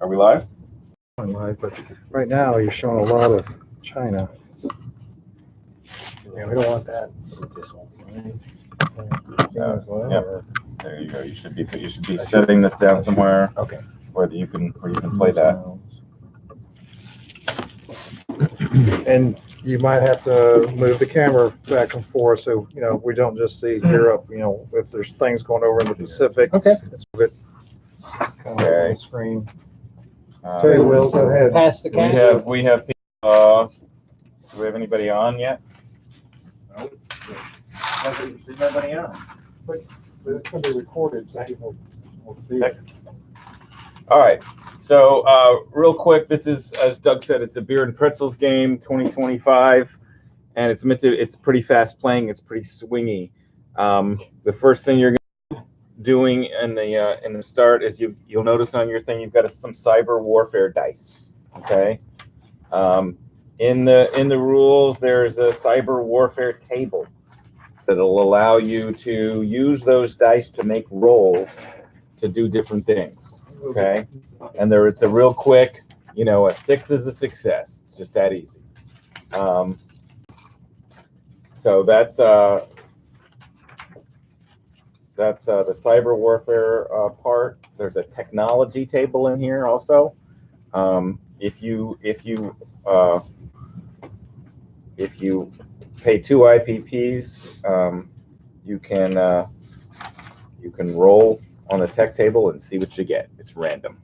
Are we live? Live, but right now you're showing a lot of China. Yeah, we don't want that. Yep. There you go. You should be setting this down somewhere. Okay. Where you can play that. And you might have to move the camera back and forth so we don't just see Europe. If there's things going over in the Pacific. Okay. Let's move it kind of on the screen. Okay, Will, go ahead. Pass the cash. We have people. Do we have anybody on yet? No. There's nobody on. But it's going to be recorded, so people will see it. All right. So real quick, this is, as Doug said, it's a beer and pretzels game, 2025, and it's pretty fast playing. It's pretty swingy. The first thing you're doing in the start is you'll notice on your thing you've got some cyber warfare dice. Okay. In the rules, there's a cyber warfare table that'll allow you to use those dice to make rolls to do different things. Okay, and it's a real quick, a 6 is a success. It's just that easy. So that's the cyber warfare part. There's a technology table in here also. If you pay 2 IPPs, you can roll on the tech table and see what you get. It's random.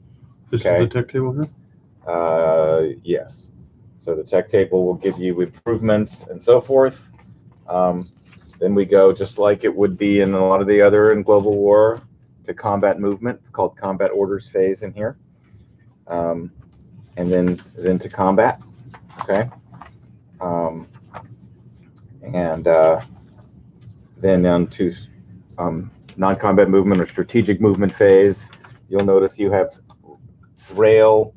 This is the tech table here? Yes. So the tech table will give you improvements and so forth. Then we go, just like it would be in a lot of the other in global war, to combat movement. It's called combat orders phase in here. And then to combat. Okay. Then on to non-combat movement or strategic movement phase. You'll notice you have rail,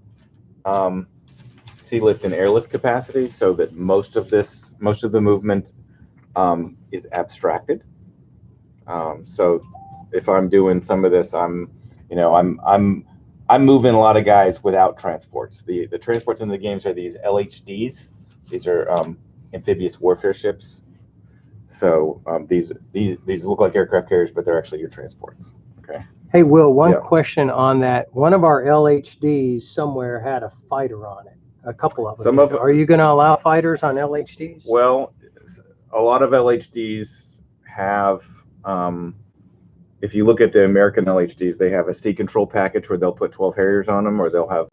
sea lift, and airlift capacities, so that most of the movement is abstracted. So if I'm doing some of this, I'm moving a lot of guys without transports. The transports in the games are these LHDs. These are amphibious warfare ships. So these look like aircraft carriers, but they're actually your transports. Okay. Hey, Will, one question on that. One of our LHDs somewhere had a fighter on it. A couple of them. Are you going to allow fighters on LHDs? Well, a lot of LHDs have, if you look at the American LHDs, they have a sea control package where they'll put 12 Harriers on them, or they'll have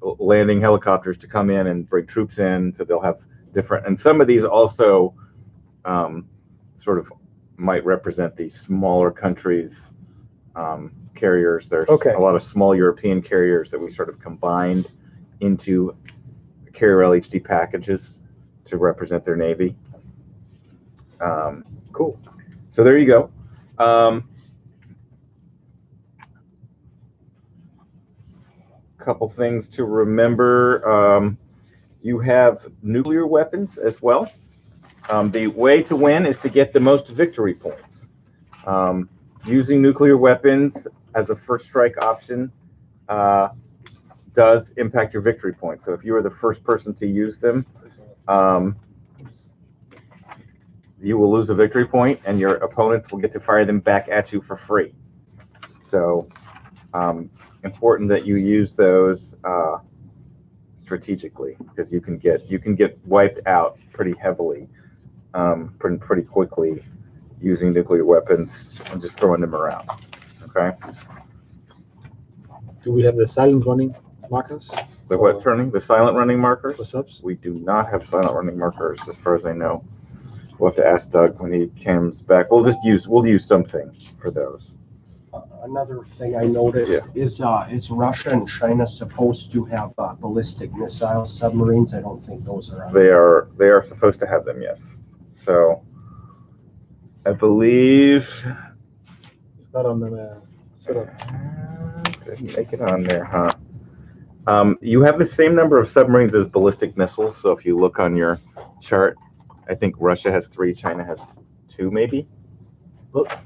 landing helicopters to come in and bring troops in. So they'll have different, and some of these also sort of might represent the smaller countries' carriers. There's a lot of small European carriers that we sort of combined into carrier LHD packages to represent their navy. Cool. So there you go. Couple things to remember. You have nuclear weapons as well. The way to win is to get the most victory points. Using nuclear weapons as a first strike option does impact your victory points. So if you are the first person to use them, you will lose a victory point, and your opponents will get to fire them back at you for free. So important that you use those strategically, because you can get wiped out pretty heavily, pretty quickly, using nuclear weapons and just throwing them around. Okay. Do we have the silent running markers? The what turning? The silent running markers? Push-ups? We do not have silent running markers, as far as I know. We'll have to ask Doug when he comes back. We'll use something for those. Another thing I noticed is Russia and China supposed to have ballistic missile submarines? I don't think those are on. They are supposed to have them, yes. So I believe It's not on the didn't make it on there, huh? You have the same number of submarines as ballistic missiles. So if you look on your chart, I think Russia has 3, China has 2, maybe. What?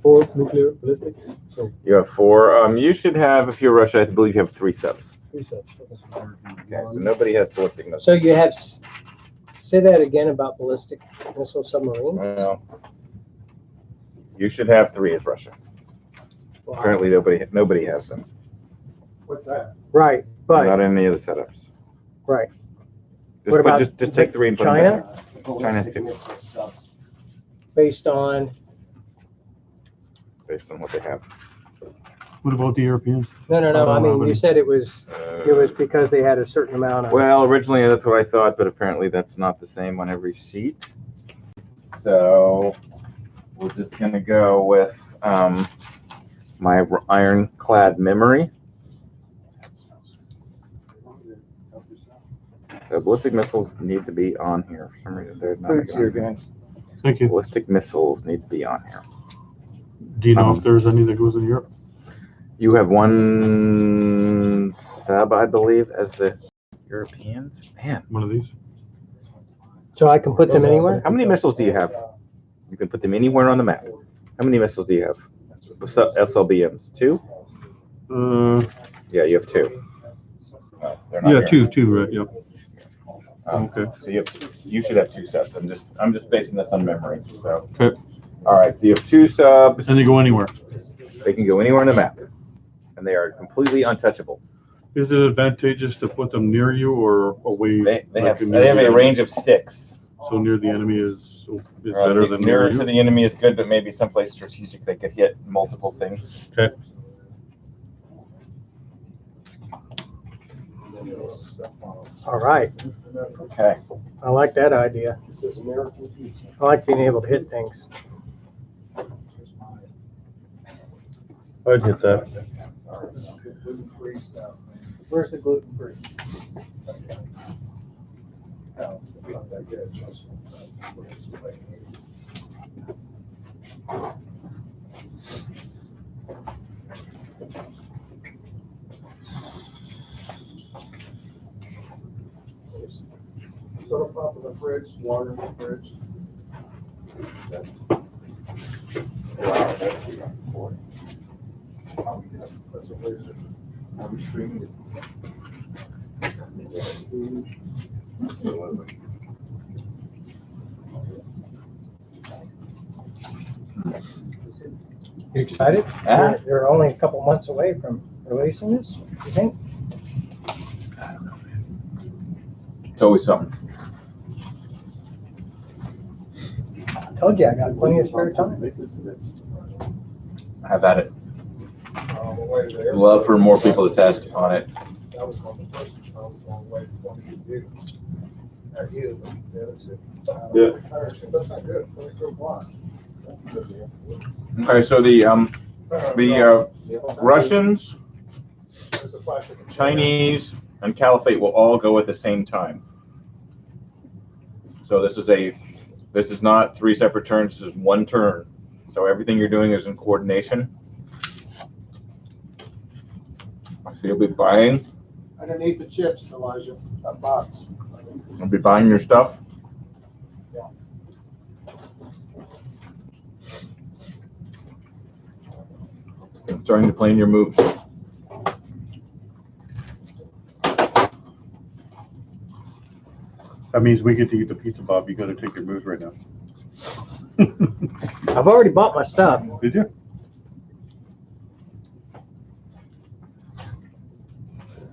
4 nuclear ballistics. So You have 4. You should have, if you're Russia, I believe you have 3 subs. 3 sets. Okay, so nobody has ballistic missiles. So you have, say that again about ballistic missile submarine? Well, you should have 3 as Russia. Wow. Apparently nobody has them. What's that? Right, but, Not in any of the setups. right. Just, What about just take 3 and put them China? in. China's 2. Based on, Based on what they have. What about the Europeans? no, I mean, you said it was because they had a certain amount of. Well, originally that's what I thought, but apparently that's not the same on every seat. So we're just gonna go with my ironclad memory. So ballistic missiles need to be on here for some reason. They're not. Food's here, gang. Thank you. Ballistic missiles need to be on here. Do you know if there's any that goes in Europe? You have 1 sub, I believe, as the Europeans. Man, One of these? So I can put them anywhere? how many missiles do you have? You can put them anywhere on the map. How many missiles do you have? SLBMs? 2? Yeah, you have 2. No, they're not Yeah, here. two, right, yep. Okay. So you should have 2 subs. I'm just basing this on memory. So. Okay. All right. So you have 2 subs. And they go anywhere. They can go anywhere on the map, and they are completely untouchable. Is it advantageous to put them near you or away? They have near a the enemy? range of 6. So near the enemy is better than nearer near to you? the enemy is good, but maybe someplace strategic they could hit multiple things. Okay. All right, Okay. I like that idea. This is American pizza. I like being able to hit things. I'd hit that. Where's the gluten free? Soda pop in the fridge, water in the fridge. That's a laser. Are we streaming it? You excited? Ah. You're only a couple months away from releasing this, you think? It's always something. I told you I got plenty of spare time. Have at it. Way there. Love for more people to test on it. That was one of the first ones I was going way before me to do. Or you, but the other two. Yeah. That's not good. It's only for a block. Okay, so the Russians, There's a plastic. Chinese, and Caliphate will all go at the same time. So this is not 3 separate turns. This is 1 turn. So everything you're doing is in coordination. So you'll be buying. Underneath the chips, Elijah, that box. You'll be buying your stuff. And starting to plan your moves. That means we get to eat the pizza, Bob. You gotta take your moves right now. I've already bought my stuff. Did you?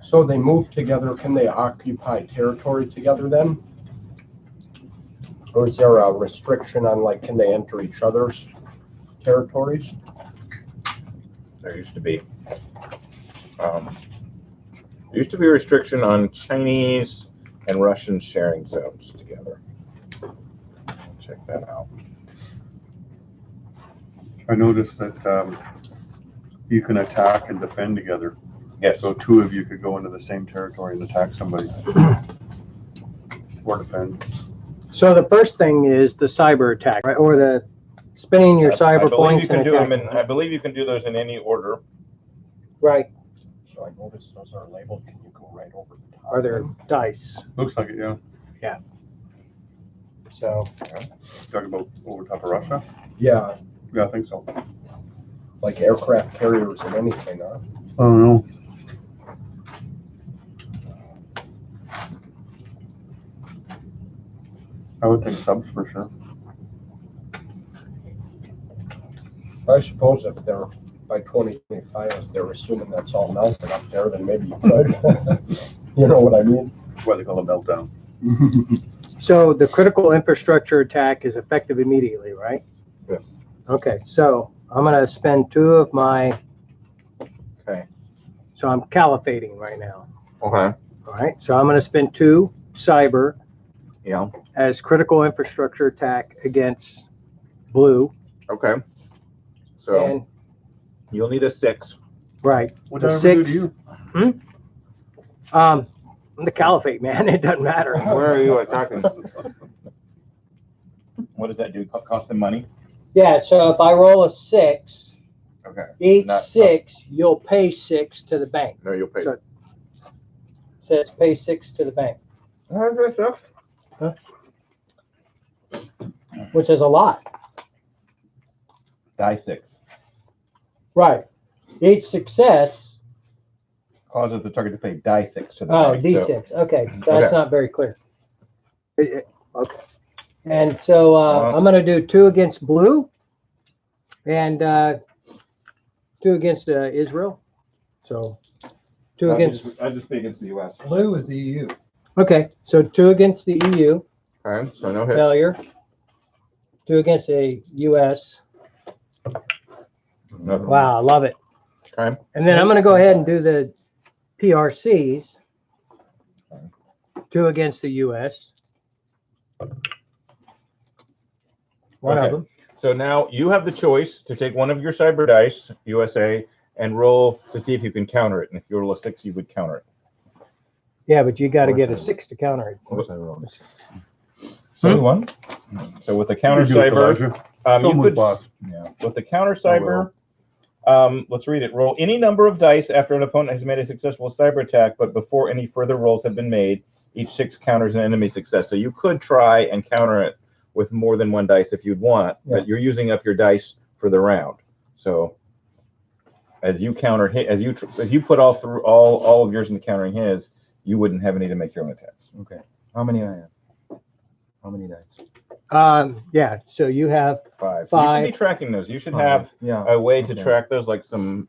So they move together, can they occupy territory together then? Or is there a restriction on like, can they enter each other's territories? There used to be. There used to be a restriction on Chinese and Russian sharing zones together. Check that out. I noticed that you can attack and defend together. Yes. So 2 of you could go into the same territory and attack somebody. Or defend. So the first thing is the cyber attack, right? Or the spinning your cyber points and attacking. I believe you can do those in any order. Right. So I noticed those are labeled, can you go right over the top? Are there dice? Looks like it, yeah. So Talking about over top of Russia? Yeah, Yeah, I think so. like aircraft carriers and anything, huh? I don't know. I would think subs for sure. I suppose if they're by 2025, if they're assuming that's all melted up there, then maybe you could. You know what I mean? That's why they call it meltdown. So the critical infrastructure attack is effective immediately, right? Yeah. Okay, so I'm gonna spend 2 of my. Okay. So I'm califating right now. Okay. All right, so I'm gonna spend 2 cyber Yeah. as critical infrastructure attack against blue. Okay. So And you'll need a 6. right, What the did I ever do 6. to you? I'm the caliphate, man. It doesn't matter. Where are you attacking? What does that do? Cost them money? Yeah, so if I roll a 6, Okay. each Not- 6, you'll pay 6 to the bank. No, you'll pay. So- Says pay 6 to the bank, which is a lot. Die 6. Right. Each success. Causes the target to pay die 6 to the Oh, bank. D6. Okay, that's not very clear. Okay. And so I'm going to do 2 against blue and 2 against Israel. So 2 against. I just speak against the U.S. Blue is the EU. Okay, so 2 against the EU, Okay, so no hits. failure. 2 against the U.S. Nothing. Wow, I love it. Okay. And then I'm going to go ahead and do the PRCs. 2 against the U.S. One Okay. of them. So now you have the choice to take one of your cyber dice, USA, and roll to see if you can counter it. And if you roll a 6, you would counter it. Yeah, but you got to get a 6 to counter it. Of course I roll. So one. So with the counter You do it, cyber, Elijah. you Someone's could, boss. with the counter cyber, let's read it. Roll any number of dice after an opponent has made a successful cyber attack, but before any further rolls have been made. Each 6 counters an enemy success. So you could try and counter it with more than 1 dice if you'd want, but you're using up your dice for the round. So as you counter hit, as you put all through all of yours into countering his, you wouldn't have any to make your own attacks. Okay. How many I have? How many dice? Yeah, so you have 5. So you should 5. be tracking those. You should have Yeah. a way to Okay. track those, like some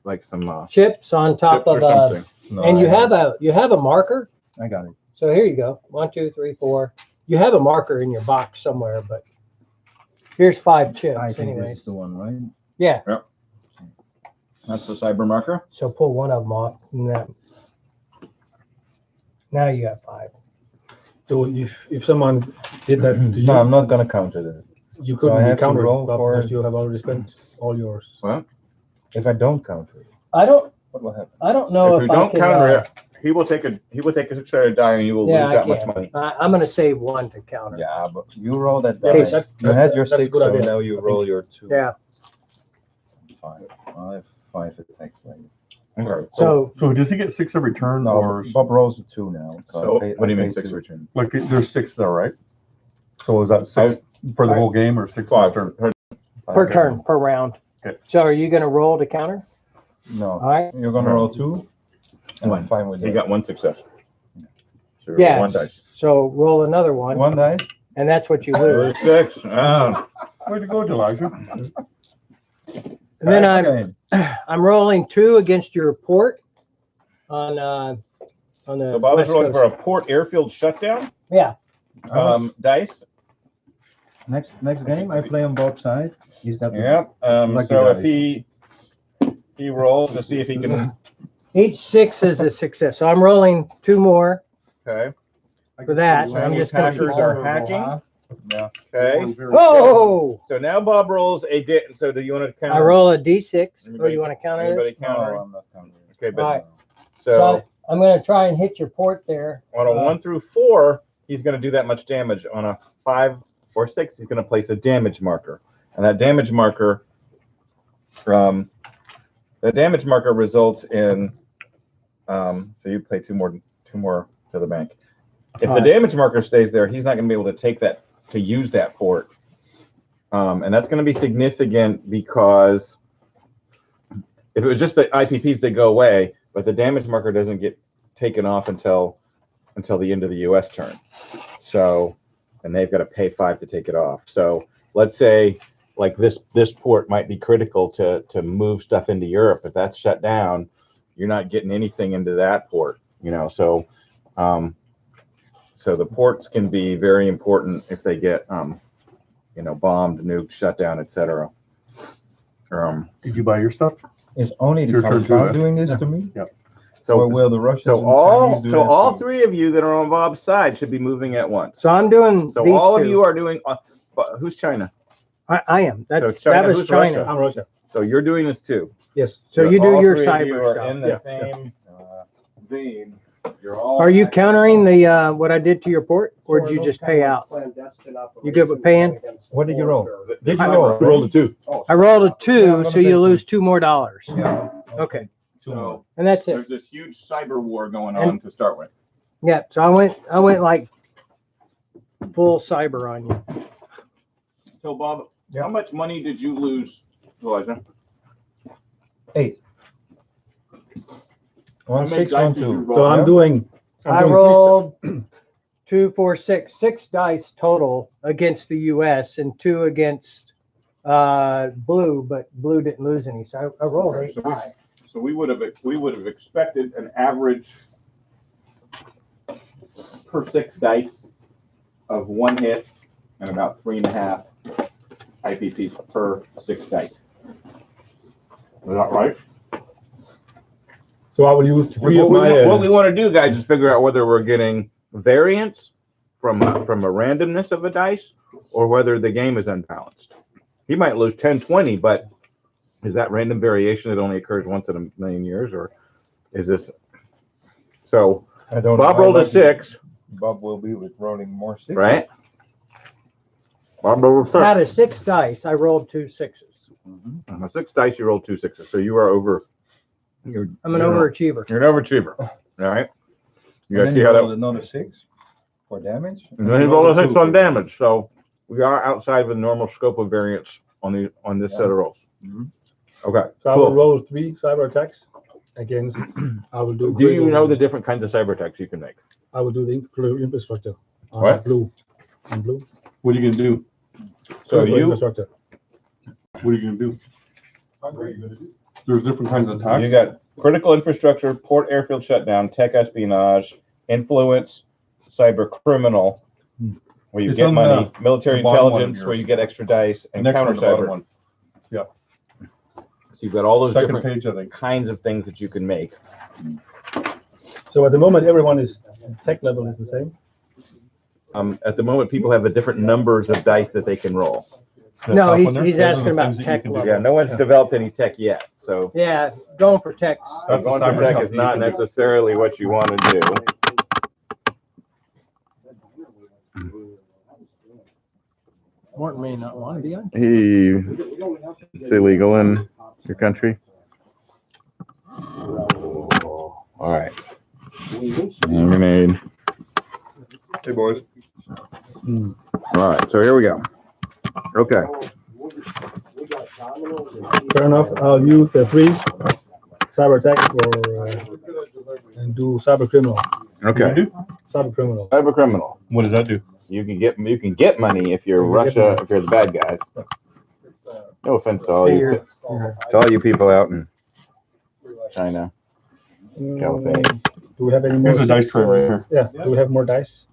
chips on top chips or of something. No, and you I have a marker. I got it. So here you go. 1, 2, 3, 4. You have a marker in your box somewhere, but here's 5 chips I think this anyways. is the one, right? Yeah. That's the cyber marker. So pull one of them off. And now you have 5. So if someone did that to you, No, I'm not gonna counter that. you So I couldn't have be to countered roll for- because you have already spent all yours. What? If I don't counter it, I don't what will happen? know If if you I don't can, counter it, he will take a shred die, and you will yeah, lose I that much can. money. I'm going to save 1 to counter. Yeah, but you roll that Okay, dice. You had your that's a 6, good so idea. now you roll your 2. Yeah. 5. I have 5 attacks later. Okay. So So does he get 6 every turn, No, or Bob rolls a 2 now. So I what do you mean pay 6 2. return? like there's 6 there, right? So is that 6 for the whole game or 6 per turn? per turn, per round. Okay. So are you going to roll to counter? No, All right. you're gonna roll 2, and I'm 1. fine with He that. got 1 success. So you roll Yeah. 1 dice. So roll another one, 1 dice. and that's what you lose. 6. Oh. Where'd you go, Elijah? And then Okay. I'm rolling 2 against your port on the So Bob is West rolling for Coast. a port airfield shutdown. Yeah. Dice. Next game, I play on both sides. He's got the- Yeah. Lucky So if dice. he rolls to see if he can. Each 6 is a success. So I'm rolling 2 more Okay. for that. So I'm any just going to hackers keep are going. hacking. Yeah. Okay. Whoa! So now Bob rolls a so do you want to counter? I roll a D6. Or Anybody- you want to counter it? Anybody No, counter? I'm not countering. Okay, but Right. so So I'm going to try and hit your port there. on a 1 through 4, he's going to do that much damage. On a 5 or 6, he's going to place a damage marker, and that damage marker results in. So you play two more to the bank. If the damage marker stays there, he's not going to be able to take that to use that port, and that's going to be significant because If it was just the IPPs, they go away, but the damage marker doesn't get taken off until the end of the U.S. turn. So, and they've got to pay 5 to take it off. So let's say like this port might be critical to move stuff into Europe. If that's shut down, you're not getting anything into that port, you know. So so the ports can be very important if they get you know, bombed, nuked, shut down, etc. Did you buy your stuff? It's only the Your turn Compound too, doing this to me? Yeah. So Or will the Russians so and all Chinese do so that all too? 3 of you that are on Bob's side should be moving at once. So I'm doing So these all two. of you are doing. Who's China? I am. So That China, was who's China. Russia? I'm Russia. So you're doing this too. Yes. So you do all your 3 of you cyber are stuff. in the Yeah. same vein. You're all. Are you countering the what I did to your port, or did you just pay out? You good with paying? What did you roll? Did I roll? You rolled a 2. I rolled a Yeah, 2, I'm so gonna you take lose $2 more. Yeah. Okay, So and that's it. there's this huge cyber war going on to start with. Yeah. So I went like full cyber on you. So Bob, Yeah. how much money did you lose, Elijah? 8. How 1, many 6, dice 1, did you 2. roll? So I'm doing. I doing rolled 2, 4, 6, 6 dice total against the U.S. and 2 against Blue, but Blue didn't lose any. So I rolled 8 dice. So we would have expected an average per 6 dice of 1 hit and about 3.5 IPPs per 6 dice. Is that right? So I will use 3 of What my. we want to do, guys, is figure out whether we're getting variance from a randomness of a dice or whether the game is unbalanced. He might lose 10, 20, but is that random variation that only occurs once in a million years, or is this? So I don't Bob know. rolled a 6, Bob will be with rolling more 6. right? Bob rolled a 6. Out of 6 dice, I rolled 2 6s. On a 6 dice, you rolled 2 6s, so you are over. I'm an overachiever. You're an overachiever. All right. You And gotta then see you how roll that. another 6 for damage. And then he rolled a 6 on damage, so we are outside of the normal scope of variance on this set of rolls. Mhm. Okay. So I will Cool. roll 3 cyber attacks against. I will do. Do you know the different kinds of cyber attacks you can make? I will do the infrastructure. On What? Blue. On Blue. What are you gonna do? So Critical you infrastructure. What are you gonna do? There's different kinds of attacks. you got critical infrastructure, port airfield shutdown, tech espionage, influence, cyber criminal, where you It's get on money, military the bottom one of intelligence, where yours. you get extra dice, The and next counter one, the bottom cyber. one. So you've got all those Second different page, I think. kinds of things that you can make. So at the moment, everyone is tech level is the same. At the moment, people have a different numbers of dice that they can roll. No, Top one there? he's Those are asking the about things that you tech can do. level. Yeah, no one's developed any tech yet, so Yeah, going for techs. That's the going for cyber tech stuff is that you not can do. necessarily what you want to do. Morton may not want to be on. It's illegal in your country. All right. Hand grenade. Hey, boys. All right, so here we go. Okay. Fair enough. I'll use the 3 cyber attacks for and do cyber criminal. Okay. Cyber criminal. Cyber criminal. What does that do? You can get money if you're You can get Russia, money. if you're the bad guys. No offense to all Hey, you, you're- to all you people out in China, Caliphate. Do we have any more? Here's a dice six, tray right here. Yeah. Do we have more dice?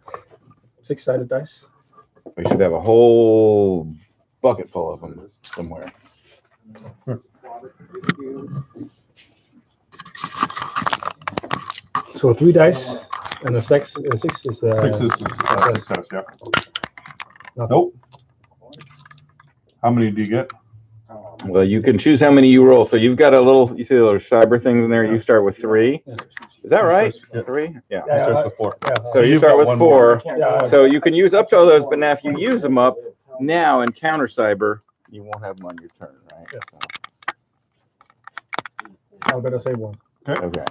6-sided dice. We should have a whole bucket full of them somewhere. So 3 dice and a 6. 6 is 6 is success, yeah. Nothing. Nope. How many do you get? Well, you can choose how many you roll. So you've got a little, you see those cyber things in there. You start with 3. Yeah. Is that right? Yeah. 3? Yeah. Yeah, Starts with 4. Yeah. So you You've start got with one more. 4. Yeah. So you can use up to all those, but now if you use them up now and counter cyber, you won't have them on your turn, right? Yeah. I better say 1. Okay.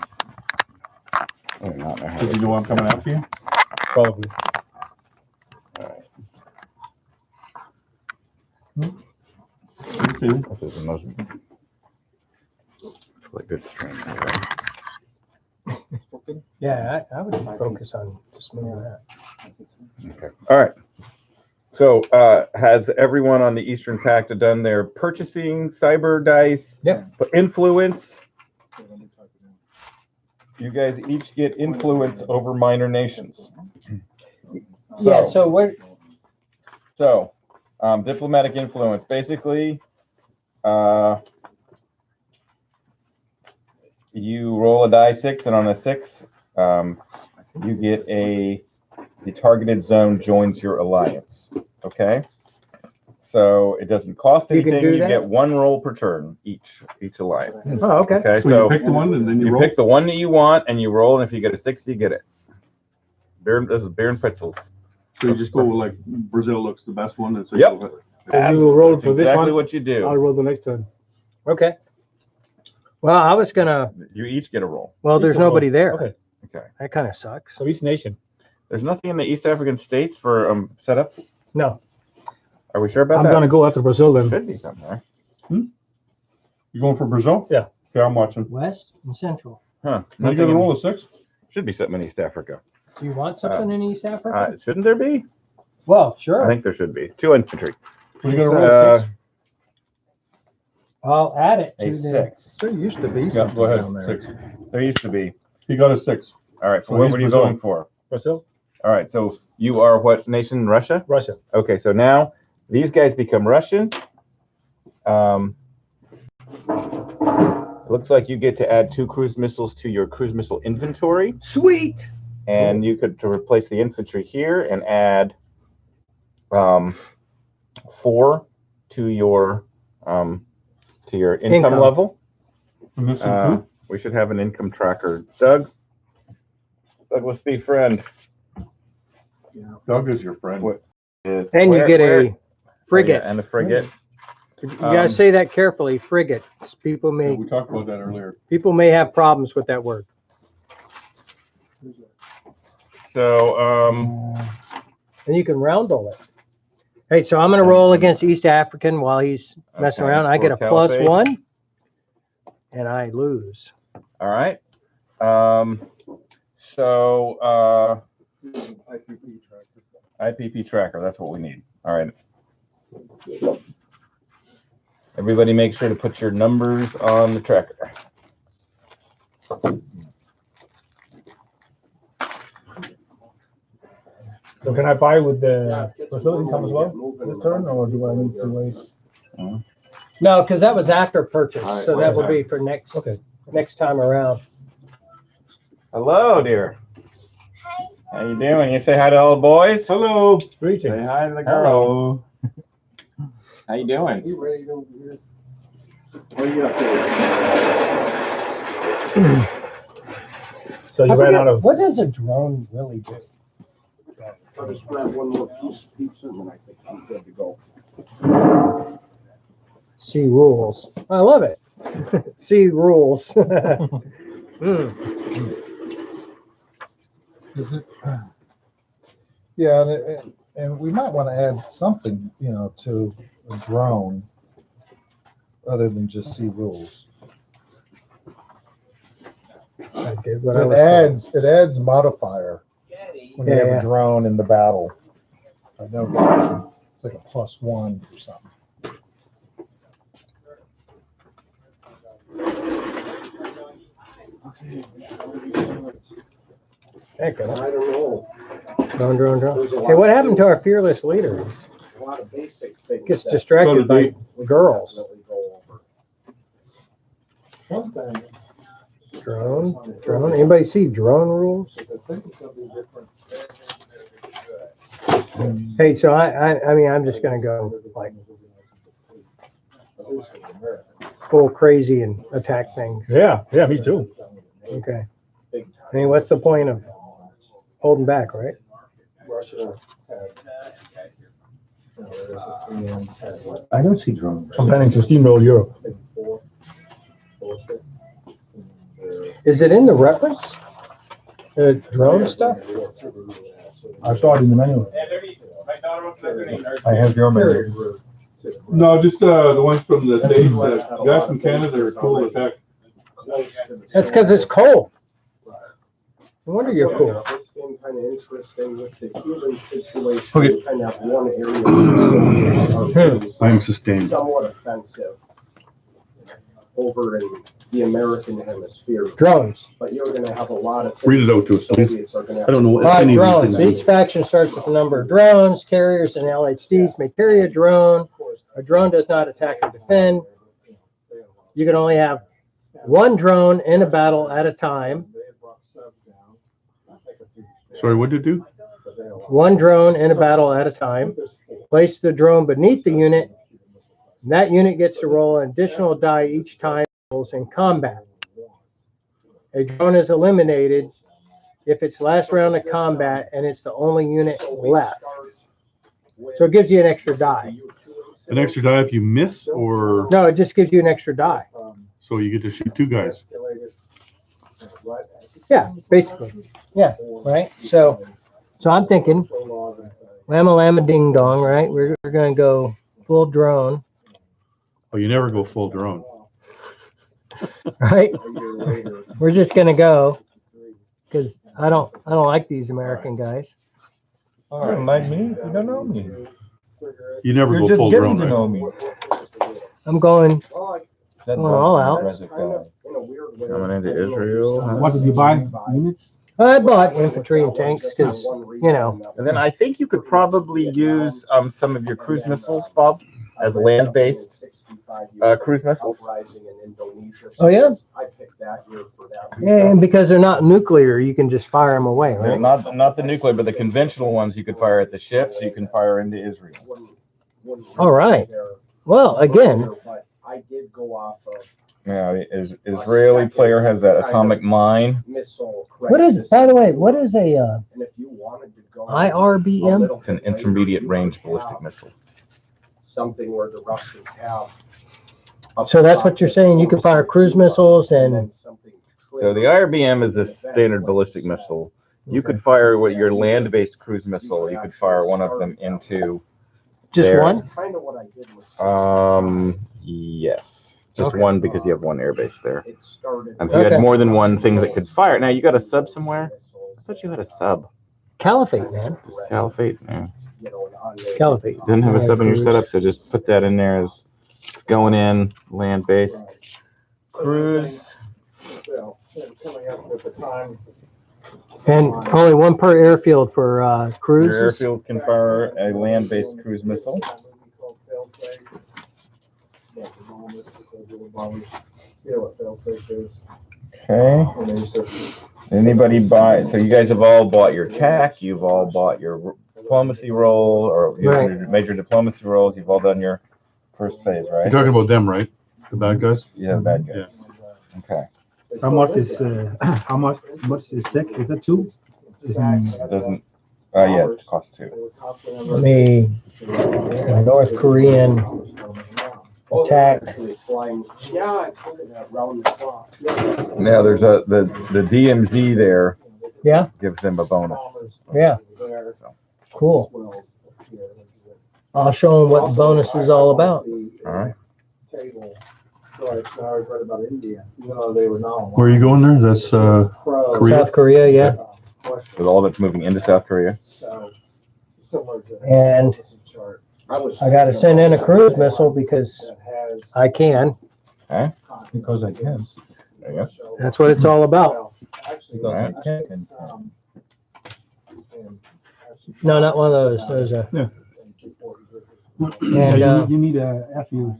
Oh, not there. Did you know I'm coming after you? Probably. All right. Okay. This is the most Hopefully good stream. Right? Yeah, I would focus on just maybe that. Okay. All right. So has everyone on the Eastern Pact done their purchasing, cyber dice, influence? You guys each get influence over minor nations. Yeah, so what? So diplomatic influence, basically, you roll a die 6, and on a 6, you get the targeted zone joins your alliance. Okay. So it doesn't cost anything. You get 1 roll per turn each alliance. Oh, okay. Okay. So you pick the one and then you roll? Pick the one that you want and you roll, and if you get a 6, you get it. This is beer and pretzels. So you just go like Brazil looks the best one. And so Yep. So you will roll That's for this exactly one. what you do. I'll roll the next turn. Okay. Well, I was gonna. You each get a roll. Well, there's nobody there. Okay. Okay. That kind of sucks. So each nation. There's nothing in the East African states for setup. No. Are we sure about I'm that? gonna go after Brazil then. Should be somewhere. You going for Brazil? Yeah. Okay, I'm watching. West and Central. Huh? Are you gonna roll a 6? Should be something in East Africa. Do you want something in East Africa? Shouldn't there be? Well, sure. I think there should be 2 infantry. Are you gonna roll a 6? I'll add it to A the. 6. There used to be Yeah, something go ahead. down there. 6. There used to be. He got a 6. All right. So So what he's were you Brazil. going for? Brazil, All right. So you are what nation? Russia. Russia. Okay. So now these guys become Russian. Looks like you get to add 2 cruise missiles to your cruise missile inventory. Sweet. And you could to replace the infantry here and add 4 to your income level. And this is who? We should have an income tracker. Doug, let's be friend. Doug is your friend. What? And you get a frigate. And a frigate. You gotta say that carefully. Frigate. People Yeah, may we talked about that earlier. have problems with that word. So And you can roundel it. Hey, so I'm gonna roll against East African while he's messing Okay, around. I get a for +1, and I lose. all right. So IPP tracker. That's what we need. All right. Everybody, make sure to put your numbers on the tracker. So can I buy with the Brazil income as well this turn, or do I need to wait? No, because that was after purchase, All right, so that okay. will be for next time around. Hello, dear. How you doing? You say hi to all the boys. Hello. Greetings. hi to the girl. How you doing? So you ran out of. What does a drone really do? I'll just grab one more piece of pizza and then I think I'm good to go. C rules. I love it. C rules. Is it? Yeah, and we might want to add something, to a drone other than just see rules. I did what I was told. It adds modifier when you have Yeah. a drone in the battle. I know it's like a +1 or something. Heck, I don't know. drone. Hey, what happened to our fearless leader? A lot of basic things. Gets that distracted by we girls. can definitely go over. Drone. Anybody see drone rules? Hey, so I mean, I'm just gonna go like full crazy and attack things. Yeah, me too. Okay. I mean, what's the point of holding back, right? I don't see drones. I'm planning to steamroll Europe. Is it in the reference? Drone stuff? I saw it in the menu. I have your menu. No, just the ones from the States. Guys from Canada are cool to attack. close to the. That's because it's cold. No wonder you're cool. This game kind of interesting with the Cuban situation. Okay. We kind of have one area I'm sustained. somewhat offensive over in the American hemisphere. Drones. But you're going to have a lot of. Read it out to us, please. Soviets are gonna have I don't know what All right, any of drones. these Each faction starts with a number of drones. Carriers and LHDs may carry a drone. A drone does not attack or defend. You can only have one drone in a battle at a time. Sorry, what did it do? One drone in a battle at a time. Place the drone beneath the unit. And that unit gets to roll an additional die each time it rolls in combat. A drone is eliminated if it's last round of combat and it's the only unit left. So it gives you an extra die. An extra die if you miss, or No, it just gives you an extra die. so you get to shoot two guys. Yeah, basically. Yeah, right? So I'm thinking, whamma lamma ding dong, right? We're going to go full drone, Oh, you never go full drone. right? We're just going to go because I don't like these American guys. You don't like me? You don't know me. You never You're go just full getting drone, to right? know me. I'm going That Well, all was out. impressive guy. Coming into Israel. What did you buy? Units? I bought infantry and tanks because, you know. And then I think you could probably use some of your cruise missiles, Bob, as land-based cruise missiles. Oh, yeah? I picked that year for that. And because they're not nuclear, you can just fire them away, They're right? not the nuclear, but the conventional ones you could fire at the ships. You can fire into Israel. All right. Well, again, I did go off of Yeah, the Israeli player has that atomic mine. missile. what is, by the way, what is a And if you wanted to go IRBM? It's an intermediate range ballistic missile. Something where the Russians have. So that's what you're saying, you can fire cruise missiles and, So the IRBM is a standard ballistic missile. You could fire what your land-based cruise missile. You could fire one of them into. just There. one? Kind of what I did was. Yes, just Okay. one because you have one air base there. It started. And if you Okay. had more than one thing that could fire, now you got a sub somewhere. I thought you had a sub. Caliphate, man. Just Caliphate. Yeah. Caliphate. Didn't have a sub in your Cruise. setup, so just put that in there as it's going in land-based cruise. And only one per airfield for Your cruises? airfield can fire a land-based cruise missile. Okay. Anybody buy? So you guys have all bought your tech. You've all bought your diplomacy roll, or your Right. major diplomacy rolls. You've all done your first phase, You're right? talking about them, right? The bad guys? You have bad guys. Okay. How much is is tech? Is that two? It doesn't. Yeah, it costs 2. Let me, North Korean attack. Yeah, I took it that round the clock. Now there's the DMZ there Yeah, gives them a bonus. yeah, So, cool. I'll show them what the bonus is all about. all right. Where are you going there? That's Korea? South Korea, yeah. With all that's moving into South Korea. And I gotta send in a cruise missile because I can. Because I can. There you go. That's what it's all about. Because I can. No, not one of those. Those are, Yeah, and, you need a FU,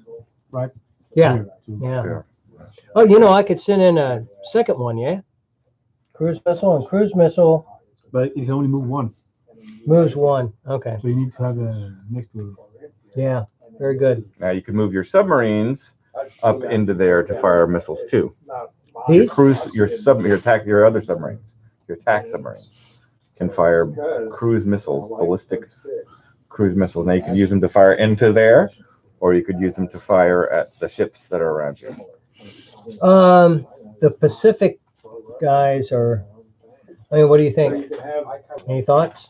right? yeah, Here, too. yeah. Oh, you know, I could send in a second one, yeah? Cruise missile and cruise missile But you can only move one, moves one. Okay, so you need to have a next to yeah, very good. Now you can move your submarines up into there to fire missiles too. Your These? cruise, your other submarines, your attack submarines can fire cruise missiles, ballistic cruise missiles. Now you can use them to fire into there, or you could use them to fire at the ships that are around you. The Pacific guys are, I mean, what do you think? Any thoughts?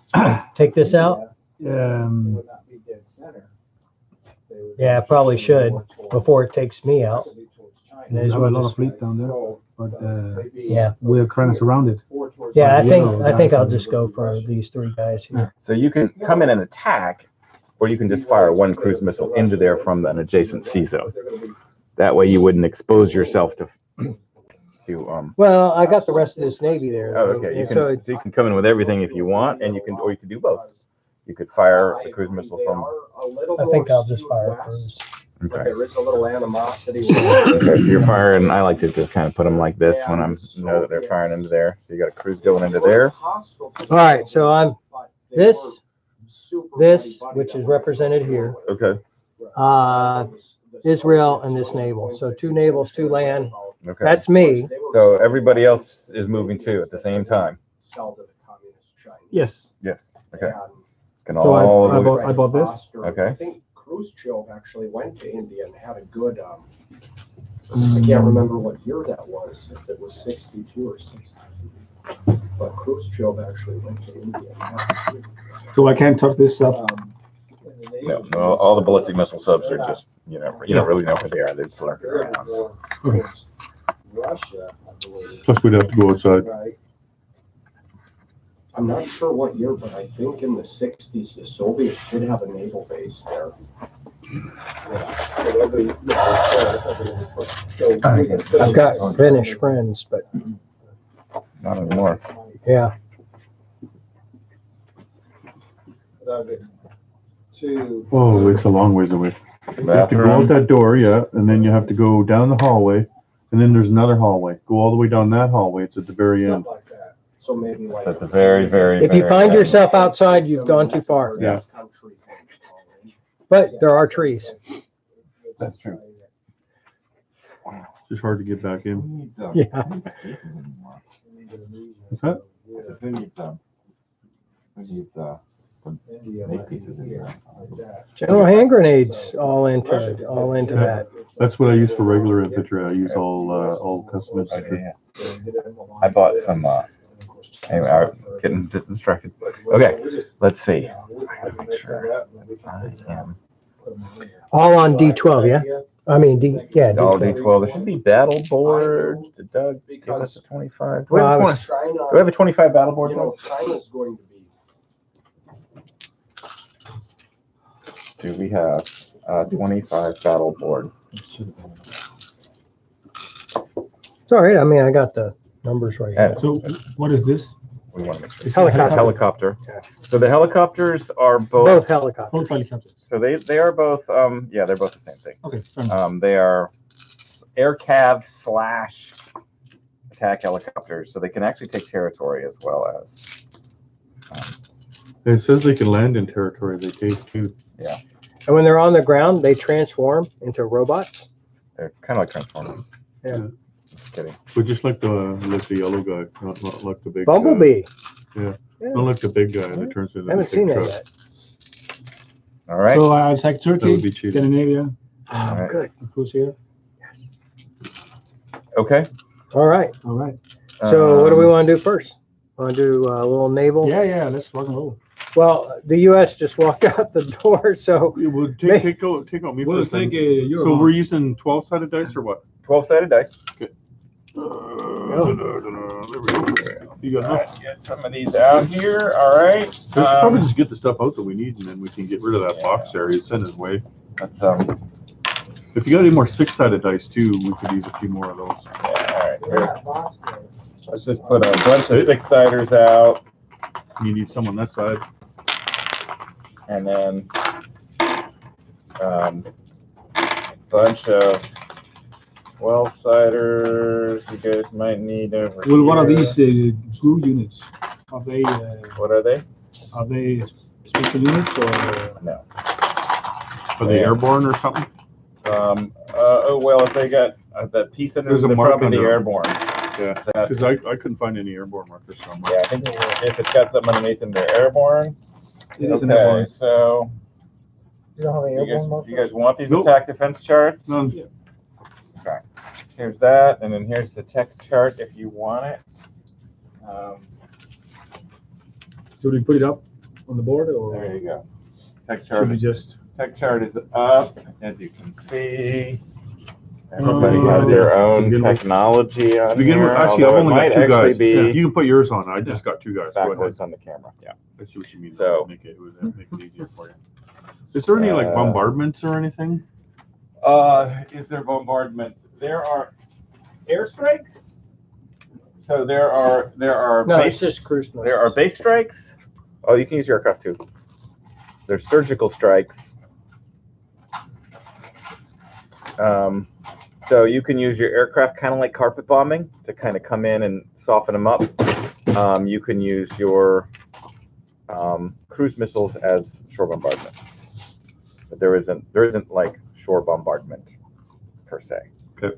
Take this out? Yeah, I probably should before it takes me out. May We as have a well lot of just- fleet down there, but Yeah, we're kind of surrounded. yeah. I think Yellow I'll guys just go for these three guys here. So you can come in and attack, or you can just fire one cruise missile into there from an adjacent sea zone. That way you wouldn't expose yourself to Well, I got the rest of this navy there. Oh, okay. You and can so so you can come in with everything if you want, and you can do both. You could fire the cruise missile from. I think I'll just fire cruise. But Okay. there is a little animosity. Okay, so you're firing. I like to just kind of put them like this when I'm know that they're firing into there. So you got a cruise going into there. All right, so I'm this, which is represented here, Okay. Israel, and this naval. So two navals, two land. Okay. That's me. So everybody else is moving too at the same time. Yes. Yes. Okay. Can So all I bought this. Okay. I think Khrushchev actually went to India and had a good, I can't remember what year that was, if it was 62 or 63. But Khrushchev actually went to India and had a good. So I can't touch this stuff. No, all the ballistic missile subs are just you don't really know who they are. They just lurk around. Plus we'd have to go outside. I'm not sure what year, but I think in the 60s, the Soviets did have a naval base there. I've got Finnish friends, but Not anymore. yeah. Oh, it's a long ways away. You have to go out Bathroom. that door, yeah, and then you have to go down the hallway, and then there's another hallway. Go all the way down that hallway. It's at the very end. So maybe like. At the very, very. If you very find end. yourself outside, you've gone too far. Yeah. But there are trees. That's true. It's just hard to get back in. Yeah. What's that? General hand grenades all into that. That's what I use for regular infantry. I use all custom infantry. I bought some. Anyway, I'm getting distracted. Okay, let's see. I gotta make sure I am All on D12, yeah? I mean, yeah. all D12. D12. There should be battle boards. Did Doug give us a 25? Do we Well, I have a was- 20 do we have a 25 battle board? You know, China's going to be. Do we have a 25 battle board? It's all right. I mean, I got the numbers right here. So what is this? We want to make sure. It's a Helicopter. So the helicopters are Both both. helicopters. Both helicopters. So they are both. Yeah, they're both the same thing. Okay. Fair enough. They are air cav / attack helicopters, so they can actually take territory as well as. It says they can land in territory. They take too. And when they're on the ground, they transform into robots. They're kind of like Transformers. Yeah. Just kidding. But just like the yellow guy, not like the big. Bumblebee. Not like the big guy that turns into. I haven't the seen big that truck. yet. All right. So I'll attack That would Turkey, be cheap. Scandinavia, All right. Good. cruise here. Okay. All right. All right. So what do we want to do first? Want to do a little naval? Yeah. Let's rock and roll. Well, the U.S. just walked out the door, so Yeah, well, take out me We'll first. take then. a So we're using 12-sided dice or what? 12-sided dice. There we go. You got All enough? right, get some of these out here. All right. Let's probably just get the stuff out that we need, and then we can get rid of that box area. It's in his way. Let's If you got any more 6-sided dice too, we could use a few more of those. yeah, all right. Here. Let's just put a bunch of 6-siders out, You need some on that side. and then bunch of 12-siders. You guys might need over Well, what are here. these GRU units? Are they What are they? special units or? No. Are they airborne or something? Oh well, if they got that piece under, There's a they're mark probably under 'em. airborne. Yeah. That- Because I couldn't find any airborne markers somewhere. Yeah, I think if it's got something underneath them, they're airborne. It is an Okay, airborne. so You don't have any airborne markers? you guys want these Nope. attack defense charts? None. Here's that, and then here's the tech chart if you want it. Do we put it up on the board There or you go. Tech should chart. we just? Tech chart is up, as you can see. Everybody has their own begin with- technology on Begin with, here, actually, I've although it only might got 2 actually guys. be Yeah, you can put yours on. I just got 2 guys. Go ahead. backwards on the camera. Yeah. I see what you mean. So- Make it easier for you. Is there any like bombardments or anything? Is there bombardment? There are airstrikes. So there are No, base, it's just cruise missiles. there are base strikes. Oh, you can use your aircraft too. There's surgical strikes. So you can use your aircraft kind of like carpet bombing to kind of come in and soften them up. You can use your cruise missiles as shore bombardment, but there isn't like shore bombardment per se. But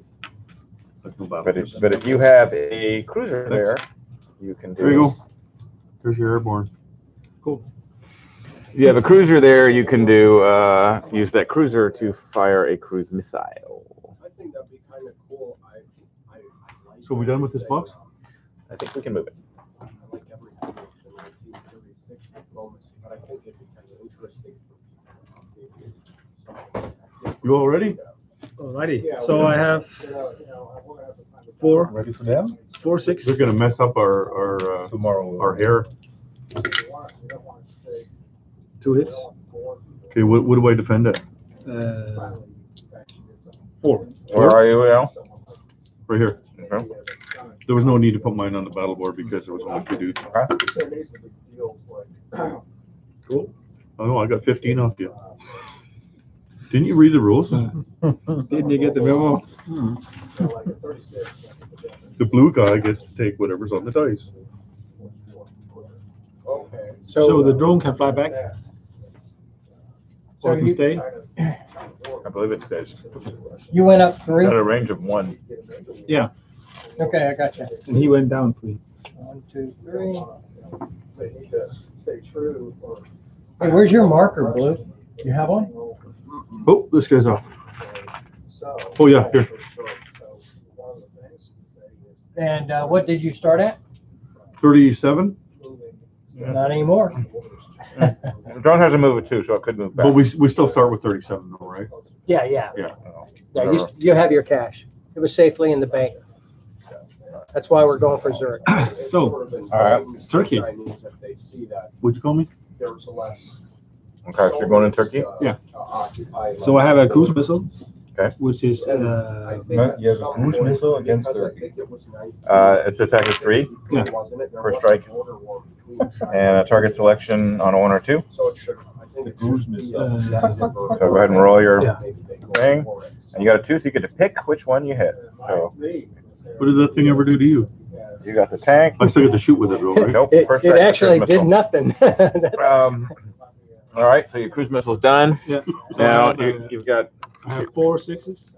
if you have a cruiser there, you can do. There you go. There's your airborne. Cool. If you have a cruiser there, you can do use that cruiser to fire a cruise missile. I think that'd be kind of cool. So we done with this box? I think we can move it. I like everything with the 1936 diplomacy, but I think it'd be kind of interesting for people. You all ready? Alrighty. So I have 4, Ready for them? 4, 6. They're gonna mess up our Tomorrow. our hair. 2 hits. Okay, what do I defend it? 4. Where are you now? Right here. Okay. There was no need to put mine on the battle board because there was only 2 dudes. Cool. Oh no, I got 15 off you. Didn't you read the rules? Didn't you get the memo? The blue guy gets to take whatever's on the dice. Okay. So the drone can fly back? Or it can stay? I believe it says You went up 3? at a range of 1. Yeah. Okay, I got you. And he went down 3. 1, 2, 3. Hey, where's your marker, Blue? You have one? Oh, this guy's off. Oh yeah, here. And what did you start at? 37. Not anymore. The drone has a move of 2, so it could move back. But we still start with 37 though, right? Yeah, yeah. Yeah. Yeah, you have your cash. It was safely in the bank. That's why we're going for Zurich. So, All right. Turkey. If they see that What'd you call me? there's less. Okay, so you're going in Turkey? Yeah. So I have a cruise missile. Okay. Which is You have a cruise missile against Turkey. It's attack of 3 Yeah. per strike, and a target selection on a 1 or 2. The cruise missile. So go ahead and roll your Yeah. thing. And you got a 2, so you get to pick which one you hit. So What did that thing ever do to you? you got the tank. I still get to shoot with it though, right? Nope. It, First it strike, actually first did missile. nothing. That's- All right, so your cruise missile's done. Yeah. Now So I have, you've got I have 4 6s,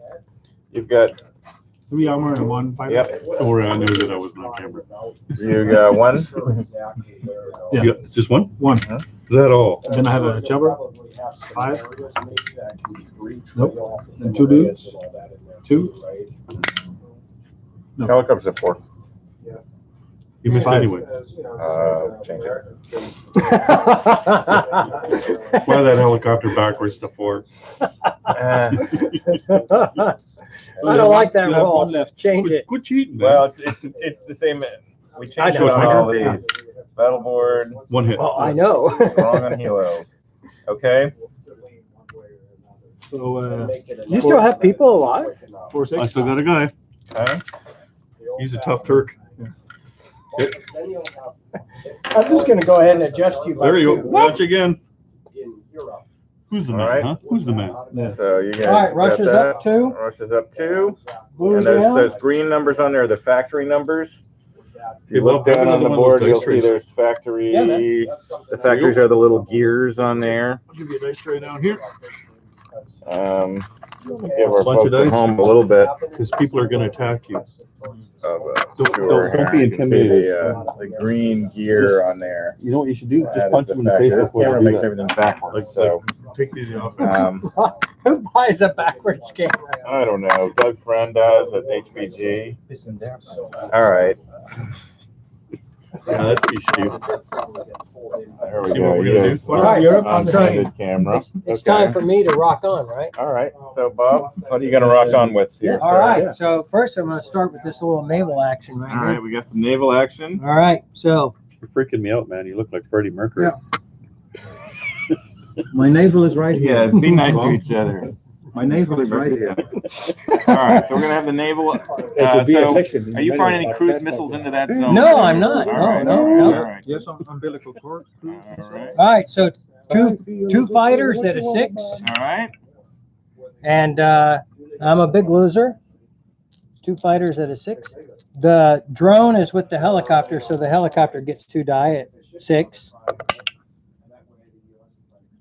3 armor, and 1 fighter. Yep. Don't worry, I knew that I wasn't on camera. You got 1. Yeah. You got just 1? 1. Is that all? And then I have a jumper. 5. Nope. And 2 dudes. 2. No. Helicopters at 4. You missed 5. anyway. Change it. Fly that helicopter backwards to 4. I don't like that You have roll. 1 left. Change it. Quit cheating, man. Well, it's the same. We changed it know. on all these. Battle board, 1 hit. Well, I know. wrong on Hilo. Okay. So, You still have people alive? 4 I 6. still got a guy. Okay. He's a tough Turk. I'm just gonna go ahead and adjust you. by There you go. 2. Watch again. In Europe. Who's the All man, right. huh? Who's the man? So you guys. All right, got Russia's that. up 2. Russia's up 2. Blue's And down. those green numbers on there are the factory numbers. If you Hey, look Bob, down on the another one of board, those you'll dice see trays. there's factory. Yeah, man. The factories are the little gears on there. I'll give you a dice tray down here. Give our Bunch of folks at dice. home a little bit Because people are going to attack you. of Don't tour be here. You can see intimidated. the green gear on there. You know what you should do? That Just is punch the them in the factory. face This before camera you do makes that. everything backwards, so. Take it easy off. Who buys a backwards camera? I don't know. Doug Friend does at HBG. All right. Yeah, that's what you should do. There we See go. what we're You gonna guys do? All right, Europe, I'm trying. unfriended camera. It's Okay. time for me to rock on, right? All right. So, Bob, what are you going to rock on with here? All sir? right. So first, I'm going to start with this little naval action right All here. right. We got some naval action. All right. So You're freaking me out, man. You look like Freddie Mercury. Yeah. My navel is right here. Yeah, be nice to each other. My navel is right here. All right. So we're going to have the naval. There should be a So, section. are you firing any cruise missiles into that zone? no, I'm not. All No, right. no. All right. Yes, umbilical cord. All right. All right. So two fighters at a 6, All right. and I'm a big loser. 2 fighters at a 6. The drone is with the helicopter, so the helicopter gets 2 die at 6.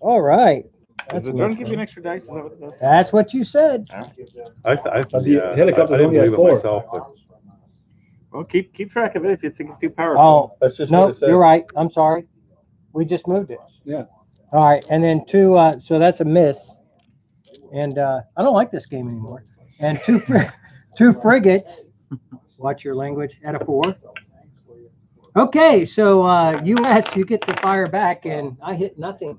All right. Does the drone give you an extra dice? Is that what it does? That's what you said. The helicopter's I didn't only at believe it 4. myself, but Well, keep track of it if you think it's too powerful. Oh, That's just no, what it said. you're right. I'm sorry. We just moved it. Yeah. All right, and then 2. So that's a miss. And I don't like this game anymore. And 2 frigates. Watch your language at a 4. Okay, so U.S. you get to fire back, and I hit nothing.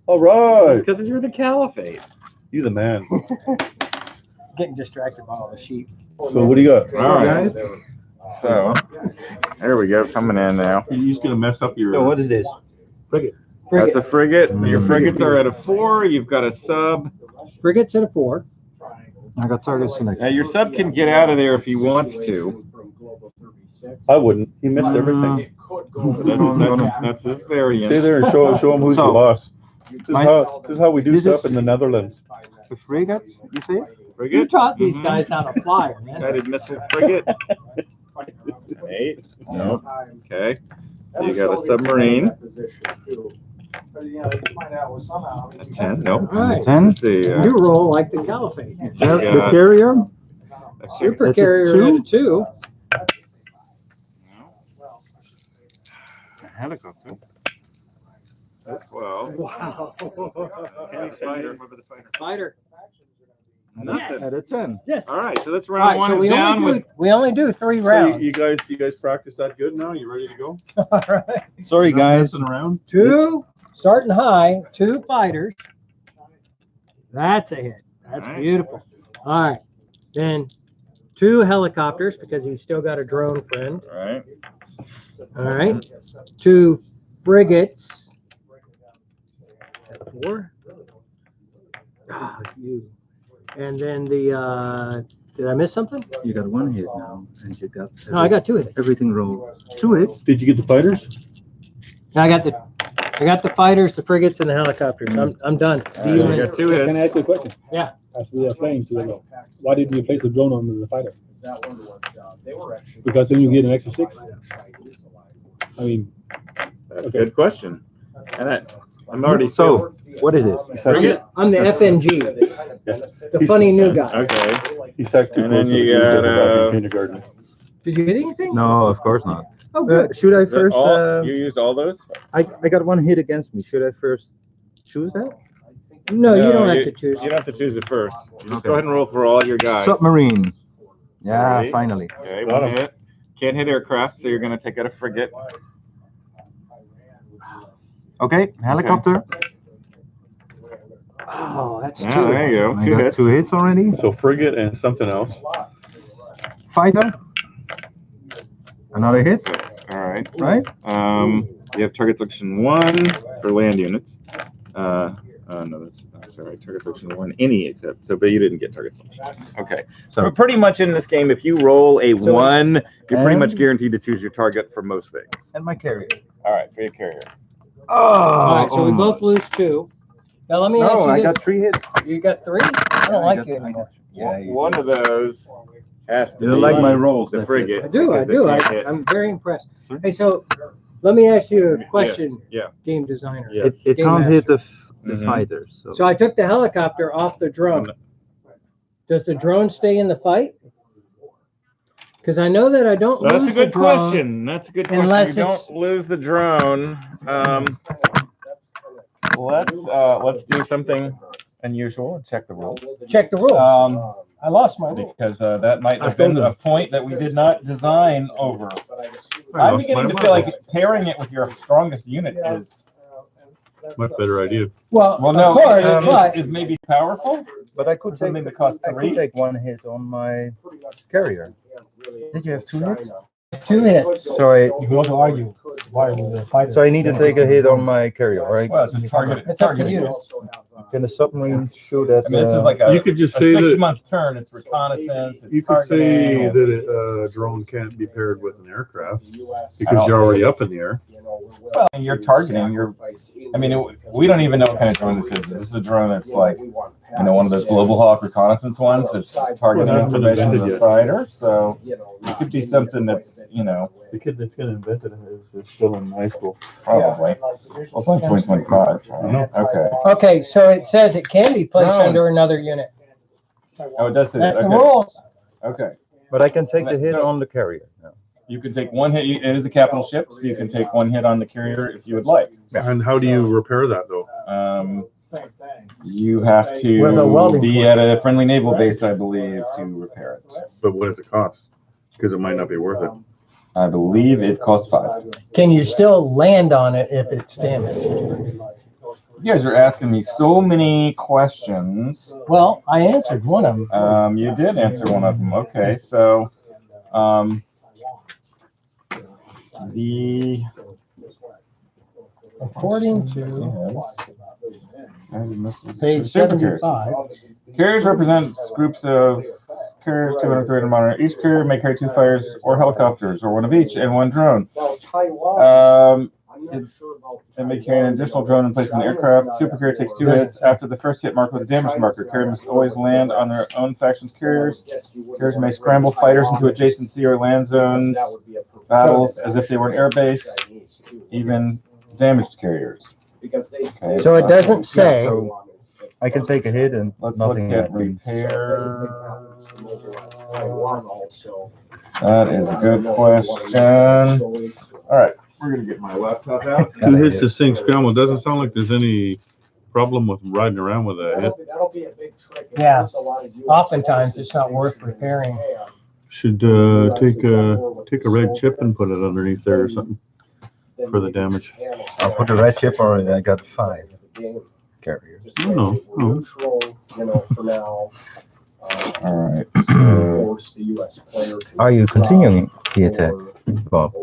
all right. It's because you're the caliphate. You the man. Getting distracted by all the sheep. So what do you got? All right. So, there we go. Coming in now. You're just gonna mess up your. So what is this? That's a frigate. Your frigates are at a 4. You've got a sub. Frigates at a 4. I got target select. Your sub can get out of there if he wants to. I wouldn't. He missed everything. That's his variant. Stay there and show him who's the So, boss. This is how we do this stuff is- in the Netherlands. The frigate, you say? You Frigate. taught these guys how to fly, man. Guided missile frigate. 8. Nope. Okay. You got a submarine. A 10. Nope. All right. 10? Let's see. You roll like the caliphate. The carrier? Super That's a carrier 2? at a 2. Helicopter. Well. Wow. Fighter. Fighter. Nothing. At a 10. Yes. All right. So that's All round right, so one is down with. we only do 3 So rounds. you guys practice that good now? You ready to go? All right. Sorry, Not guys. messing around. 2 starting high, 2 fighters. That's a hit. That's All right. beautiful. All right. Then 2 helicopters because he's still got a drone friend. All right. All right. 2 frigates. At 4. Ah, you. And then the did I miss something? You got 1 hit now, and you got. No, I got 2 hits. Everything rolled. 2 hits. Did you get the fighters? I got the fighters, the frigates, and the helicopters. I'm done. All right, you got 2 Can I hits. ask you a question? Yeah. As we are playing together, why did you place the drone on the fighter? Because then you get an extra 6. I mean, That's a good question. And I'm already. So, what is this? Frigate. I'm the FNG, the funny new guy. Okay. He sacked too And then close to you the got, kindergarten- kindergarten. Did you hit anything? No, of course not. Oh, good. Should I Is that first? all? You used all those? I got 1 hit against me. Should I first choose that? No, you don't have to choose. You don't have to choose it first. You just Okay. go ahead and roll for all your guys. Submarine. Yeah, Ready? finally. Okay, Got 1 him. hit. Can't hit aircraft, so you're going to take out a frigate. Okay, helicopter. Oh, that's Yeah, 2. there you go. I 2 got hits. 2 hits already. So frigate and something else. Fighter. Another hit, All right. right? You have target selection 1 for land units. No, that's all right. Target selection 1, any except. So, but you didn't get target selection. Okay. So So- pretty much in this game, if you roll a 1, you're pretty much And- guaranteed to choose your target for most things. And my carrier. All right, for your carrier. Oh, All right, so we both lose 2. Now let me ask No, you I this. got 3 hits. You got 3? I don't like you I anymore. Yeah, you One of those has to You don't be like my rolls, the that's it. frigate. I do. because it can't hit. I'm very impressed. Sure. Hey, so let me ask you a question, Yeah. game designer. Yes. It Game can't hit master. the Mhm. fighters. So I took the helicopter off the drone. Does the drone stay in the fight? Because I know that I don't That's lose a good the drone. question. That's a good question. Unless You it's- don't lose the drone. Let's do something unusual and check the rules. Check the rules. I lost my rules. Because that might have been a point that we did not design over. I'm beginning to feel like pairing it with your strongest unit is Much better idea. Well, no, of course, but is maybe powerful. But I could take, Something that costs I could 3. take one hit on my carrier. Did you have 2 hits? 2 hits. So I, You could also argue why the fighter. so I need to take a hit on my carrier, right? Well, it's just targeted. It's up to you. Can the submarine shoot at? I mean, this is like a, You could just a say that 6-month turn. It's reconnaissance. It's you could say targeting. that a drone can't be paired with an aircraft because you're already up in the air. Well, and you're targeting. I mean, we don't even know what kind of drone this is. This is a drone that's like, one of those Global Hawk reconnaissance ones that's targeting Well, information to the yet. fighter. So it could be something that's, The kid that's gonna invent it is still in high school. probably. Well, it's only 2025. Right? Okay. Okay, so it says it can be placed Drones. under another unit. Oh, it does say that. That's the Okay. rules. Okay. But I can take the hit on the carrier. No. You can take one hit. It is a capital ship, so you can take one hit on the carrier if you would like. And how do you repair that though? You have With a welding to be at a friendly naval base, I believe, to repair it. But what does it cost? Because it might not be worth it. I believe it costs 5. Can you still land on it if it's damaged? You guys are asking me so many questions. Well, I answered one of them. You did answer one of them. Okay, so the According to page super carriers. 75, Carriers represents groups of carriers, 230 monitor. Each carrier may carry 2 fighters or helicopters, or one of each, and 1 drone. It may carry an additional drone in place in the aircraft. Super carrier takes 2 hits. After the first hit marked with a damage marker, carrier must always land on their own faction's carriers. Carriers may scramble fighters into adjacent sea or land zones, battles as if they were an air base, even damaged carriers. Okay. so it doesn't say. So I can take a hit and Let's look nothing at happens. repair. That is a good question. All right, we're gonna get my laptop out. 2 hits to sink scramble. Doesn't sound like there's any problem with riding around with a hit. Yeah, oftentimes it's not worth repairing. Should take a red chip and put it underneath there or something for the damage. I'll put the red chip on it. I got 5 carriers. No. For now. All right. So, Are you continuing the attack, Bob?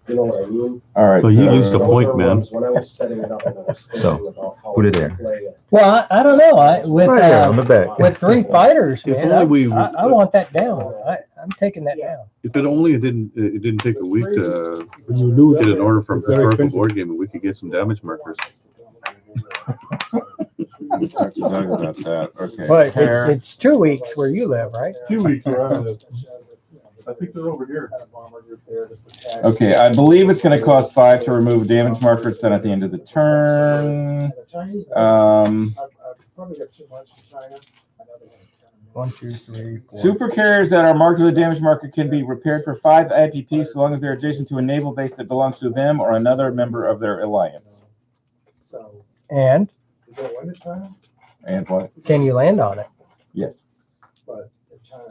You know what I mean? all right. Well, you so- lose the point, man. When I was setting it up, and I was thinking So, about how put it to there. play it. Well, I don't know. Right there on the back. With 3 fighters, If man, only we- I want that down. I'm taking that down. If it only it didn't take a week to When you lose, get an order from it's very historical expensive. board game and we could get some damage markers. We'll talk to Doug about that. Okay. But Repair. it's 2 weeks where you live, right? 2 weeks. I think they're over here. Okay, I believe it's gonna cost 5 to remove a damage marker. It's done at the end of the turn. 1, 2, 3, 4. Super carriers that are marked with a damage marker can be repaired for 5 IPP so long as they're adjacent to a naval base that belongs to them or another member of their alliance. And And what? can you land on it? Yes.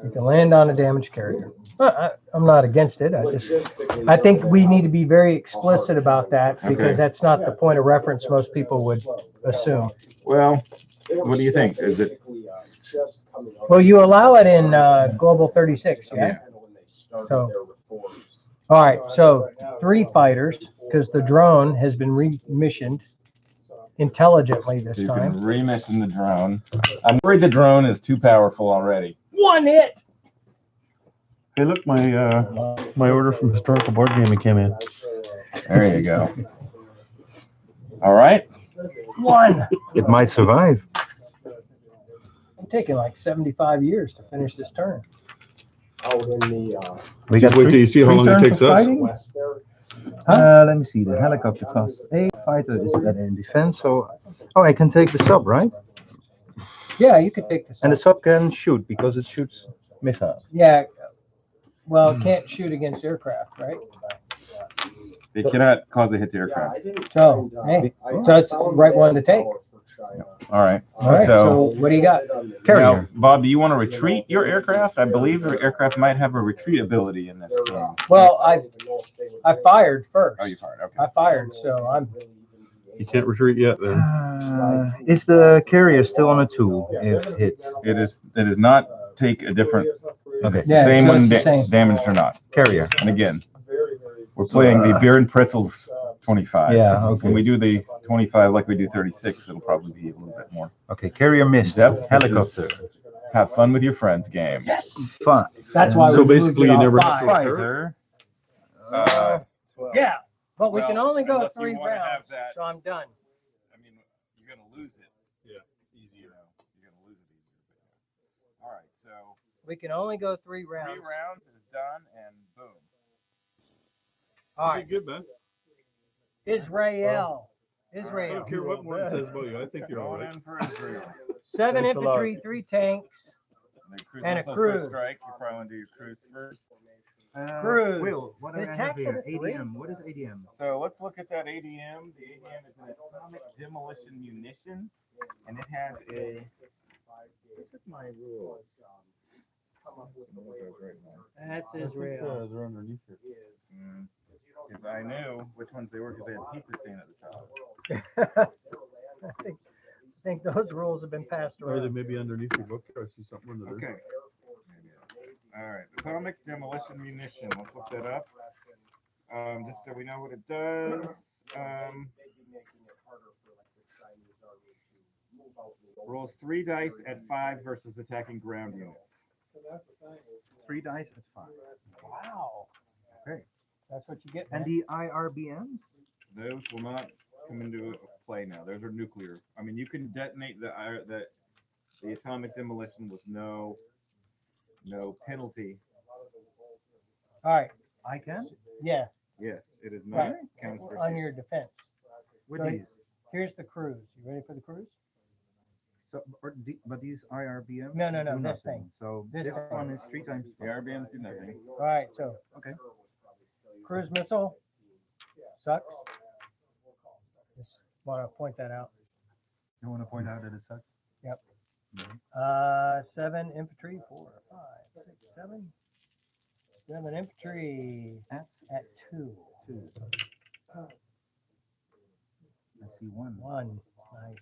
You can land on a damaged carrier. I'm not against it. I think we need to be very explicit about that Okay. because that's not the point of reference most people would assume. Well, what do you think? Is it? Well, you allow it in Global 36, yeah? So, all right, so 3 fighters, because the drone has been remissioned intelligently this So you can time. remission the drone. I'm worried the drone is too powerful already. 1 hit! Hey, look, my order from historical board game came in. There you go. All right. 1! It might survive. I'm taking like 75 years to finish this turn. Out in the, We got Just wait till you see how long it takes us. west there. Let me see. The helicopter costs 8. Fighter is better in defense. So, I can take the sub, right? Yeah, you could take this. And the sub can shoot because it shoots missiles. Yeah, well, it can't shoot against aircraft, right? It cannot cause a hit to aircraft. So, hey, so it's the right one to take. All right. All right. So what do you got? Now, Carrier. Bob, do you want to retreat your aircraft? I believe your aircraft might have a retreat ability in this game. Well, I fired first. Oh, you fired. Okay. I fired, so I'm. You can't retreat yet then. Is the carrier still on a 2 if hit? It is not take a different. Okay. It's the Yeah, same so one it's the same. damaged or not. Carrier. And again, we're playing the beer and pretzels 25. Yeah, okay. When we do the 25 like we do 36, it'll probably be a little bit more. Okay, carrier missed. Depth. Helicopter. Have fun with your friends game. Yes. Fun. That's why So we basically moved it you off never have to 5. Fighter. Yeah, but we well, can only go unless you 3 wanna have rounds, that- so I'm done. I mean, you're gonna lose it. Yeah. Easier. You're gonna lose it easier. All right, so We can only go 3 3 rounds. rounds is done, and boom. All Okay, right, good, man. Israel. I Israel. don't care what one says about you. I think you're all Going right. in for Israel. 7 Thanks a lot. infantry, 3 tanks. And a Also cruise. first strike. You probably want to do your cruise first. Cruise. Will, what do It I have attacks here? at a 3? ADM. What is ADM? So let's look at that ADM. The ADM is an atomic demolition munition, and it has a. Look at my rules. That's I think, Israel. they're underneath here. Because I knew which ones they were because they had pizza stain at the top. I think those rules have been passed Or they around. may be underneath your book. I see something under there. Okay. All right. Atomic demolition munition. Let's look that up. Just so we know what it does. Rolls 3 dice at 5 versus attacking ground units. 3 dice at 5. Wow. Okay. That's what you get. And Man. the IRBMs? Those will not come into play now. Those are nuclear. I mean, you can detonate the atomic demolition with no penalty. All right. I can? Yeah. Yes, it is not Right. counts for On your defense. With So these? Here's the cruise. You ready for the cruise? So, but these IRBMs? No, no, no, do this nothing. thing. So This this thing. one is 3 times. The RBMs do nothing. All right. So Okay. cruise missile sucks. Just want to point that out. You want to point out that it sucks? 7 infantry, 4, 5, 6, 7. 7 infantry at 2. 2. I see 1. 1. Nice.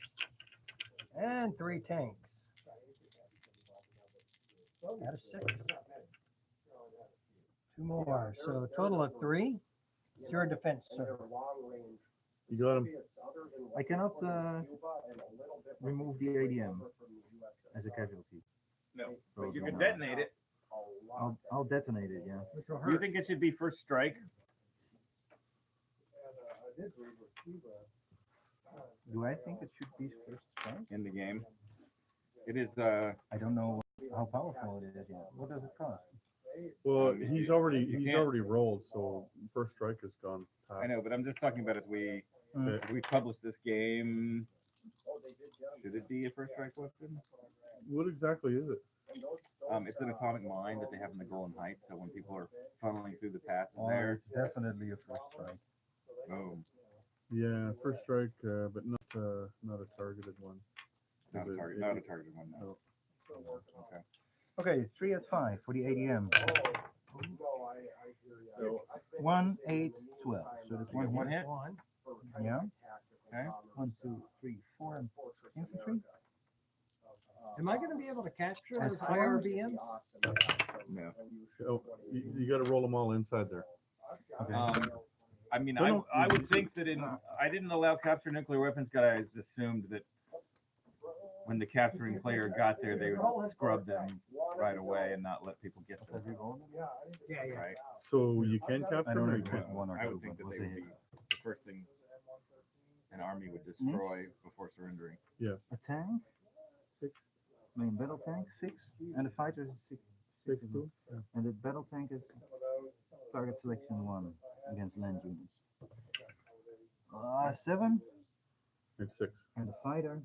And 3 tanks. Out of 6. 2 more. So a total of 3. It's your defense, sir. You got him. I cannot remove the ADM as a casualty. No, So but you no. can detonate it. I'll detonate it, yeah. Do you think it should be first strike? Do I think it should be first strike? In the game? It is. I don't know how powerful it is yet. What does it cost? Well, mean, he's you can't- already rolled, so first strike is gone. Past. I know, but I'm just talking about as we publish this game. Should it be a first strike weapon? What exactly is it? It's an atomic mine that they have in the Golan Heights. So when people are funneling through the passes Oh, there, it's definitely a first strike. boom, Yeah, first strike, but not a targeted one. not a target, not a targeted one. No. No. Okay. Okay, 3 at 5 for the ADM. 1, 8, 12. So that's You got 1 one hit. hit. Yeah. Okay. 1, 2, 3, 4 infantry. Am I going to be able to capture As those far- IRBMs? No. Oh, you got to roll them all inside there. Okay. I mean, No, I would think that I didn't allow capture nuclear weapons guys assumed that when the capturing player got there, they would scrub them right away and not let people get them. Yeah, yeah. Right? So you can capture I them don't or know you if can't? it's 1 or I 2, would think but that we'll they would see. be the first thing an army would destroy before surrendering. A tank, 6. Main battle tank, 6. And the fighter is 6. 6 too? Yeah. And the battle tank is target selection 1 against land units. 7. It's 6. And the fighter,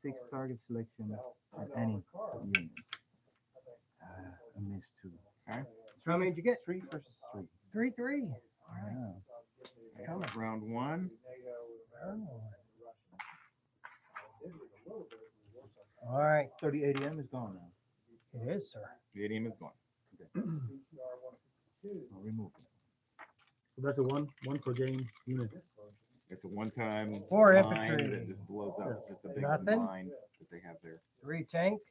6 target selection at any unit. I missed 2. Okay. So how many did you get? 3 versus 3. 3, 3. Yeah. Round 1. All right. So the ADM is gone now. It is, sir. The ADM is gone. I'll remove it. So that's a one per game unit. It's a one-time Four mine infantry. that just blows up. It's just a big Nothing. mine that they have there. 3 tanks.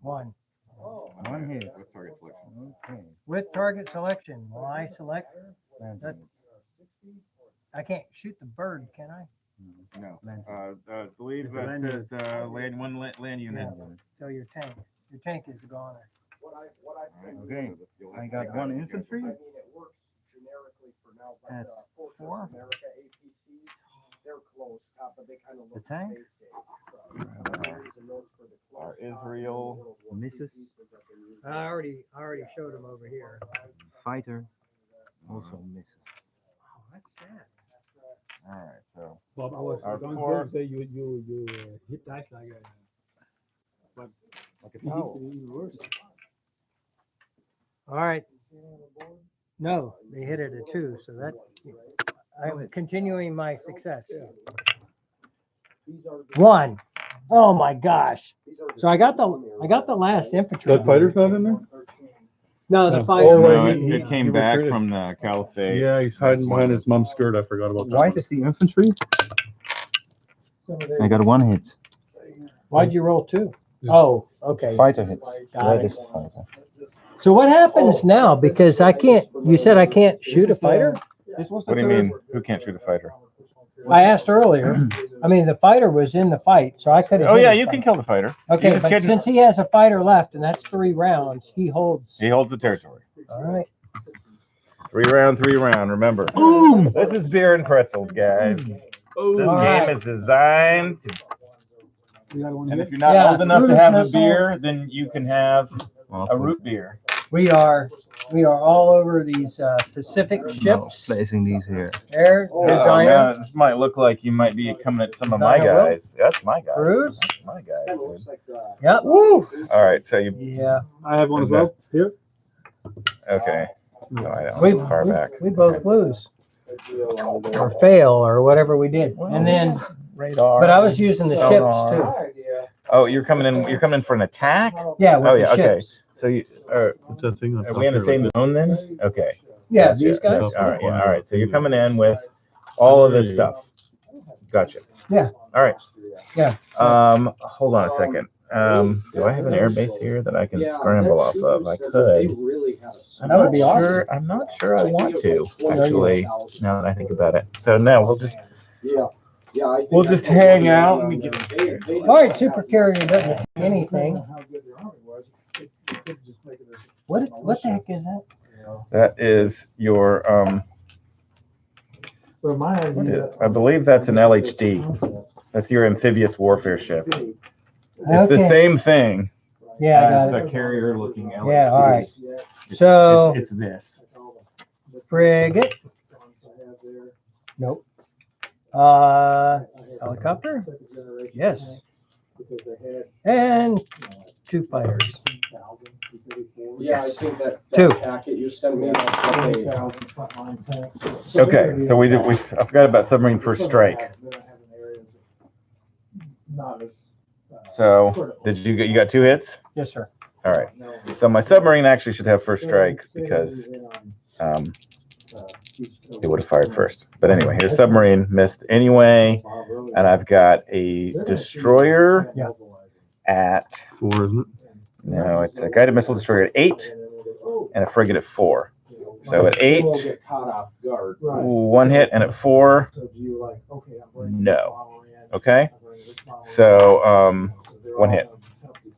1. One hit. With target selection. Okay. With target selection. Will I select? Land I can't shoot the bird, can I? No. Land I believe It's a that land says land unit. So your tank. Your tank is gone. Okay. I got one infantry. I mean, it works generically for now, but That's Fortress 4. America APC, they're close, but they kind of The look tank? space age. Our Israel Misses. I already showed him over here. Fighter also misses. Oh, that's sad. All right, so Bob, I was Our going four- to say you hit dice like a, but like a you towel. hit even worse. All right. No, they hit it a 2, so that I'm continuing my success. 1. Oh my gosh. So I got the last infantry. That fighter's not in there? No, the No. fighter. Oh, No, right, it came he back retreated. from the Caliphate. Yeah, he's hiding behind his mom's skirt. I forgot about that. Why does the infantry? I got 1 hit. Why'd you roll 2? Oh, okay. Fighter hits. Got Red it. is fighter. So what happens now? Because I can't. You said I can't shoot a fighter. What do you mean? Who can't shoot a fighter? I asked earlier. I mean, the fighter was in the fight, so I could have. Oh yeah, you can kill the fighter. Okay, just but couldn't- since he has a fighter left, and that's 3 rounds, he holds. He holds the territory. All right. 3 round. Remember. This is beer and pretzels, guys. This All game right. is designed to. You got one And hit. if you're not Yeah, old enough to cruise have a missile. beer, then you can have a Okay. root beer. We are all over these Pacific No, ships. placing these here. Air Oh, designer. now this might look like you might be coming at some of my Designer will. guys. That's my guys. Cruise. That's my guys, dude. Yep. Woo! All right, so you Yeah. I have one as well here. okay? No, I don't. We Far back. we both lose or fail or whatever we did, and then. Radar. But I was using the ships too. Oh, you're coming in. You're coming in for an attack. Yeah. With Oh the yeah. Okay. ships. So you What's that thing on are top we in the here? same zone then? Okay. Yeah. Gotcha. These guys. All right. Yeah. All right. So you're coming in with all of this stuff. Gotcha. Yeah. All right. Yeah. Hold on a second. Do I have an air base here that I can scramble off of? I could. That would be awesome. I'm not sure I want to actually. Now that I think about it. So no, we'll just hang out and we can. All right. Super carrier doesn't do anything. What the heck is that? That is your what is, I believe that's an LHD. That's your amphibious warfare ship. It's the Okay. same thing Yeah. I as got the it. carrier looking LHD. Yeah. All right. It's- So- it's this. Frigate. Nope. Helicopter. Yes. And 2 fighters. Yeah, I think that 2. packet you sent me, that's what Okay, so I forgot about submarine first strike. So you got 2 hits? Yes, sir. All right. So my submarine actually should have first strike because it would have fired first. But anyway, here's submarine, missed anyway, and I've got a destroyer Yeah. at 4, isn't it? no, it's a guided missile destroyer at 8 and a frigate at 4. So at 8, get caught off guard. 1 hit, and at 4, no. Okay. So 1 hit.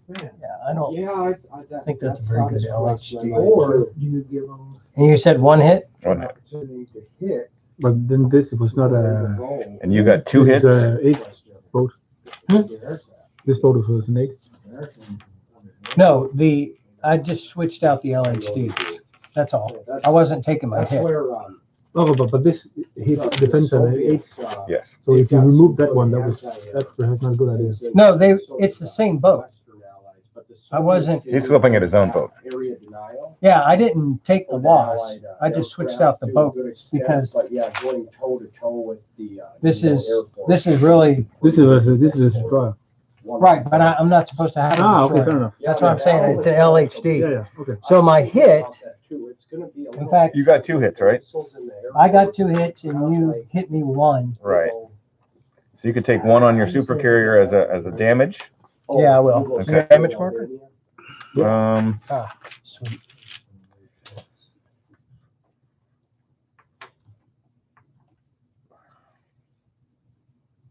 Yeah, I don't Yeah, I think that's a very good LHD. Or do you give them And you said 1 hit? 1 hit. opportunity to hit? But then this was not a. And you got 2 This hits. is a 8 boat. Hmm? This boat was an 8. No, I just switched out the LHD. That's all. I wasn't taking my That's hit. where, Oh, but this he defends an 8. Yes. So if you remove that one, that's perhaps not a good idea. No, it's the same boat. I wasn't. He's flipping at his own boat. Area denial. Yeah, I didn't take the With loss. Allied, I just switched aircraft out the to a boat good extent, because but yeah, going toe to toe with the this Air is Force. really This is a destroyer. right. But I'm not supposed to have it. Ah, okay, destroyed. fair enough. That's what I'm saying. It's an LHD. Yeah, yeah, okay. So my hit, in fact, You got 2 hits, right? I got 2 hits and you hit me 1. Right. So you could take 1 on your super carrier as a damage. Yeah, I will. Okay. Damage marker? Sweet.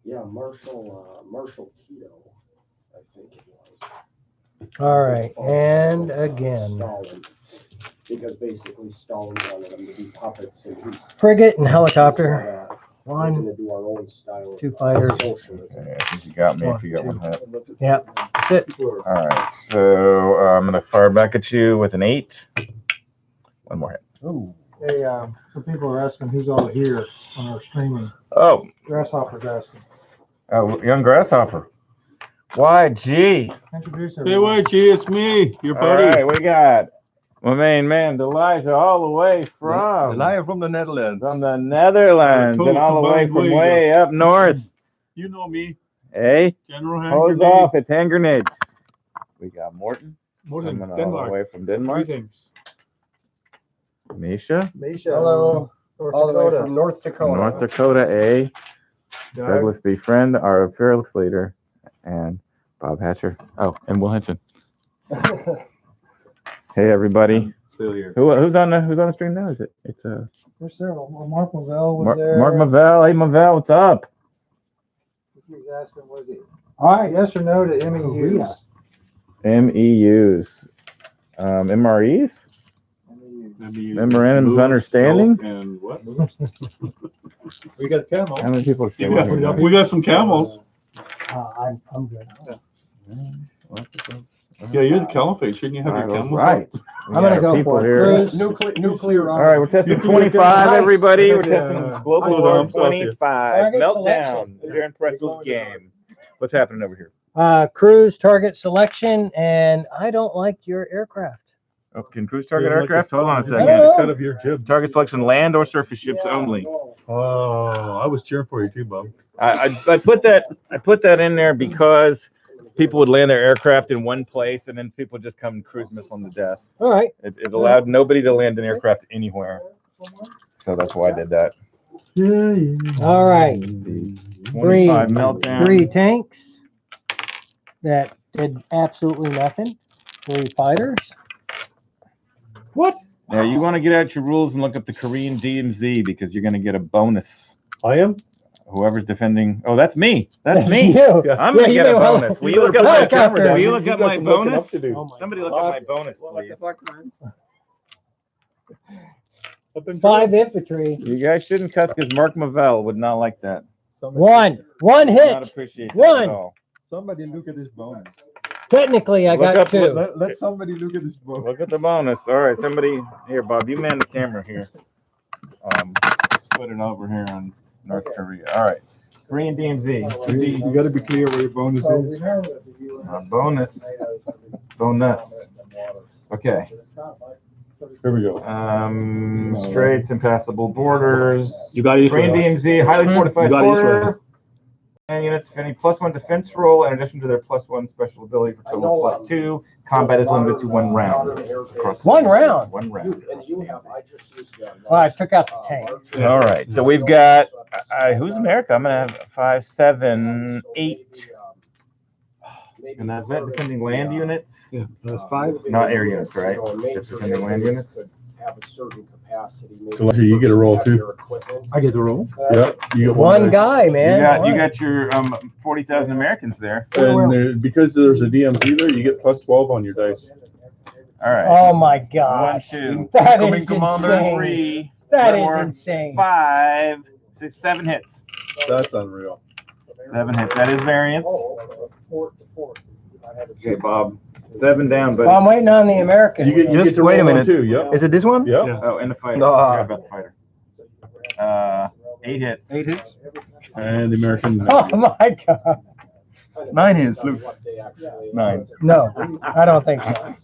Yeah, Marshall Keto, I think it was. All right, and again. Stalin, because basically Stalin wanted them to be puppets, and he's Frigate and helicopter. we're 1, gonna do our own style 2 fighters. socialism. Okay, I think you got me if you got 1 hit. Yeah, that's it. All right, so I'm gonna fire back at you with an 8. 1 more hit. Ooh. Hey, some people are asking who's all here on our streaming. Oh, Grasshopper's asking. young grasshopper. YG. Introduce Hey, everyone. YG, it's me, your All buddy. right, we got my main man, Elijah, all the way from from the Netherlands. the Netherlands, and all the way from way up north. You know me, Hey, General hose Hand off, it's hand grenade. We got Morton More than coming all the Denmark. way from Denmark. Greetings. Misha, Misha. Hello. North All the way Dakota. from North Dakota. North Dakota A. Doug. Douglas B. Friend, our fearless leader, and Bob Hatcher. Oh, and Will Henson. Hey everybody. Still here. Who's on the stream now? Is it? It's There's several. Mark Lavelle was there. Mark Mavell. Hey Mavell, what's up? He was asking, was it All right. yes or no to MEUs? MEUs, MREs, Memorandums of Understanding. And what? We got camel. How many people are streaming here? We got some camels. I'm good. Yeah, you're the caliphate. Shouldn't you have your camels? Right. I'm gonna go people for it. here. Cruise, nuclear. All right, we're testing You 25, nice. everybody. We're Yeah. testing Global Nice. War Thumbs up here. 25. Target Meltdown. selection. Darren Pretzel's game. What's happening over here? Cruise target selection, and I don't like your aircraft. Oh, can cruise target Yeah, like aircraft? Hold on a I second. don't know. Cut of your jib. Target selection, land or surface ships only. Oh, I was cheering for you too, Bob. I put that in there because people would land their aircraft in one place and then people just come cruise missile them to death. All right. It allowed nobody to land an aircraft anywhere. So that's why I did that. All right. The 25 Three. meltdown. 3 tanks that did absolutely nothing. 3 fighters. What? Now you want to get out your rules and look up the Korean DMZ because you're going to get a bonus. I am. Whoever's defending. Oh, that's me. That's me. You. I'm going to you get a may well- bonus. Will you look up my Helicopter. Will you look up my bonus? Oh my Somebody look God. up my bonus, please. 5 infantry. You guys shouldn't cuss because Mark Mavell would not like that. One Not hit. appreciate that One. at all. Somebody look at this bonus. Technically, I Look got up 2. Let somebody look at this bonus. Look at the bonus. All right, somebody here, Bob. You man the camera here. Put it over here on North Korea. All right, Korean DMZ. You got to be clear where your bonus is. Bonus. Okay. Here we go. Straits, impassable borders. You got it. Korean DMZ, highly fortified You got it, border. And units getting +1 defense roll in addition to their +1 special ability for total +2. Combat is limited to 1 round. Across 1 round? 1 round. Well, I took out the tank. All right, so we've got who's America? I'm gonna have 5, 7, 8, and that's that defending land units, Yeah, that's 5. not air units, right? Just defending land units. Have a certain capacity. Elijah, you get a roll, too. I get the roll. Yeah, you got One guy, man. You got your 40,000 Americans there. And because there's a DMZ there, you get +12 on your dice. All right. Oh my 1, gosh. 2. That Incoming is commander insane. 3. That is 4, insane. 5, 6, 7 hits. That's unreal. 7 hits. That is variance. Okay, Bob. 7 down, Well, I'm but waiting on the American. You get Just to wait a roll one minute. too. Yep. Is it this one? Yep. Yeah. oh, and the fighter. No. Forgot about the fighter. 8 hits. 8 hits. And the American. Oh my God. 9 is, look. 9. No, I don't think so.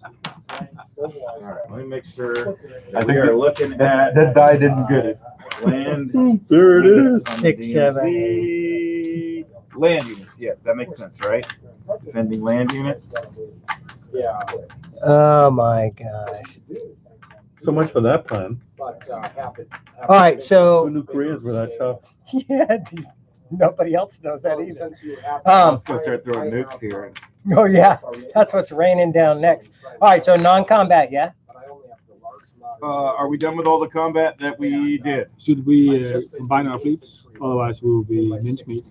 All right, let me make sure. I think We are looking at that die didn't get it. land. There it is. on the 6, 7, DMZ. Land units. Yes, that makes sense, right? Defending land units. Yeah, Oh my gosh. So much for that plan. but, All right, Who so knew Koreans were that tough? yeah, nobody else knows that either. Let's go start throwing nukes here. Oh yeah, that's what's raining down next. All right, so non-combat, yeah. Are we done with all the combat that we did? Should we combine our fleets? Otherwise, we will be mincemeat.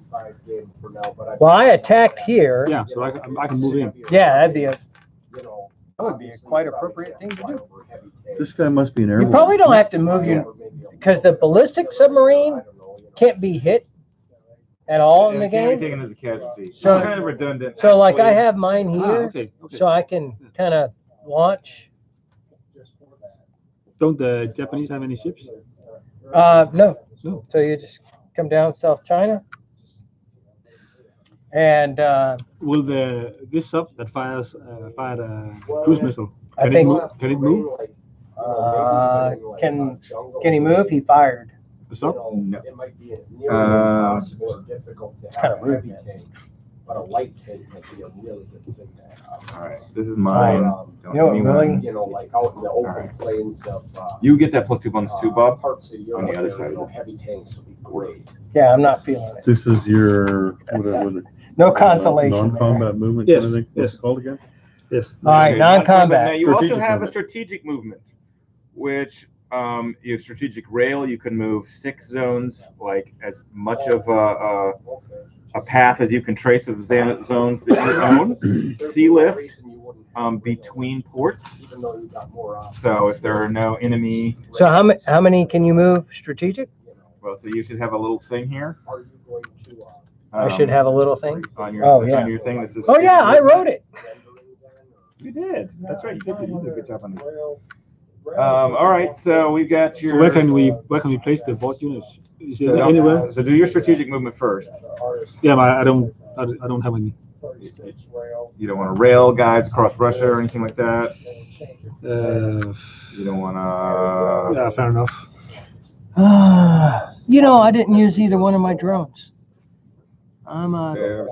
Well, I attacked here. Yeah, so I can move in. Yeah, that would be a quite appropriate thing to do. This guy must be an You airborne. probably don't have to move your, because the ballistic submarine can't be hit at all in the It can't be game. taken as a casualty. So- It's kind of redundant. So like I actually. have mine here, Okay. so I can kind of launch. Don't the Japanese have any ships? No. No. So you just come down South China. And Will this sub that fired a cruise missile? I Can think Can it move? can he move? He fired. The sub? No. It might be nearly impossible or difficult to It's kinda have a rude, heavy man. tank, but a light tank might be a really good thing to have. All right, this is mine. Don't You know what, anyone- really? You know, like out in the open Alright. plains of, You get that +2 bonus too, Bob. parts of Europe, on the other where, side. you know, heavy tanks would be great. Yeah, I'm not feeling it. This is your, what was it? No consolation. Non-combat movement Yes, kind of thing? What's yes. it called again? Yes. All right, Now non-combat. you also Strategic have a movement. strategic movement, which you have strategic rail. You can move 6 zones, like as much of a path as you can trace of zones that you own. Sea lift between ports. Even though you've got more options. So if there are no enemy, So how many can you move strategic? well, so you should have a little thing here. Are you going to, I should have a little thing. on your Oh, yeah. on your thing that says. Oh yeah, I wrote it. You did. That's right. You did. You did a good job on this. All right. So we've got your. So where can we place the board units? Is it So, anywhere? so do your strategic movement first. Yeah, but I don't have any. You don't want to rail guys across Russia or anything like that. You don't want to. Yeah, fair enough. You know, I didn't use either one of my drones. I'm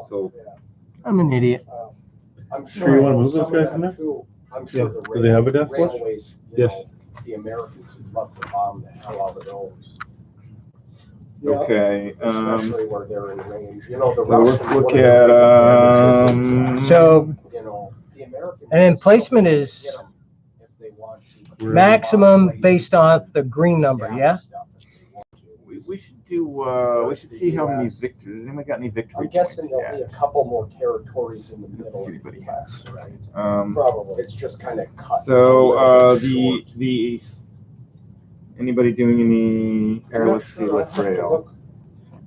So I'm an idiot. I'm Sure you wanna move those guys in there? I'm sure Yeah. the Do they have a death watch? railways, you Yes. know, the Americans would love to bomb the hell out of those. okay. Especially where they're in range. You know, the So let's Russians, look one of their at big advantages is, So you know, the Americans. and then placement is get 'em if they want to. maximum based on the green number, yeah? we should do. We should see how many victories. Has anybody got any victory I'm guessing points there'll be a yet? couple more territories in the middle. see anybody has, right? Probably. It's just kind of cut. So the anybody doing any airlift sea lift rail?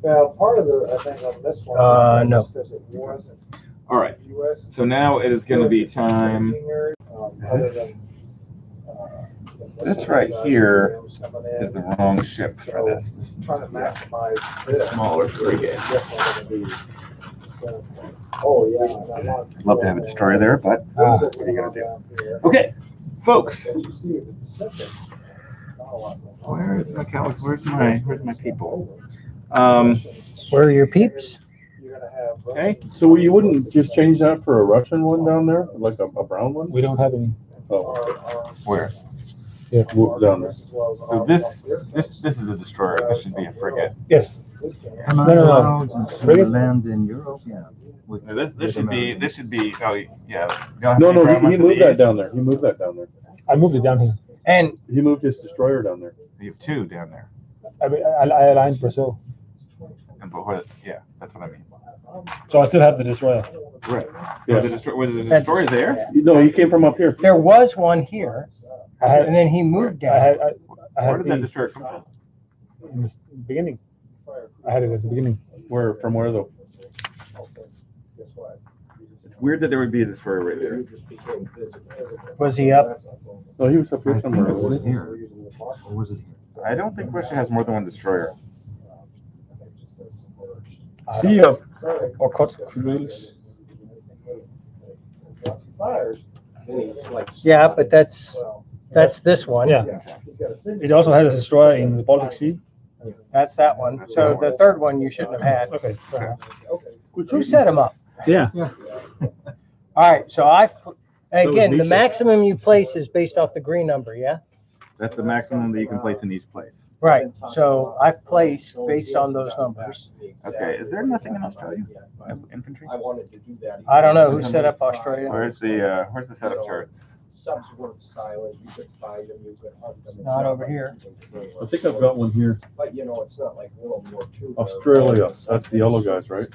Well, part of the, I think on this one. No. Because it wasn't All right. US. So now it is going to be time. Other than, This right here is the wrong ship for this. This is Trying to maximize a this. smaller frigate. Oh, yeah. I'd love to have a destroyer there, but what are you gonna do? Okay, folks. Where's my people? Where are your peeps? Okay. So you wouldn't just change that for a Russian one down there, like a brown one? We don't have any. Oh, Where? Yeah. down there. So this is a destroyer. This should be a frigate. Yes. Am I No, no, no. allowed to Frigate? land in Europe? Yeah. Now, this should be. Oh yeah. Y'all have No, any no, brown he ones of moved that these? down there. He moved that down there. I moved it down here. And He moved his destroyer down there. You have 2 down there. I aligned Brazil, And but what? Yeah, that's what I mean. so I still have the destroyer. Right. Yes. Was the destroyer there? No, he came from up here. there was one here, I had and then he moved I down. had I Where had did that the, destroyer come from? in the beginning. I had it at the beginning. Where, from where though? It's weird that there would be a destroyer right there. Was he up? No, he was up I here think somewhere. it was wasn't he? here. Or was it here? I don't think Russia has more than one destroyer. Sea of Okhotsk Kurils. Yeah, but that's this one. Yeah. It also has a destroyer in the Baltic Sea. That's that one. So the third one you shouldn't have had. Okay. You set them up. Yeah. All right. So again, the nature. maximum you place is based off the green number. Yeah. That's the maximum that you can place in each place. Right. So I've placed based on those numbers. Okay. Is there nothing in Australia? Infantry? I wanted to do that. I don't know who set up Australia. Where's the setup charts? Subs weren't silent. You could find them. You could hunt them. It's Not over like here. I think I've got one here. But you know, it's not like World War II. Australia, that's the yellow guys, right?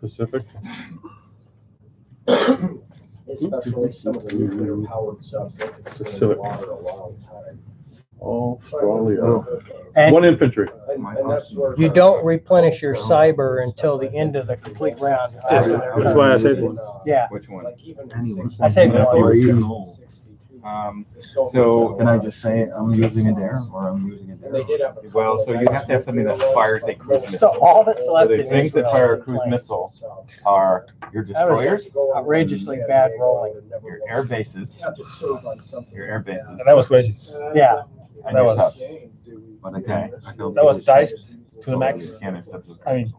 Pacific. Especially some of the nuclear powered subs that could sit in the water a long time. Australia. And One infantry. And that's where you don't replenish your cyber until the end of the complete round. That's why I said one. Yeah. Which one? like even I say So Can I just say I'm using it there or I'm using it And they there? did have. Well, so you have to have something that fires a cruise So missile. all that's left the in things that Israel fire a is cruise planes. missile are your That was destroyers, outrageously bad rolling. your air bases, Had to serve on something. your air bases, And that was crazy. Yeah. and that your was- subs. But I can't. I can't That was do this. diced to the max. You can't hit subs with a I mean- cruise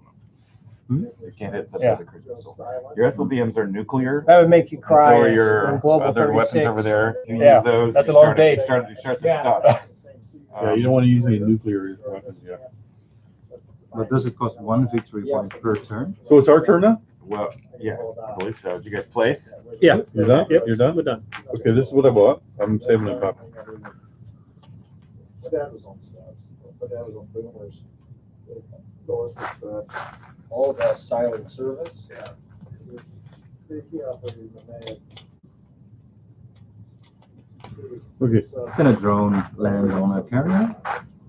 missile. You can't hit subs Yeah. with a cruise missile. Your SLBMs are nuclear. That would make you And so cry. are in your Global other 36. weapons over there. You Yeah, use those. that's you a long start- day. You start to Yeah. stop. Yeah, you don't want to use any nuclear weapons, yeah. But does it cost one victory point per turn? So it's our turn now? Well, yeah, I believe so. Did you guys place? Yeah. You're done? Yep. You're done? We're done. Okay, this is what I bought. I'm saving a copy. My dad was on subs. My dad was on boomers. Ballistic subs. All the silent service. Yeah. He operated the man. Okay. Can a drone land on a carrier?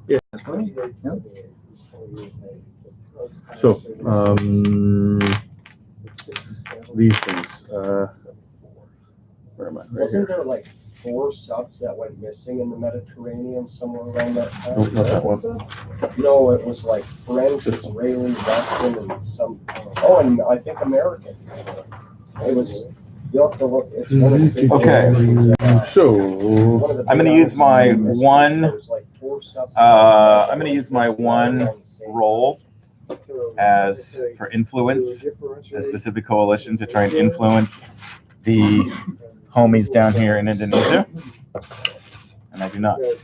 Yeah. As well? Yeah. So, these things, where am I? Right Wasn't here. there like 4 subs that went missing in the Mediterranean somewhere around that No, time? not that one. No, it was like French, Israeli, Russian, and some. Oh, and I think American. It was. You'll have to look. It's one of the big. Okay. So, One of the I'm gonna big use my mysteries. one, There's like 4 subs. I'm gonna use my one roll as for influence, as Pacific Coalition, to try and influence the homies down here in Indonesia. And I do not. It's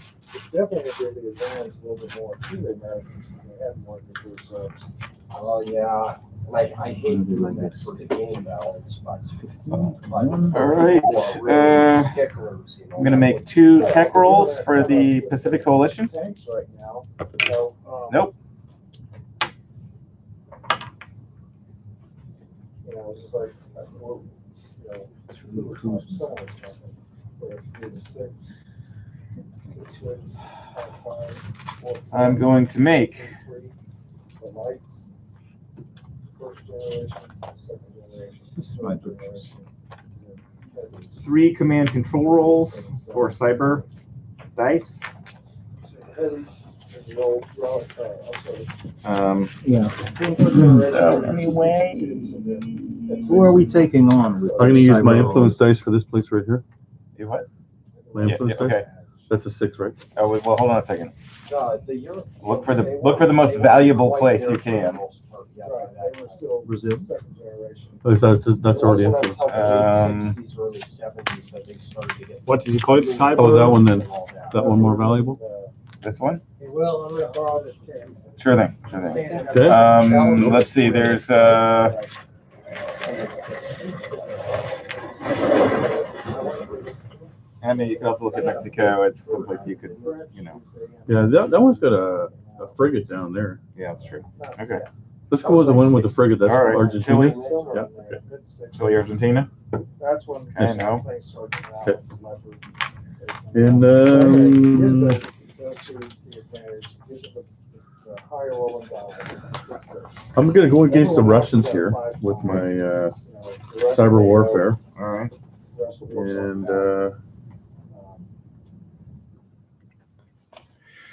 definitely a big advantage a little bit more to the Americans when they have more nuclear subs. Oh, yeah. Like, I hate doing that for the game balance, but. All right, I'm gonna make 2 tech rolls for the Pacific Coalition. Tanks right now. So, Nope. You know, it's just like, well, you know, someone was talking, where it's 6, 6, 5, 4, I'm going to make 3, the lights, first generation, second generation. This is my third purchase. generation, and then 3 command control rolls for cyber dice. heavy, and the old, I'm sorry. Yeah. So anyway, Who are we taking on? With I'm gonna use my cyber influence dice for this place right here. you what? My Yeah, influence yeah, dice. okay. That's a 6, right? Oh, well, hold on a second. The Europe. Look for the most valuable place you can. Right, they were still Brazil. second generation. Oh, that's already influence. What did you call it? Cyber? Oh, that one then. That one more valuable? This one? Hey, Will, I'm gonna borrow this pen. Sure thing. Sure thing. Okay. Let's see. There's and you can also look at Mexico. It's someplace you could, you know. Yeah, that one's got a frigate down there. Yeah, that's true. Okay. Let's go with the one with the frigate. That's All right, Argentina. Chile. Yeah, Chile, Argentina. That's when. I know. things started coming out Okay. with leopard. And Here's the advantage. Here's the higher rolling valve. I'm gonna go against the Russians here with my cyber warfare, All right. and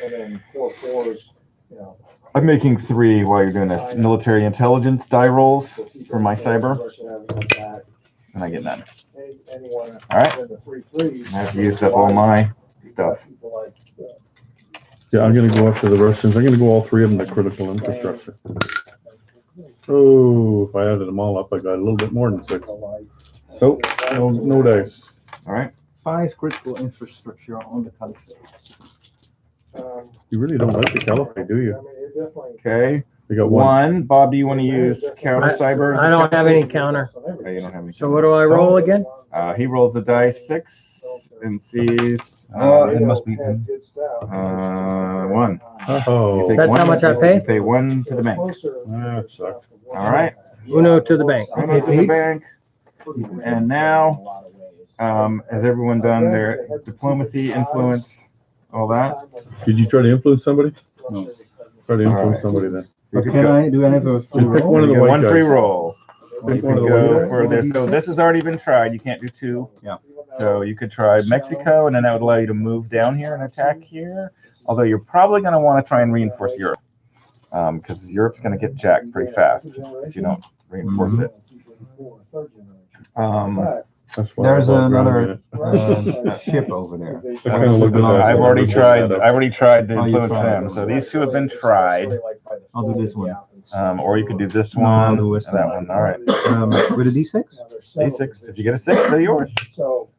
And then 4/4s, you know. I'm making 3 while you're doing this. Military intelligence die rolls for my cyber. And I get none. Anyone. All right. I've used up all my stuff. Yeah, I'm gonna go up to the Russians. I'm gonna go all three of them to critical infrastructure. Oh, if I added them all up, I got a little bit more than 6. So, no dice. All right. 5 critical infrastructure on the caliphate. You really don't like the caliphate, do you? Okay. We got One. Bob, do you want to use counter cyber? I don't have any counter. Oh, you don't have any. So what do I roll again? He rolls a dice 6 and sees. It must be 1. Oh, You take That's one, how much I pay? You pay 1 to the bank. that sucked. All right. Uno to the bank. Uno to the bank. And now, has everyone done their diplomacy, influence, all that? Did you try to influence somebody? No. Try to influence Alright. somebody then. So you Do I have a free Pick roll? one of the get white one free guys. roll. Pick You one can of the go white guys. for this. So this has already been tried. You can't do 2. Yeah. So you could try Mexico, and then that would allow you to move down here and attack here. Although you're probably going to want to try and reinforce Europe, because Europe's going to get jacked pretty fast if you don't reinforce it. That's why There's I bought ground another unit. ship over there. I kind of looked at that. I've already tried. I've already tried to Oh, you influence tried. them. So these 2 have been tried. I'll do this one. Or you could do this No, I'll one do and this that one. one. All right. With a D6? D6. If you get a 6, they're yours. No,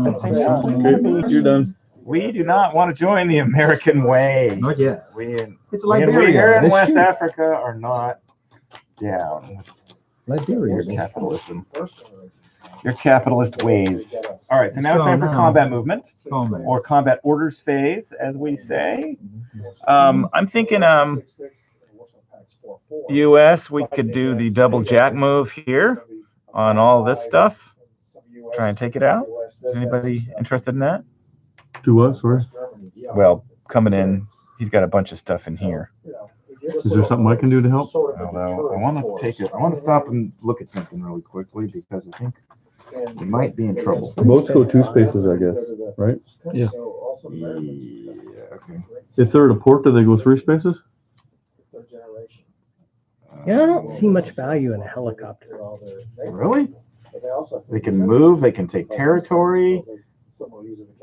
that's Okay, you're done. we do not want to join the American way. Not yet. We in It's we here Liberia. in Let's West shoot. Africa are not down with Liberia. your capitalism. Your capitalist ways. All right, so now it's So time for now- combat movement Combat. or combat orders phase, as we say. I'm thinking US, we could do the double jack move here on all this stuff. Try and take it out. Is anybody interested in that? Do what, sorry? Well, coming in, he's got a bunch of stuff in here. Is there something I can do to help? Although I want to take it, I want to stop and look at something really quickly because I think we might be in trouble. Boats go 2 spaces, I guess, right? Yeah, okay. If they're at a port, do they go 3 spaces? Yeah, I don't see much value in a helicopter. Really? They can move, they can take territory.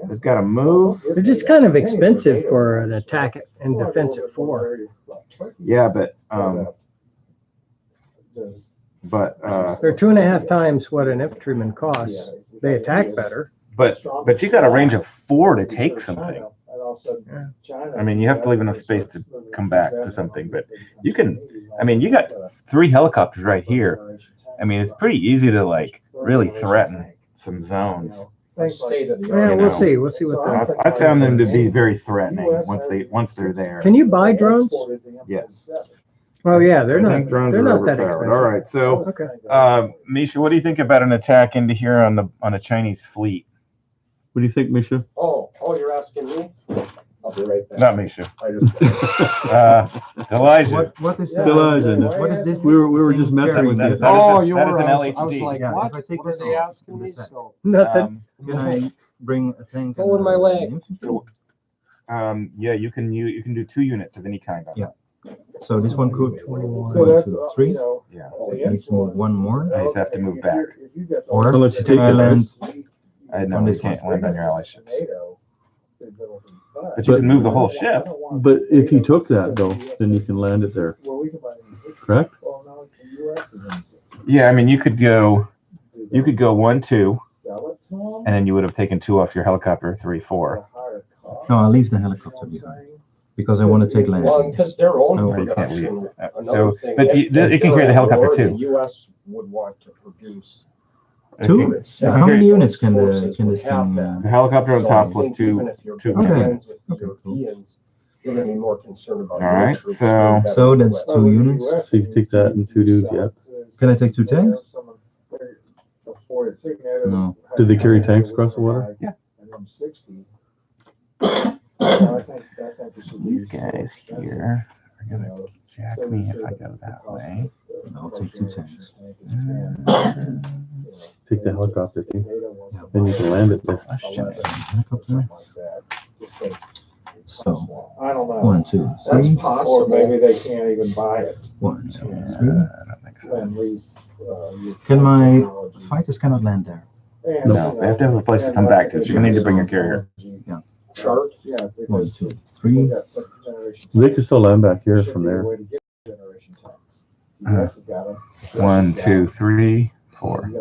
They've got to move. They're just kind of expensive for an attack and defense at 4. Yeah, but They're 2.5 times what an infantryman costs. They attack better. but you got a range of 4 to take something. I mean, you have to leave enough space to come back to something, but you can. I mean, you got 3 helicopters right here. I mean, it's pretty easy to like really threaten some zones. Yeah, we'll see. We'll see what the. I found them to be very threatening once they're there. Can you buy drones? Yes. Oh yeah, they're I not. think drones They're are not that overpowered. expensive. All right, so Okay. Misha, what do you think about an attack into here on a Chinese fleet? What do you think, Misha? Oh, you're asking me? I'll be right back. Not Misha. I just. Elijah. What is that? Elijah. What is this? We were just messing with That- you. that is Oh, a- you that is were. an I was LHD. like, Yeah, what? if I take What this are they off, asking me? that's So. Nothing. Can I bring a tank? Oh, with my leg. Yeah, you can do 2 units of any kind. Yeah. So this one could 21. 1, 2, 3. Yeah. I need to move 1 more. I just have to move back. Or Unless you can take I it, land? I know On you this can't one. land on your ally ships, but you can move the whole ship. But if he took that though, then you can land it there. Correct? Yeah, I mean you could go 1, 2, and then you would have taken 2 off your helicopter, 3, 4. No, I'll leave the helicopter behind because I want to take land. Well, because their own No, you can't leave. production. So, another thing, but if it can carry the they're at helicopter war, too. The US would want to produce. Two? units. How many units can Forces the would have thing? that. The helicopter on So top I plus think 2. even if you're 2 good Okay. friends with the Okay, cool. Europeans, you're gonna be more concerned about. All your right, troops so- doing better So in the that's West. 2 units. So you can take that and 2 dudes, yeah. Can I take 2 tanks? No. Do they carry tanks across the water? Yeah. These guys here are gonna jack me if I go that way. I'll take 2 tanks. Take the helicopter too. Then you can land it there. Question is, Helicopter. So I don't know. 1, 2, That's 3. possible. Or maybe they can't even buy it. 1, 2, 3. that makes Can my fighters cannot land there? No, they have to have a place to come back to. So you need to bring your carrier. Yeah. Chart. 1, 2, 3. They can still land back here from there. 1, 2, 3, 4.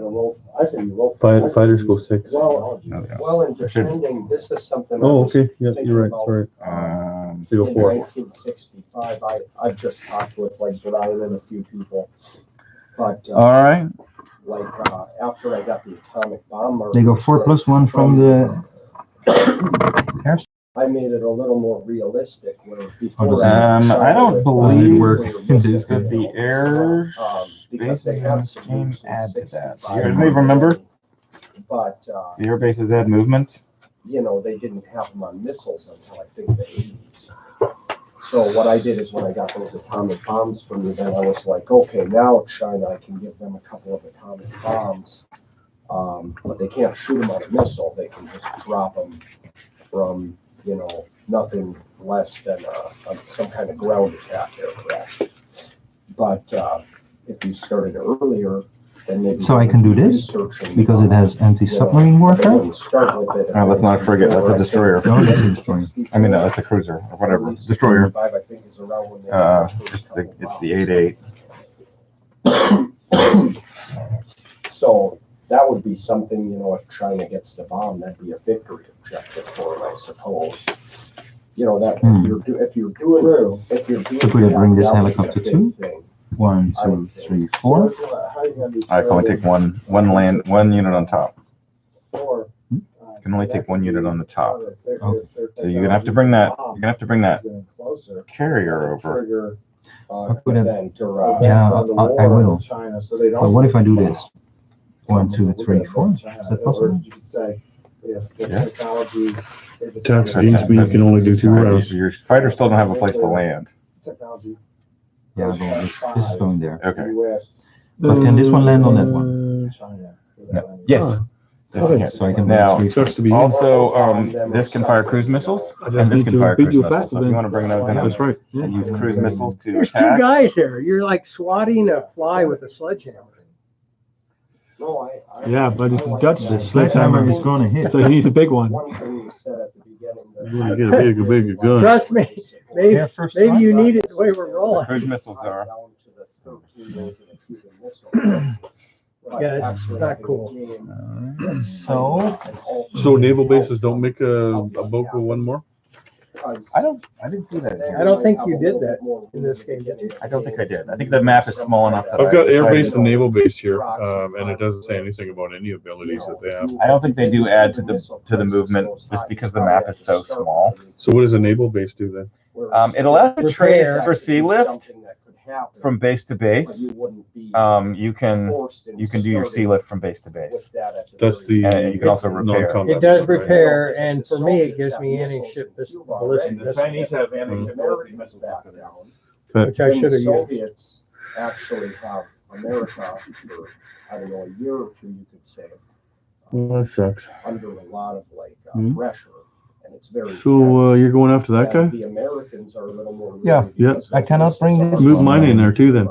Fighters go 6. Well, Okay. well, in defending, this is something. I Oh, was okay. Yeah, thinking you're right. about, Sorry. They go In 4. 1965, I just talked with like Brian and a few people, but All right. like after I got the atomic bomb, They go 4+1 from the air. I made it a little more realistic. Where does before it- I don't believe work in this that the air because they bases in have this some game moves in add to that. 65. Do you anybody remember? But The air bases add movement. you know, they didn't have them on missiles until I think the 80s. So what I did is when I got those atomic bombs from you, then I was like, okay, now China, I can give them a couple of atomic bombs, but they can't shoot them on a missile. They can just drop them from, you know, nothing less than some kind of ground attack aircraft. But if you started earlier, then maybe So I can do this because it has anti-submarine warfare. That's not a frigate. That's a destroyer. No, that's a destroyer. I mean, no, that's a cruiser or whatever. Destroyer. It's the 8-8. So that would be something, you know, if China gets the bomb, that'd be a victory objective for them, I suppose. You know, that if you're doing. So could I bring this that would be a helicopter big too? thing. 1, 2, 3, 4. I can only take one unit on top. You can only take one unit on the top. Okay. So you're gonna have to bring that. You're gonna have to bring that carrier over. Yeah, I will. But what if I do this? 1, 2, 3, 4. Is that possible? Yeah. Tax means you can only do 2 rounds. Your fighters still don't have a place to land. Yeah, well, this is going there. Okay. But can this one land on that one? No. Yes. Yes, it can. So I can Now, bring 3, 4. Starts to be. also, this can fire cruise missiles, I and just this need can to fire beat cruise you missiles. faster So if than. you want to bring those in That's right. and use cruise missiles to There's 2 attack, guys there. You're like swatting a fly with a sledgehammer. No, Yeah, but it's Dutch. The sledgehammer is going to hit. So he needs a big one. One thing you said at the beginning. You want to get a big gun. Trust me, maybe, Yeah, first maybe time. you need it the way we're rolling. cruise missiles are. Yeah, it's not cool. So, naval bases don't make a boat go 1 more? I didn't see that. I don't think you did that in this game, did you? I don't think I did. I think the map is small enough that I've got air decided- base and naval base here, and it doesn't say anything about any abilities that they have. I don't think they do add to the movement just because the map is so small. So what does a naval base do then? It allows you to trace Repair. for sea lift from base to base. You can do your sea lift from base to base. That's the And you can also repair. non-combat. It does repair, and for me, it gives me anti-ship ballistic missile, have which I should have used. Soviets actually have America for, I don't know, a year or two, you could say, Well, that sucks. under a lot of like pressure, and it's very. So you're going after that guy? And the Americans are a little more. Yeah, leery yeah. because I cannot bring this Move mine in there too then.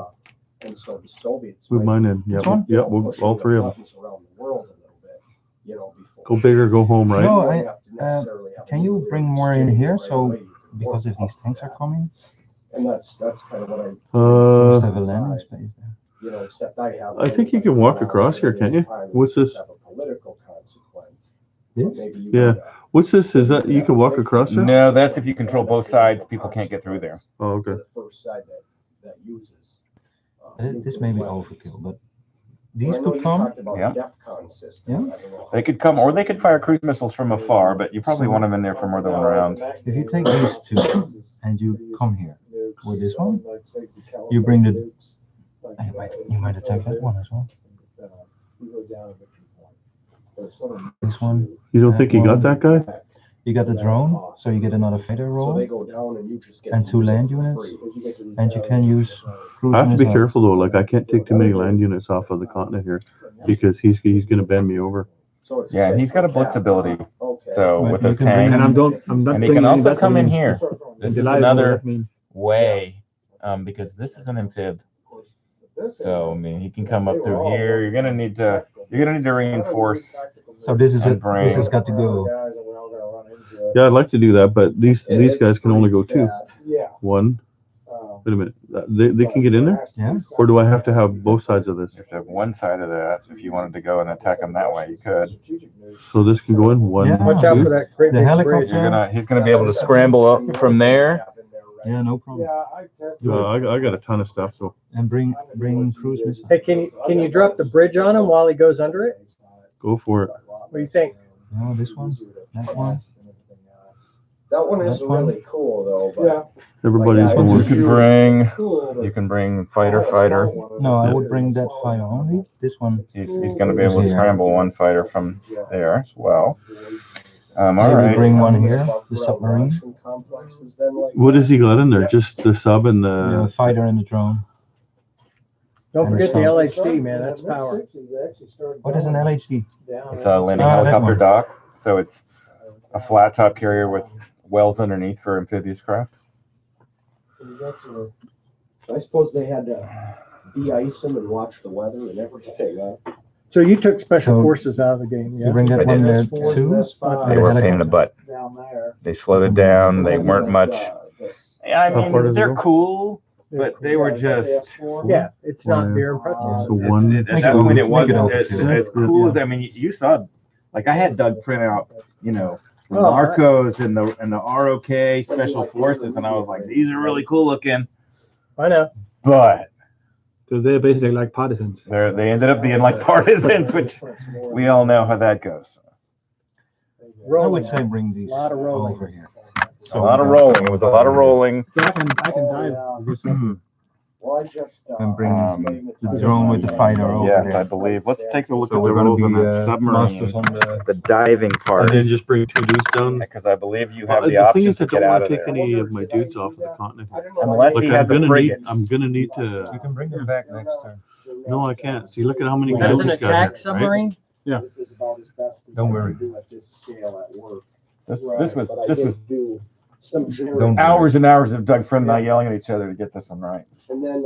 And so the Soviets. Move might mine be, in. Yeah, This one? yeah. We'll, pushing all the 3 of them. buttons around the world a little bit, you know, before. Go big or go home, right? No, You don't I- have to necessarily have can a you nuclear bring more in exchange here? right So, away. You can because work if these off tanks that. are coming, And that's kind of what I. seems to Uh, have a landing space there. You know, except I have. I think you can walk across here, can't you? What's this? Have a political consequence. This? Maybe you Yeah. would, What's this? Is that you can walk across there? No, that's if you control both sides. People can't get through there. Oh, okay. the first side that uses. This may be overkill, but these Well, I know could you come. talked about Yeah. DEFCON system. Yeah. I don't know They could come, or they could fire cruise missiles from afar, but you probably want them in there for more than 1 round. If you take these 2 and you come here with this one, you bring the. You might attack that one as well. This one, You don't think you got that guy? you got the drone, so you get another fighter So they roll, go down and you just get. and to 2 use it land for units, free. and you can use cruise I have to be missiles. careful though. Like I can't take too many land units off of the continent here because he's gonna bend me over. So it's Yeah, and he's got a blitz ability. Okay. So But with you those can bring And tanks, I'm not and he bringing can any also vessel come in here. This is July, another that means. way, because this is an amphib. So I mean, he can come up through here. You're gonna need to reinforce. So this is it. Unbrain. This has got to go. Yeah, I'd like to do that, but these guys can only go 2. One. Wait a minute. They can get in there? Yeah. Or do I have to have both sides of this? You have to have one side of that. If you wanted to go and attack him that way, you could. So this can go in 1, Yeah. Watch out 2. for that great The big helicopter. bridge. He's gonna be able to scramble up from there. Yeah, no problem. I got a ton of stuff, so And bring cruise missiles. Hey, can you drop the bridge on him while he goes under it? go for it. What do you think? No, this one. That one. That one is That one. really cool though, but. Everybody's You can bring fighter. No, I would bring that fighter only. This one. He's gonna be able to scramble one fighter from there as well. All Maybe right. bring one here, the submarine. What has he got in there? Just the sub and The the. fighter and the drone. Don't forget the Understand. LHD, man. That's power. What is an LHD? It's a landing Ah, that helicopter one. dock, so it's a flat top carrier with wells underneath for amphibious craft. I suppose they had to de-ice them and watch the weather and everything, huh? So you took special So- forces out of the game, You yeah? bring I that one did. there too? They were a pain in the butt. They slowed it down. They weren't much. Yeah, I How far does mean, it they're go? cool, but they were just. Yeah, it's not beer and pretzels. So one. At Make that it point, over- it make wasn't it over as, two. as cool as, I mean, you saw, like I had Doug print out, the Oh, Marcos and the ROK special forces, and I was like, these are really cool looking, I know. but So they're basically like partisans. they ended up being like partisans, which we all know how that goes. I would say bring these Lot of rolling. over here. A lot of rolling. It was a lot of rolling. So I can dive with this. Well, I just. And bring the drone with the fighter over Yes, there. I believe. Let's take a look So at the we're gonna rolls be on that masters submarine. on the. The diving part. And then just bring 2 dudes down. Because I believe you have the The thing option is, I to get don't out want of to take there. any of my dudes off of the continent. Unless Like he I'm has a gonna need, frigate. I'm gonna need to. You can bring them back next time. No, I can't. See, look at how many guys That's an he's got attack here, right? submarine? This is about as best as Don't I worry. can do at this scale at work. This But was I did do some generic. Don't- hours and hours of Doug Friend and I yelling at each other to get this one right. And then,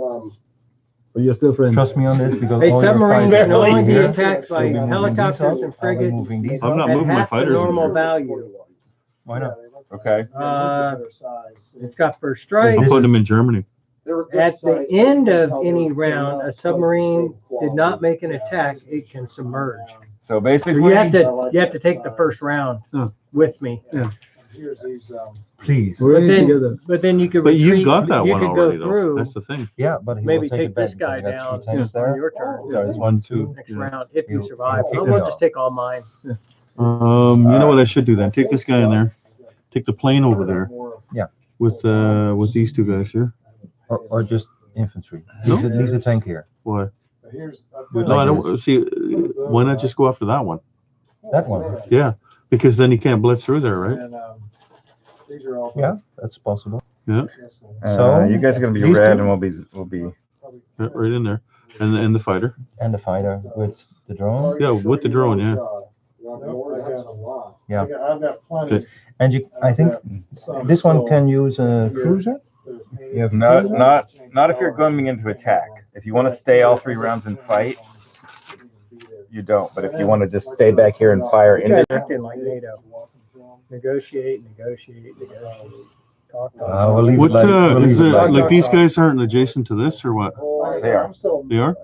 But you're still friends. Trust me on this because A all your submarine fighters can will only be here. attacked by We'll be moving these helicopters up, and I'll be frigates moving these I'm up. not at moving my half the fighters in normal here. value. Why not? Okay. It's got first strike. I'll put them in Germany. At the end of any round, a submarine did not make an attack, it can submerge. So So basically, you have to take the first round with me. Please. We're But in then, together. but then you could But you've retreat, got that you one could already, go though. through, That's the thing. Yeah, but he maybe will take take it back this guy because I got down 3 tanks on there. your turn, So it's 1, 2. next Yeah. round, if you He'll- survive. he'll Oh, kick we'll it just off. take all mine. You know what I should do then? Take this guy in there. Take the plane over there. Yeah. With these 2 guys here. Or just infantry. No. Leave the tank here. Why? Good No, I like don't see. Why not just go after that one? That one. Yeah, because then he can't blitz through there, right? Yeah, that's possible. Yeah, So, you guys are gonna be these red, two? and we'll be. yeah, right in there, and the fighter. And the fighter with the drone. Yeah, with the drone. Yeah. Yeah. I've got plenty. Okay. And I think this one can use a cruiser. You have a Not if you're going into attack. If you want to stay all 3 rounds and fight, you don't. But if you want to just stay back here and fire You into guys there, acting like NATO. Negotiate. Talk. we'll leave What it like, we'll is leave it? it like Like that. these guys aren't adjacent to this, or what? They are. They are.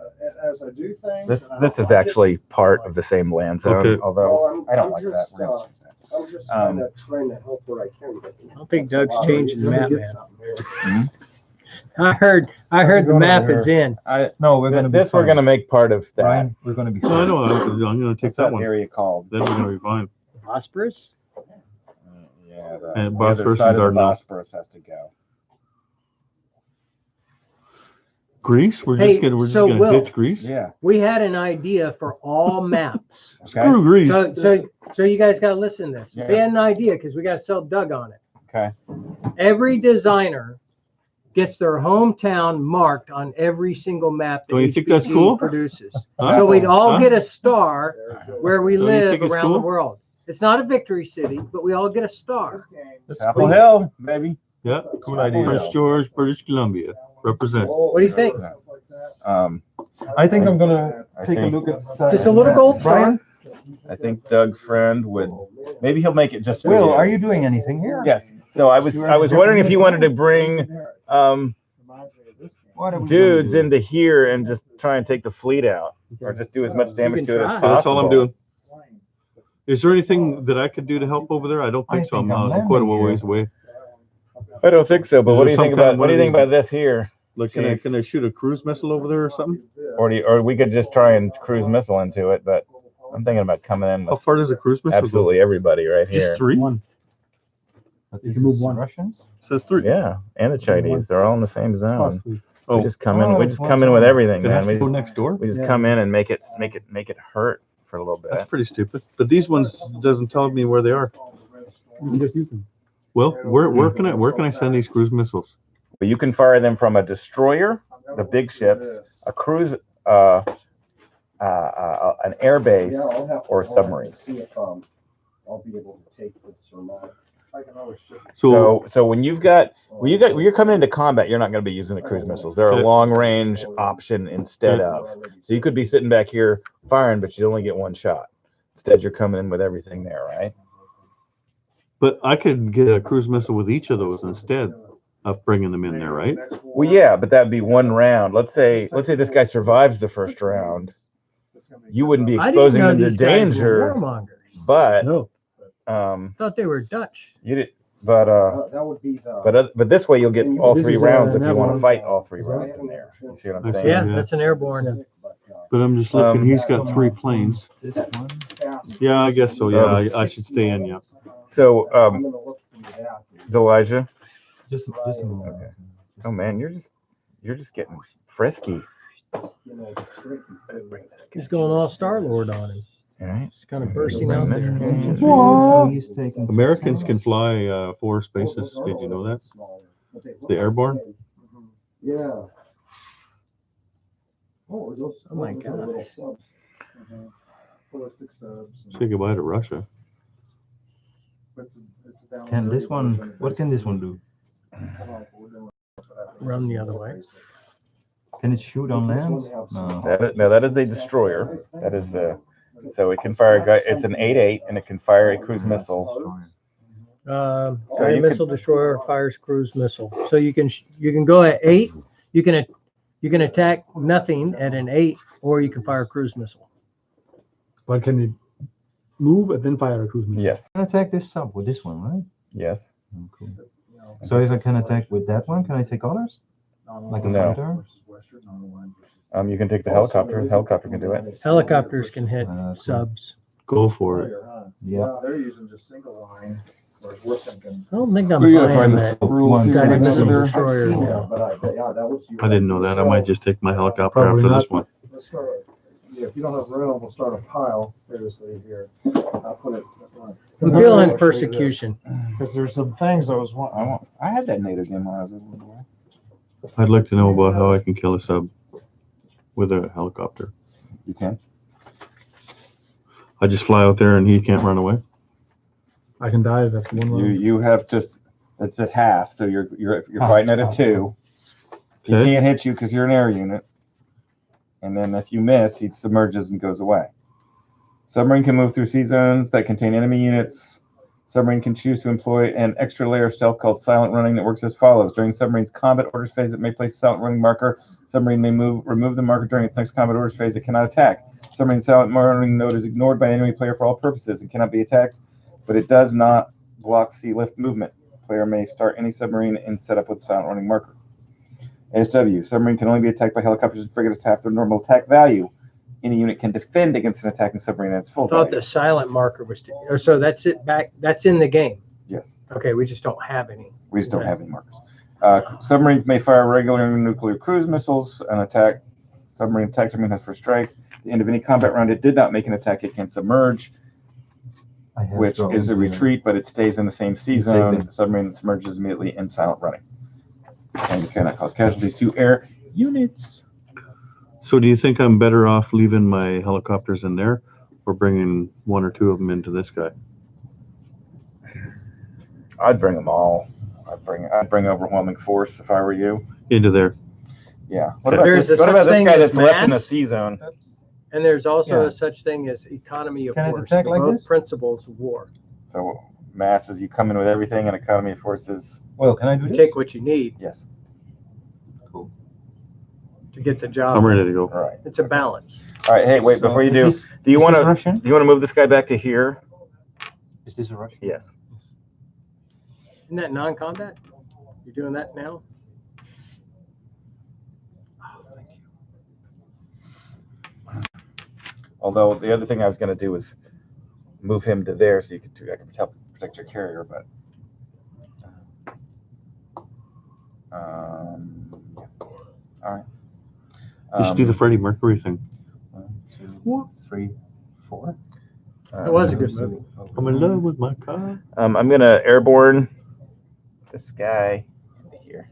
As I do things. this is actually part of the same land zone. Okay. Although I don't like that. We're gonna change that. I'm just trying to help where I can. I don't think Doug's changing the map, man. I heard the map is in. No, we're gonna be This we're fine. gonna make part of that. Brian, we're gonna be No, I fine. know. I'm gonna take What's that that one. area called? Then we're gonna be fine. Phosphorus? Yeah, And the other Bosphorus side and of the Dardanelles. Bosphorus has to go. Greece? We're Hey, just gonna so Will- ditch Greece. Yeah. We had an idea for all maps. Okay. Screw Greece. So you guys got to listen to this. Yeah. We had an idea because we got to sell Doug on it. Okay. Every designer gets their hometown marked on every single map that Don't you think that's HPG cool? produces. Huh? So we'd all Huh? get a star where we Don't you live think it's around the cool? world. It's not a victory city, but we all get a star. Chapel Hill, baby. Yeah. Cool idea. Prince George, British Columbia. Represent. What do you think? I think I'm gonna I take a think- look at Just a little gold star. Brian. I think Doug Friend would, maybe he'll make it just for Will, you. are you doing anything here? Yes. So I was wondering if you wanted to bring What are we dudes gonna do? into here and just try and take the fleet out, or just do as much damage can to it as try. possible. That's all I'm doing. Is there anything that I could do to help over there? I don't think I so. think I'm I'm quite a landing ways here. away. I don't think so. But Is what there do you some think kind of about what do you one think of about this here? Like, can I shoot a cruise missile over there or something? Or we could just try and cruise missile into it. But I'm thinking about coming in How with far does a cruise missile absolutely everybody right go? here. Just 3? One. But You this can move is one. Russians? Says 3. Yeah, and the Chinese. They're all in the same zone. Plus three. Oh, We just come in. Oh, We it's just one come in with zone. everything, it man. has to go next door. We just Yeah. come in and make it hurt for a little bit. That's pretty stupid. But these ones doesn't tell me where they are. You can just use them. Well, where can I send these cruise missiles? But you can fire them from a destroyer, the big ships, a cruise, an air base, or a submarine. See if I'll be able to take this or not. So when you're coming into combat, you're not going to be using the cruise missiles. They're a Okay. long range option instead of. So you could be sitting back here firing, but you only get one shot. Instead, you're coming in with everything there, right? But I could get a cruise missile with each of those instead of bringing them in there, right? Well, yeah, but that'd be one round. Let's say this guy survives the first round. You wouldn't be I didn't exposing know him to these guys were danger, warmongers. but No. Thought they were Dutch. you did. But That would be the. but this way you'll get all This 3 is, rounds if you naval. want to fight all 3 rounds in there. You see what I'm saying? Yeah, Yeah. that's an airborne. But I'm just looking. He's got 3 planes. This one? Yeah, I guess so. Yeah, I should stay in. Yeah. So, I'm gonna look through that. Elijah. Just a moment. Okay. Oh man, you're just getting frisky. You know, the trick. He's going all Star-Lord on him. All right. It's kind of bursting out This there. guy. So he's taking Americans can fly 4 spaces. Did you know that? The airborne? Yeah. Oh my gosh. Say goodbye to Russia. Can this one? What can this one do? Run the other way. Can it shoot on land? No. That is a destroyer. That is so it can fire it's an 8.8 and it can fire a cruise missile. So you missile destroyer fires cruise missile. So you can go at 8. You can attack nothing at an 8, or you can fire a cruise missile. But can it move and then fire a cruise missile? Yes. Can I attack this sub with this one, right? Yes. Oh, cool. So if I can attack with that one, can I take others? Like a No. fighter? You can take the helicopter. The helicopter can do it. Helicopters can hit Cool. subs. Go for it. Yeah. They're using just single line, whereas we're thinking. I don't think I'm We gotta buying find the that rules here. guided Next missile to there. destroyer Yeah, now. that was. I didn't know that. I might just take my helicopter Probably after not. this one. Let's start, yeah, if you don't have room, we'll start a pile, seriously, here. I'll put it, that's not. I'm feeling persecution. Because there's some things I was I had that NATO game when I was a little boy. I'd like to know about how I can kill a sub with a helicopter. You can. I just fly out there and he can't run away. I can dive. That's one line. You have just it's at half, so you're fighting at a 2. He Okay. can't hit you because you're an air unit. And then if you miss, he submerges and goes away. Submarine can move through sea zones that contain enemy units. Submarine can choose to employ an extra layer of stealth called silent running that works as follows. During submarine's combat orders phase, it may place a silent running marker. Submarine may remove the marker during its next combat orders phase. It cannot attack. Submarine silent running node is ignored by enemy player for all purposes and cannot be attacked, but it does not block sea lift movement. Player may start any submarine and set up with silent running marker. SW, submarine can only be attacked by helicopters and frigates half their normal attack value. Any unit can defend against an attacking submarine at its full I thought value. the silent marker was, so that's it back, that's in the game. Yes, Okay, we just don't have any. we just don't Okay. have any markers. Submarines may fire regular nuclear cruise missiles. An attack submarine has first strike. At the end of any combat round, it did not make an attack. It can submerge, I have which drones is a here. retreat, but it stays in the same sea You take zone. them. Submarine submerges immediately in silent running. And you cannot cause casualties to air units. So do you think I'm better off leaving my helicopters in there or bringing 1 or 2 of them into this guy? I'd bring them all. I'd bring overwhelming force if I were you. Into there. Yeah. There's a what about such this thing guy as that's left in the mass. C zone? And there's also Yeah. a such thing as economy of Can it force. attack like both this? principles of war. So mass is you come in with everything, and economy of forces. Well, can I do You this? take what you need Yes. Cool. to get the job. I'm ready to go. All right. It's a balance. All right. Hey, wait. So Before you is do, this- do you is want this to Russian? do you want to move this guy back to here? Is this a Russian? Yes. Isn't that non-combat? You're doing that now? Although the other thing I was going to do was move him to there so you could I could protect your carrier, but all right. You should do the Freddie Mercury thing. 1, 2, 3, 4. It was a good movie. I'm in love with my car. I'm gonna airborne this guy into here.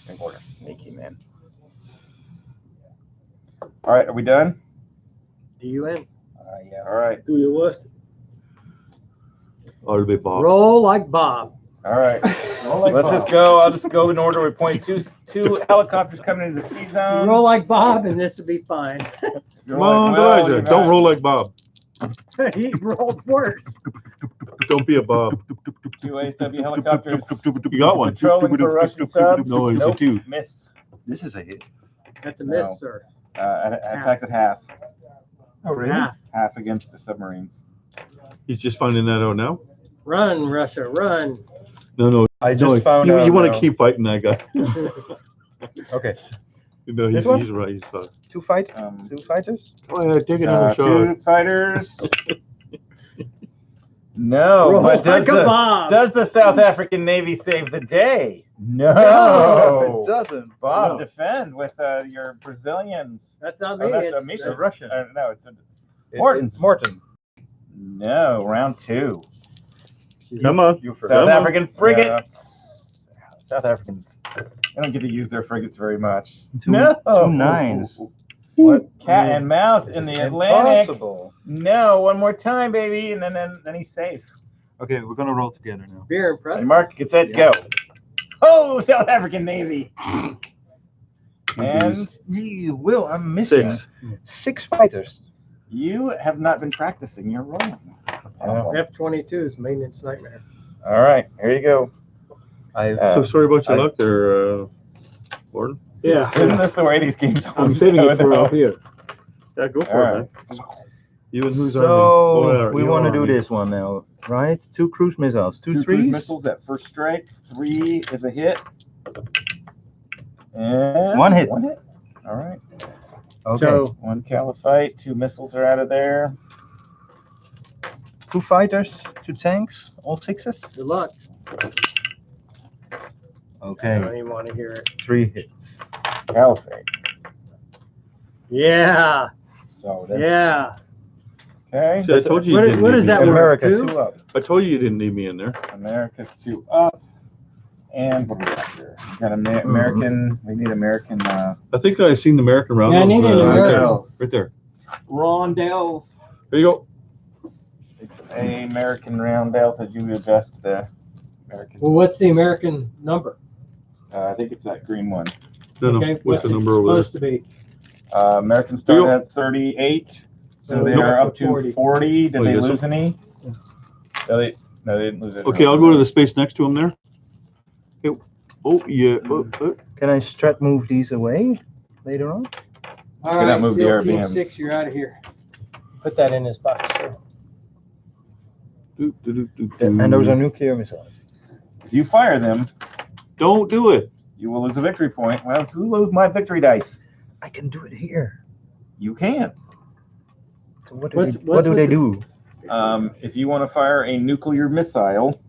Airborne a sneaky man. All right, are we done? DUN. Yeah. All right, Do your worst. I'll be Bob. Roll like Bob. all right. like Let's Bob. just go. I'll just go in order. We point two helicopters coming into the C You zone. roll like Bob, and this will be fine. You're Come on, like, well, Elijah. you've Don't got roll like Bob. He rolled worse. Don't be a Bob. 2 ASW helicopters You got one. patrolling for Russian subs. No, it's a Nope, 2. miss. This is a hit. That's a miss, No. sir. Attacked at half. Oh, really? Yeah. Half against the submarines. He's just finding that out now? Run, Russia, run. No. I No, just found you, out. you want to now. keep fighting that guy. Okay. No, This one? he's right. He's fine. Two Um, fighters? Oh, yeah, take another Two shot. fighters. No, Roll but like a Bob. does the South African Navy save the day? No, No. it doesn't. Bob, No. defend with your Brazilians. That's not Oh, me. that's it's, Misha's. that's- Russian. No, it's Morton's. Morton. no, round 2. Come on. You South forgot. African frigates. South Africans. They don't get to use their frigates very much. Two, No. 2 9s. What? Cat and mouse This in is the Atlantic. impossible. No, one more time, baby, and then he's safe. Okay, we're gonna roll together now. Beer and And pretzel. Mark, get set, go. Oh, South African Navy. And Will, I'm missing 6 fighters. you have not been practicing your rolling. F-22 is maintenance nightmare. All right, here you go. So sorry about your I- luck there, Gordon. Yeah. Isn't this the way these games I'm saving go, it for though? out here. Yeah, go for All it, right. man. You and who's So army? we Your want to do army. this one now, right? 2 cruise missiles, 2 2 cruise 3s. missiles at first strike. 3 is a hit. And 1 hit. 1 hit. All right. Okay. So 1 caliphite. 2 missiles are out of there. 2 fighters, 2 tanks, all 6s. good luck. I Okay, don't even want to hear it. 3 hits. Caliphate. Yeah. So that's Yeah. Okay. See, I told you. What- you didn't what need is me that in there. word? America, Two? 2 up. I told you you didn't need me in there. America's 2 up. And what do we got here? We got American. We need American. I think I seen the American round. Yeah, I need an American. Right there. Rondels. There you go. It's American roundels as you adjust the American. Well, what's the American number? I think it's that green one. No, Okay, no. What's the it number over there? supposed to be? American started There you at 38, so So they we are got up to to 40. 40. Did Oh, they yes, lose sir. any? No, they didn't lose any. Okay, I'll go to the space next to him there. Okay. Oh, yeah. Can I strat move these away later on? All cannot right, move the SEAL Team RBMs. 6, you're out of here. Put that in this box. Sir. And those are nuclear missiles. If you fire them, Don't do it. you will lose a victory point. Well, who lose my victory dice? I can do it here. You can. So what do What's- they, what's what do, with they the- do? If you want to fire a nuclear missile,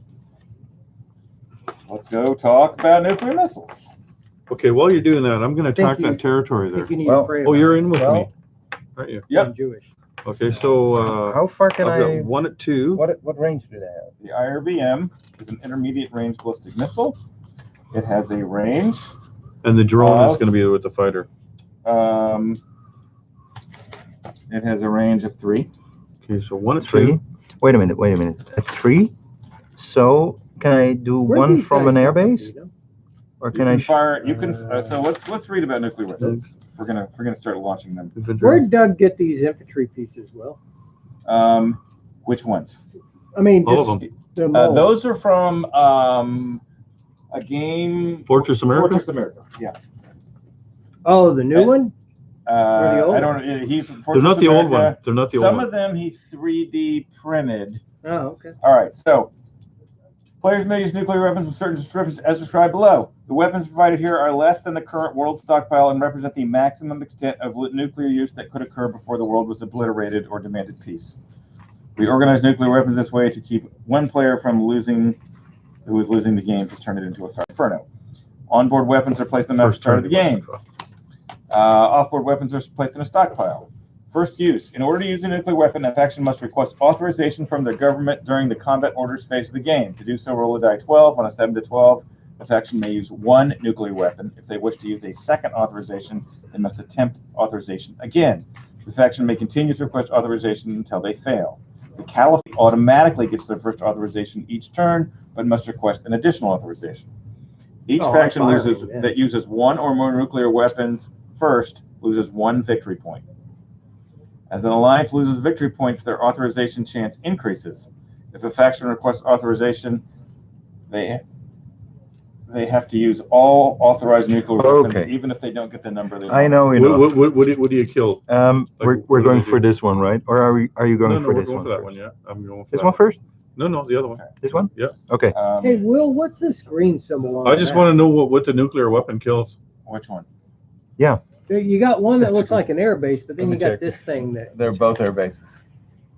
let's go talk about nuclear missiles. Okay, while you're doing that, I'm going to think attack you- that territory I there. think you need Well, to pray Oh, about you're it. in with Well, me, aren't you? Yep. I'm Jewish. Okay, so How far can I've I? got 1 at 2. What range do they have? The IRBM is an intermediate range ballistic missile. It has a range. And the drone is Of- going to be with the fighter. It has a range of 3. Okay, so 1 at 3. 2. Wait a minute. A 3. So Can I do Where'd one these from guys an come from, airbase, do you know? or You can can I? fire. You can. So let's read about nuclear weapons. We're gonna start launching them. Where'd Doug get these infantry pieces, Will? Which ones? I mean, All just of them. the mold. Those are from a game. Fortress America. Fortress America. Yeah. Oh, the new one? Or the old I don't. He's. They're Fortress not the old America. one. They're not the old Some one. of them he 3D printed. Oh, okay. All right. So players may use nuclear weapons with certain restrictions as described below. The weapons provided here are less than the current world stockpile and represent the maximum extent of nuclear use that could occur before the world was obliterated or demanded peace. We organize nuclear weapons this way to keep one player from losing, who is losing the game, to turn it into a fire inferno. Onboard weapons are placed on the start of the game. Offboard weapons are placed in a stockpile. First use. In order to use a nuclear weapon, a faction must request authorization from their government during the combat orders phase of the game. To do so, roll a die 12. On a 7 to 12, the faction may use one nuclear weapon. If they wish to use a second authorization, they must attempt authorization again. The faction may continue to request authorization until they fail. The Caliphate automatically gets their first authorization each turn, but must request an additional authorization. Each faction that uses one or more nuclear weapons first loses one victory point. As an alliance loses victory points, their authorization chance increases. If a faction requests authorization, they have to use all authorized nuclear weapons, even if they don't get the number they want. I know enough. What do you kill? We're going for this one, right? Or are you going for this one? No, we're going for that one. Yeah, I'm going for this one first. No, the other one. This one? Yeah. Okay. Hey, Will, what's this green symbol on? I just want to know what the nuclear weapon kills. Which one? Yeah. You got one that looks like an air base, but then you got this thing that. They're both air bases.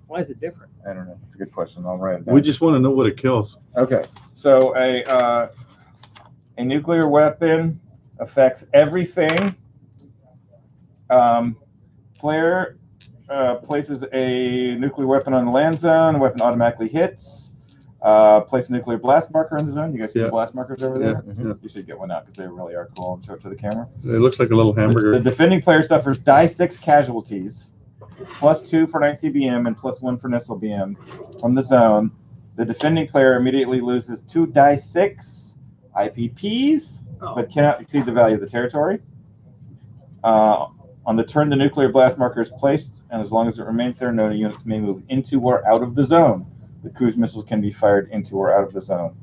Why is it different? I don't know. It's a good question. I'll write it down. We just want to know what it kills. Okay. So a nuclear weapon affects everything. Player places a nuclear weapon on the land zone. The weapon automatically hits. Place a nuclear blast marker in the zone. You guys see the blast markers over there? Yeah. You should get one out because they really are cool. And show it to the camera. It looks like a little hamburger. The defending player suffers die 6 casualties, +2 for an ICBM and +1 for an SLBM from the zone. The defending player immediately loses 2 die 6 IPPs, but cannot exceed the value of the territory. On the turn, the nuclear blast marker is placed, and as long as it remains there, no units may move into or out of the zone. The cruise missiles can be fired into or out of the zone.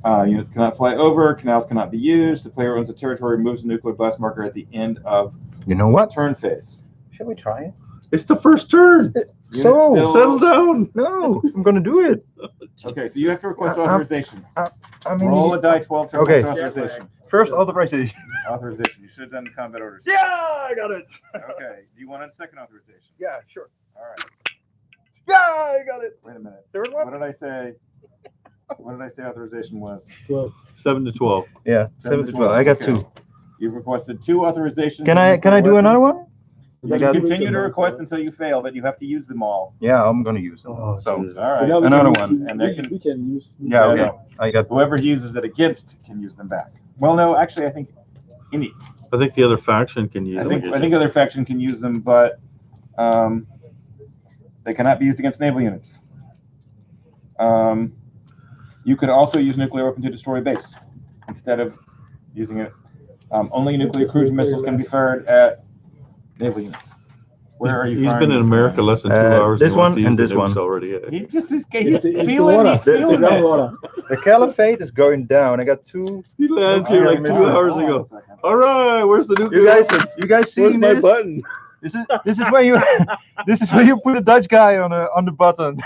Units cannot fly over. Canals cannot be used. The player owns a territory, moves the nuclear blast marker at the end of turn phase. Should we try it? It's the first turn. Settle down. No, I'm gonna do it. Okay, so you have to request authorization. I mean, roll a die 12 to request authorization. First authorization. Authorization. You should have done the combat orders. Yeah, I got it. Okay. Do you want a second authorization? Yeah, sure. All right. Yeah, I got it. Wait a minute. Third one? What did I say? What did I say authorization was? 7 to 12. Yeah, 7 to 12. I got 2. You've requested 2 authorizations. Can I do another one? You can continue to request until you fail, but you have to use them all. Yeah, I'm gonna use them. All right. Another one. And they can. We can use. Yeah, okay. I got. Whoever uses it against can use them back. Well, no, actually, I think I think the other faction can use them. I think other faction can use them, but they cannot be used against naval units. You could also use nuclear weapon to destroy a base instead of using it. Only nuclear cruise missiles can be fired at naval units. Where are you? He's been in America less than 2 hours. This one and this one. Already. He just is. He's feeling it. The Caliphate is going down. I got 2. He lands here like 2 hours ago. All right, where's the nuclear? You guys see this? My button? This is where you put a Dutch guy on the button.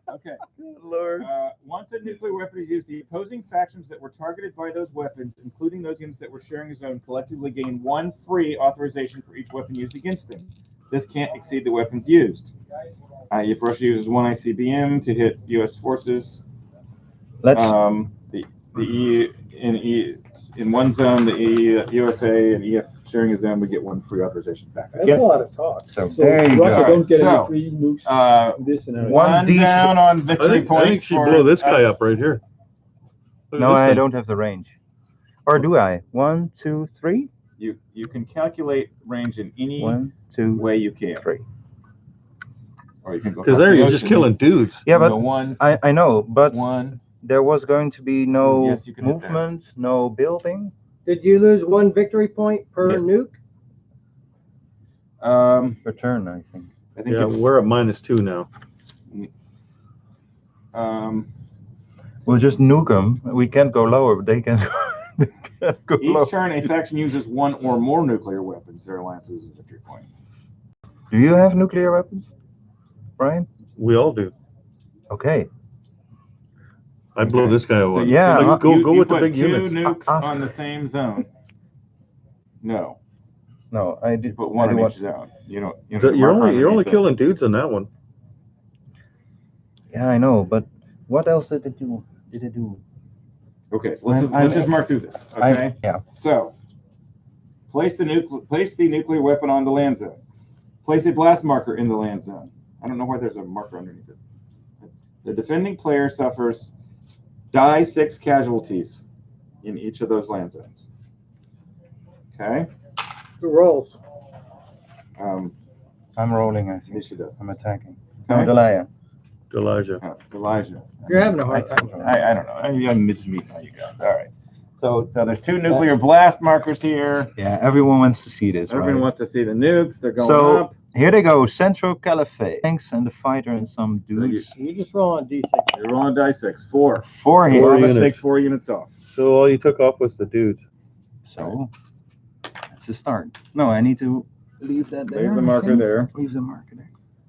Okay. Lord. Once a nuclear weapon is used, the opposing factions that were targeted by those weapons, including those units that were sharing a zone, collectively gain 1 free authorization for each weapon used against them. This can't exceed the weapons used. If Russia uses 1 ICBM to hit U.S. forces, the EU in one zone, the USA and EF sharing a zone, we get 1 free authorization back. That's a lot of talk. So there you Russia go. don't get any free nukes. This and that. 1 down on victory points. I think she blow this guy up right here. No, I don't have the range. Or do I? 1, 2, 3. You can calculate range in any 1, 2, way you can. 3. Or you can go. Because there you're just killing dudes. Yeah, but one. I know, but 1, there was going to be no Yes, you can hit there. movement, no building. Did you lose 1 victory point per nuke? Per turn, I think. I think Yeah, it's, we're at -2 now. We'll just nuke them. We can't go lower, but they can, they can't go lower. each turn a faction uses 1 or more nuclear weapons. Their alliance loses a victory point. Do you have nuclear weapons, Brian? We all do. Okay. I blow this guy away. yeah, Like, go you with the put big 2 units. nukes on the same zone. No, No, I you did. put 1 I on do each zone. You don't put a You're marker only underneath it. killing dudes on that one. Yeah, I know, but what else did it do? Okay, so let's just mark through this. Okay. Yeah. So, place the nuclear weapon on the land zone. Place a blast marker in the land zone. I don't know why there's a marker underneath it. The defending player suffers die 6 casualties in each of those land zones. Okay. Who rolls? I'm rolling, I think. Nisha does. I'm attacking. Okay. No, Delia. Elijah. Elijah. You're having a hard time. I don't know. I'm just meeting all you guys. All right. So there's 2 nuclear blast markers here. Yeah, everyone wants to see this, Everyone right? wants to see the nukes. They're going So, up. here they go. Central Caliphate. Tanks and the fighter and some dudes. You just roll on D6. You're rolling die 6. 4. 4 All here. of us units. take 4 units off. So all you took off was the dudes. So, that's the start. No, I need to leave that there. Leave the I marker think. there. Leave the marker there.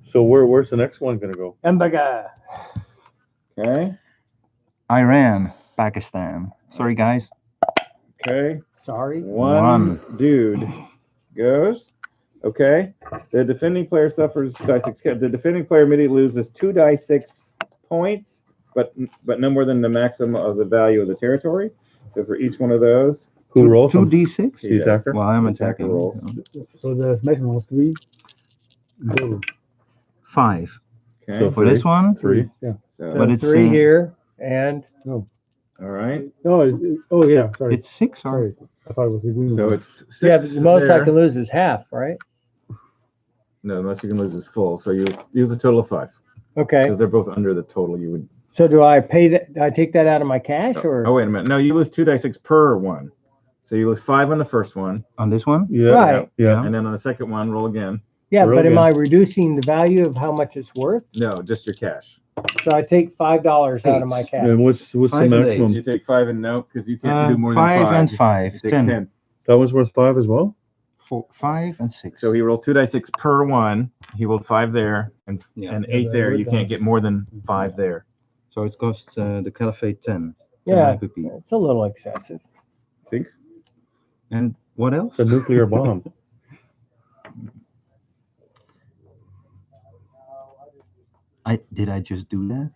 So where's the next one gonna go? Embaga. Okay. Iran, Pakistan. Sorry, guys. Okay. Sorry. One dude goes. Okay. The defending player suffers die 6. The defending player immediately loses 2 die 6 points, but no more than the maximum of the value of the territory. So for each one of those, Who rolls them? 2d6? he does. attacker? Well, I'm Attacker attacking. rolls. So there's maximum of 3. Go. 5. Okay. So For this one, 3. So, but it's 3 here and all right. No, oh yeah, sorry. it's 6 or Sorry. I thought it was the green So one. it's 6. yeah, the most there. I can lose is half, right? No, the most you can lose is full. So you use a total of 5 Okay. because they're both under the total you would. So do I pay that? I take that out of my cash or? Oh, wait a minute. No, you lose 2 die 6 per one. So you lose 5 on the first one, on this one. Yeah. Right. Yeah. and then on the second one, roll again. Yeah, Roll but am again. I reducing the value of how much it's worth? No, just your cash. So I take $5 out of my cash. And what's the 5 and 8. maximum? You take 5 and no, because you can't do more than 5 5. and You 5. take 10. 10. That was worth 5 as well. 4, 5 and 6. So he rolled 2 die 6 per one. He rolled 5 there, and Yeah. 8 there. You can't get more than 5 there. So it costs the Caliphate 10. 10 Yeah, IPP. it's a little excessive. Think. And what else? It's a nuclear bomb. Did I just do that?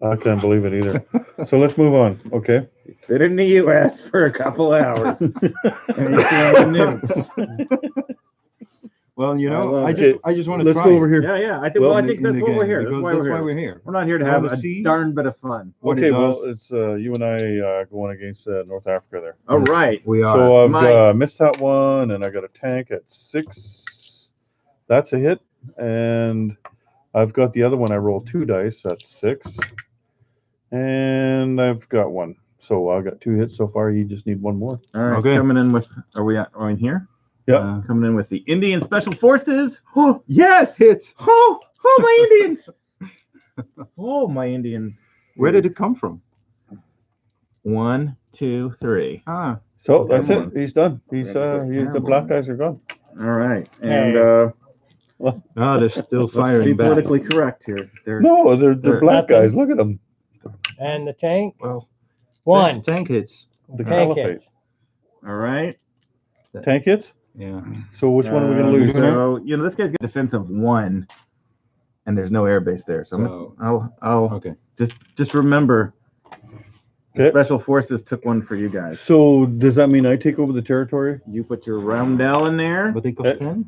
I can't believe it either. So let's move on. Okay. He's been in the U.S. for a couple hours, and he's throwing nukes. Well, you know, love I it. just want to Let's try. go over here. Yeah, yeah. I think. Well, Well, I in think the that's what game, we're here. That's because why we're here. here. We're not here to I have wanna a see darn bit of fun. What Okay. it Well, does. it's you and I going against North Africa there. All right. We are. So I've My- missed that one, and I got a tank at 6. That's a hit, and I've got the other one. I rolled 2 dice. That's 6, and I've got 1. So I got 2 hits so far. You just need 1 more. All right. Okay. Coming in with. Are we in here? Yeah. Coming in with the Indian Special Forces. Oh yes, hits. Oh my Indians. Oh my Indian. Where did it come from? 1, 2, 3. Ah, So that's Come it. on. He's done. He's Yeah, the black guys are gone. All right. And they're still let's firing be back. politically correct here. They're No, they're They're black nothing. guys. Look at them. And the tank? well. 1. Tank hits. The Tank caliphate. hits. All right. Tank hits. Yeah. So which one are we gonna lose? So this guy's got defensive 1, and there's no airbase there. So, I'll Okay. just remember. The Okay. Special Forces took 1 for you guys. So does that mean I take over the territory? You put your roundel in there. But they cost 10?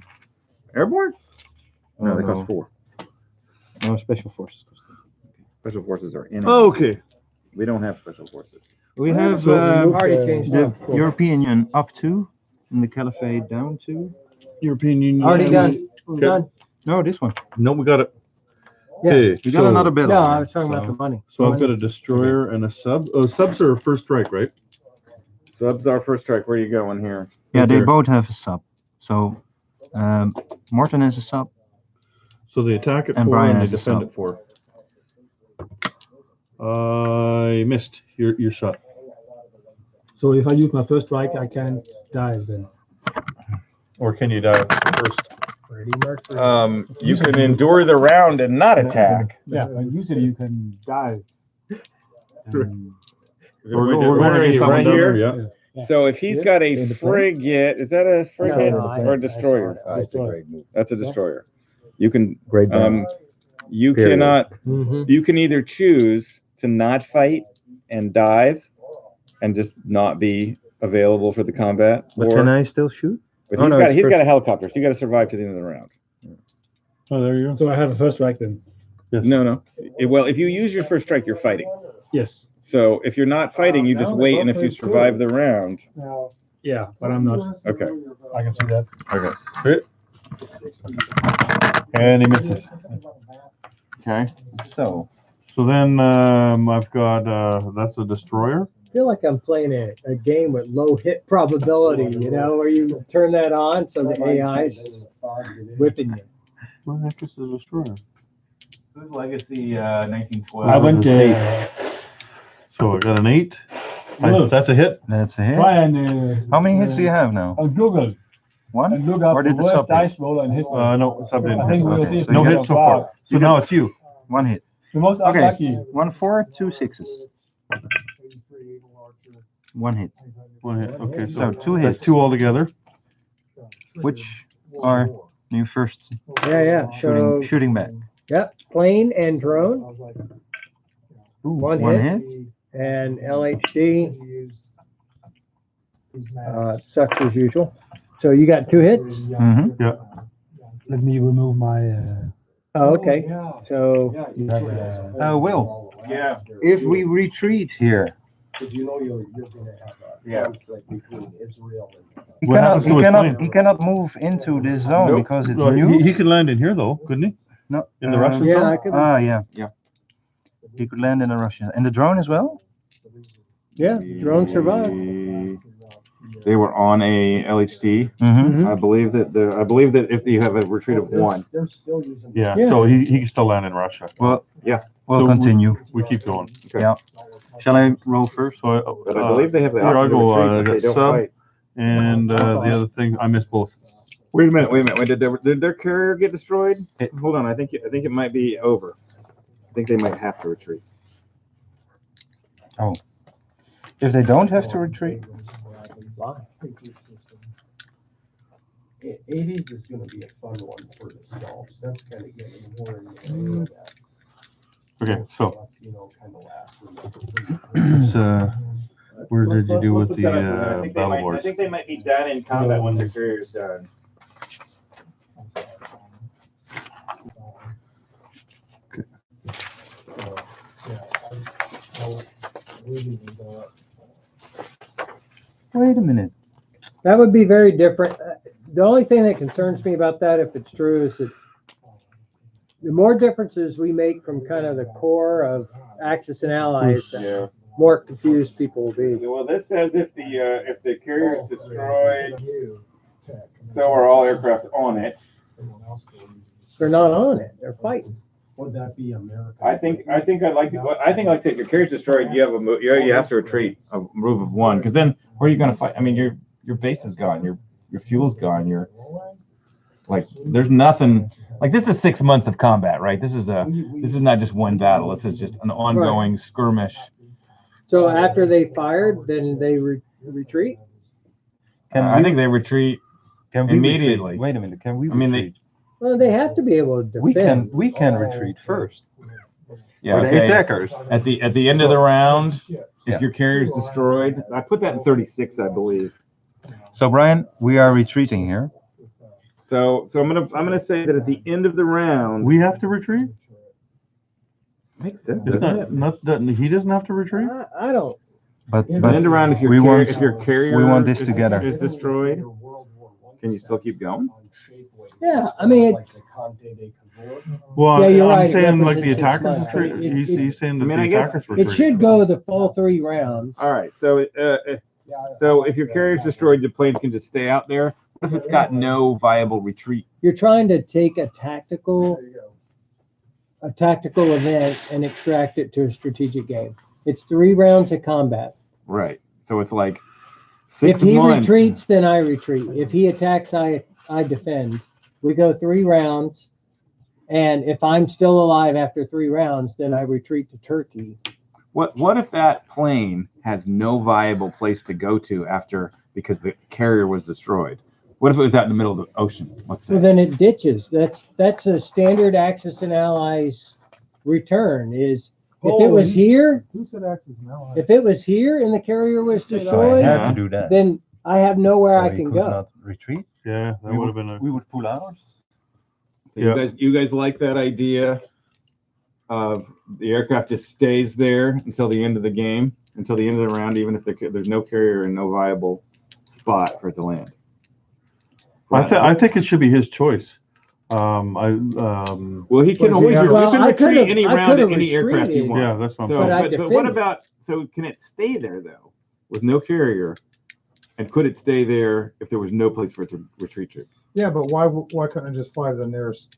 Airborne? No, Oh, they no. cost 4. No, Special Forces cost 10. Special Forces are in it. Oh, okay. We don't have Special Forces. We have So we moved, already changed the that. European Union up to, and the Caliphate down to. European Union. Already done. Okay. Done. No, this one. No, we got it. Yeah. Okay, You got another bill. No, over I there. was talking about the money. So I've got a destroyer and a sub. Oh, subs are a first strike, right? Subs our first strike. Where are you going here? Yeah, they There. both have a sub. So Morton is a sub. So they attack at And 4 Brian and they has a defend sub. at 4. I missed your shot. So if I use my first strike, I can't dive then. Or can you die first? Pretty much. You can endure the round and not attack. Yeah, but usually you can dive. And Where are you? Right here? Yeah. So if he's got a frigate, is that a frigate or a destroyer? It's a great move. That's a destroyer. You can Great you Period. cannot Mm-hmm. you can either choose to not fight and dive and just not be available for the combat, But or can I still shoot? but Oh, no, he's it's got a helicopter, so you got to survive to the end of the round. Oh, there you go. so I have a first strike then. Yes. No. Well, if you use your first strike, you're fighting. Yes. So if you're not fighting, you just wait, and if you survive the round, Yeah, but I'm not. okay. I can see that. Okay. And he misses. Okay. So So then I've got that's a destroyer. I feel like I'm playing a game with low hit probability, where you turn that on so the AI's whipping you. What the heck is the destroyer? Who's Legacy 1912? I went So I got an 8. Look. That's a hit. that's a hit. try and How many hits do you have now? on Google One? and look up Or the did the worst sub hit? dice roller in history. No, sub didn't. I think we'll Okay, see. so No you hits so far. So now it's you. One hit. The most Okay. unlucky. 1 4, 2 6s. One hit. One hit. Okay, So so 2 that's hits. 2 altogether. Which are your first Yeah. So shooting back? yep, plane and drone Ooh, One hit. and LHD sucks as usual. So you got 2 hits. Mm-hmm. Let me remove my. Oh, okay. So You have Will, Yeah. if we retreat here, Because you know you're gonna have a Yeah. conflict between Israel and. he What cannot, happens he to his cannot, plane? he cannot move into this zone Nope. because it's Well, new. he could land in here though, couldn't he? No, in the Russian yeah, zone? I could. Yeah. Yeah. He could land in the Russian and the drone as well. Yeah, drone survived. They were on a LHD. Mm-hmm. I believe that if you have a retreat of 1, They're still using. Yeah. Yeah. So he can still land in Russia. Well, Yeah. We'll So continue. We keep going. Okay. Yeah. Shall I roll first? So But I believe they have the here I option to go. retreat, I but they got don't sub fight. and the other thing I missed both. Wait a minute. Wait, did their carrier get destroyed? Hold on. I think it might be over. I think they might have to retreat. If they don't have to retreat, 80s is gonna be a fun one for the scalps. That's kind of getting more in there. Okay, so Kind of last. it's, where did you do with Let's the look that up. battle I wars? think they might be done in combat when their carrier's done. wait a minute. That would be very different. The only thing that concerns me about that, if it's true, is that the more differences we make from kind of the core of Axis and Allies, the Yeah. more confused people will be. Well, this says if the carrier is destroyed, so are all aircraft on it. They're not on it. They're fighting. Would that be America? I think I'd like to. I think like I said, if your carrier's destroyed, you have a move. You have to retreat a move of 1, because then where are you going to fight? I mean, your base is gone. Your fuel's gone. You're like there's nothing. Like this is 6 months of combat, right? This is not just one battle. This is just an ongoing skirmish. So after they fired, then they retreat. I think they retreat. Can we Immediately. retreat? Wait a minute. Can we I mean, retreat? Well, they have to be able to defend. We can retreat first. Yeah. Or the attackers. At the end of the round, Yeah. if your carrier's destroyed, I put that in 36, I believe. So Brian, we are retreating here. So I'm gonna say that at the end of the round, We have to retreat? makes sense, It's doesn't it? he doesn't have to retreat? I don't. But At the end of the round, if we want- your carrier we want this together. is destroyed, Can you still keep going? Yeah, I mean, Well, Yeah, you're I'm right, it saying like the represents 6 attackers. months, but He's saying that I mean, the I guess attackers were it should go the full 3 rounds. All right. So if your carrier's destroyed, the planes can just stay out there. What if it's got no viable retreat? You're trying to take a tactical event and extract it to a strategic game. It's 3 rounds of combat. Right. So it's like 6 If he months. retreats, then I retreat. If he attacks, I defend. We go 3 rounds, and if I'm still alive after 3 rounds, then I retreat to Turkey. What if that plane has no viable place to go to after because the carrier was destroyed? What if it was out in the middle of the ocean? Let's say. Well, then it ditches. That's a standard Axis and Allies return. Is if it was here, Who said Axis now? if it was here and the carrier was So I destroyed, had to do that. then I have nowhere So I he can could go. not retreat. Yeah, that would have been a. We would pull out. So Yeah. you guys like that idea of the aircraft just stays there until the end of the game, until the end of the round, even if there's no carrier and no viable spot for it to land. I think it should be his choice. Well, he can Well, always yeah. you Well, can I retreat could've- any I round at could've any aircraft you retreated. want. Yeah, that's what I'm So, But I but what defended. about? So can it stay there though, with no carrier? And could it stay there if there was no place for it to retreat to? Yeah, but why couldn't it just fly to the nearest?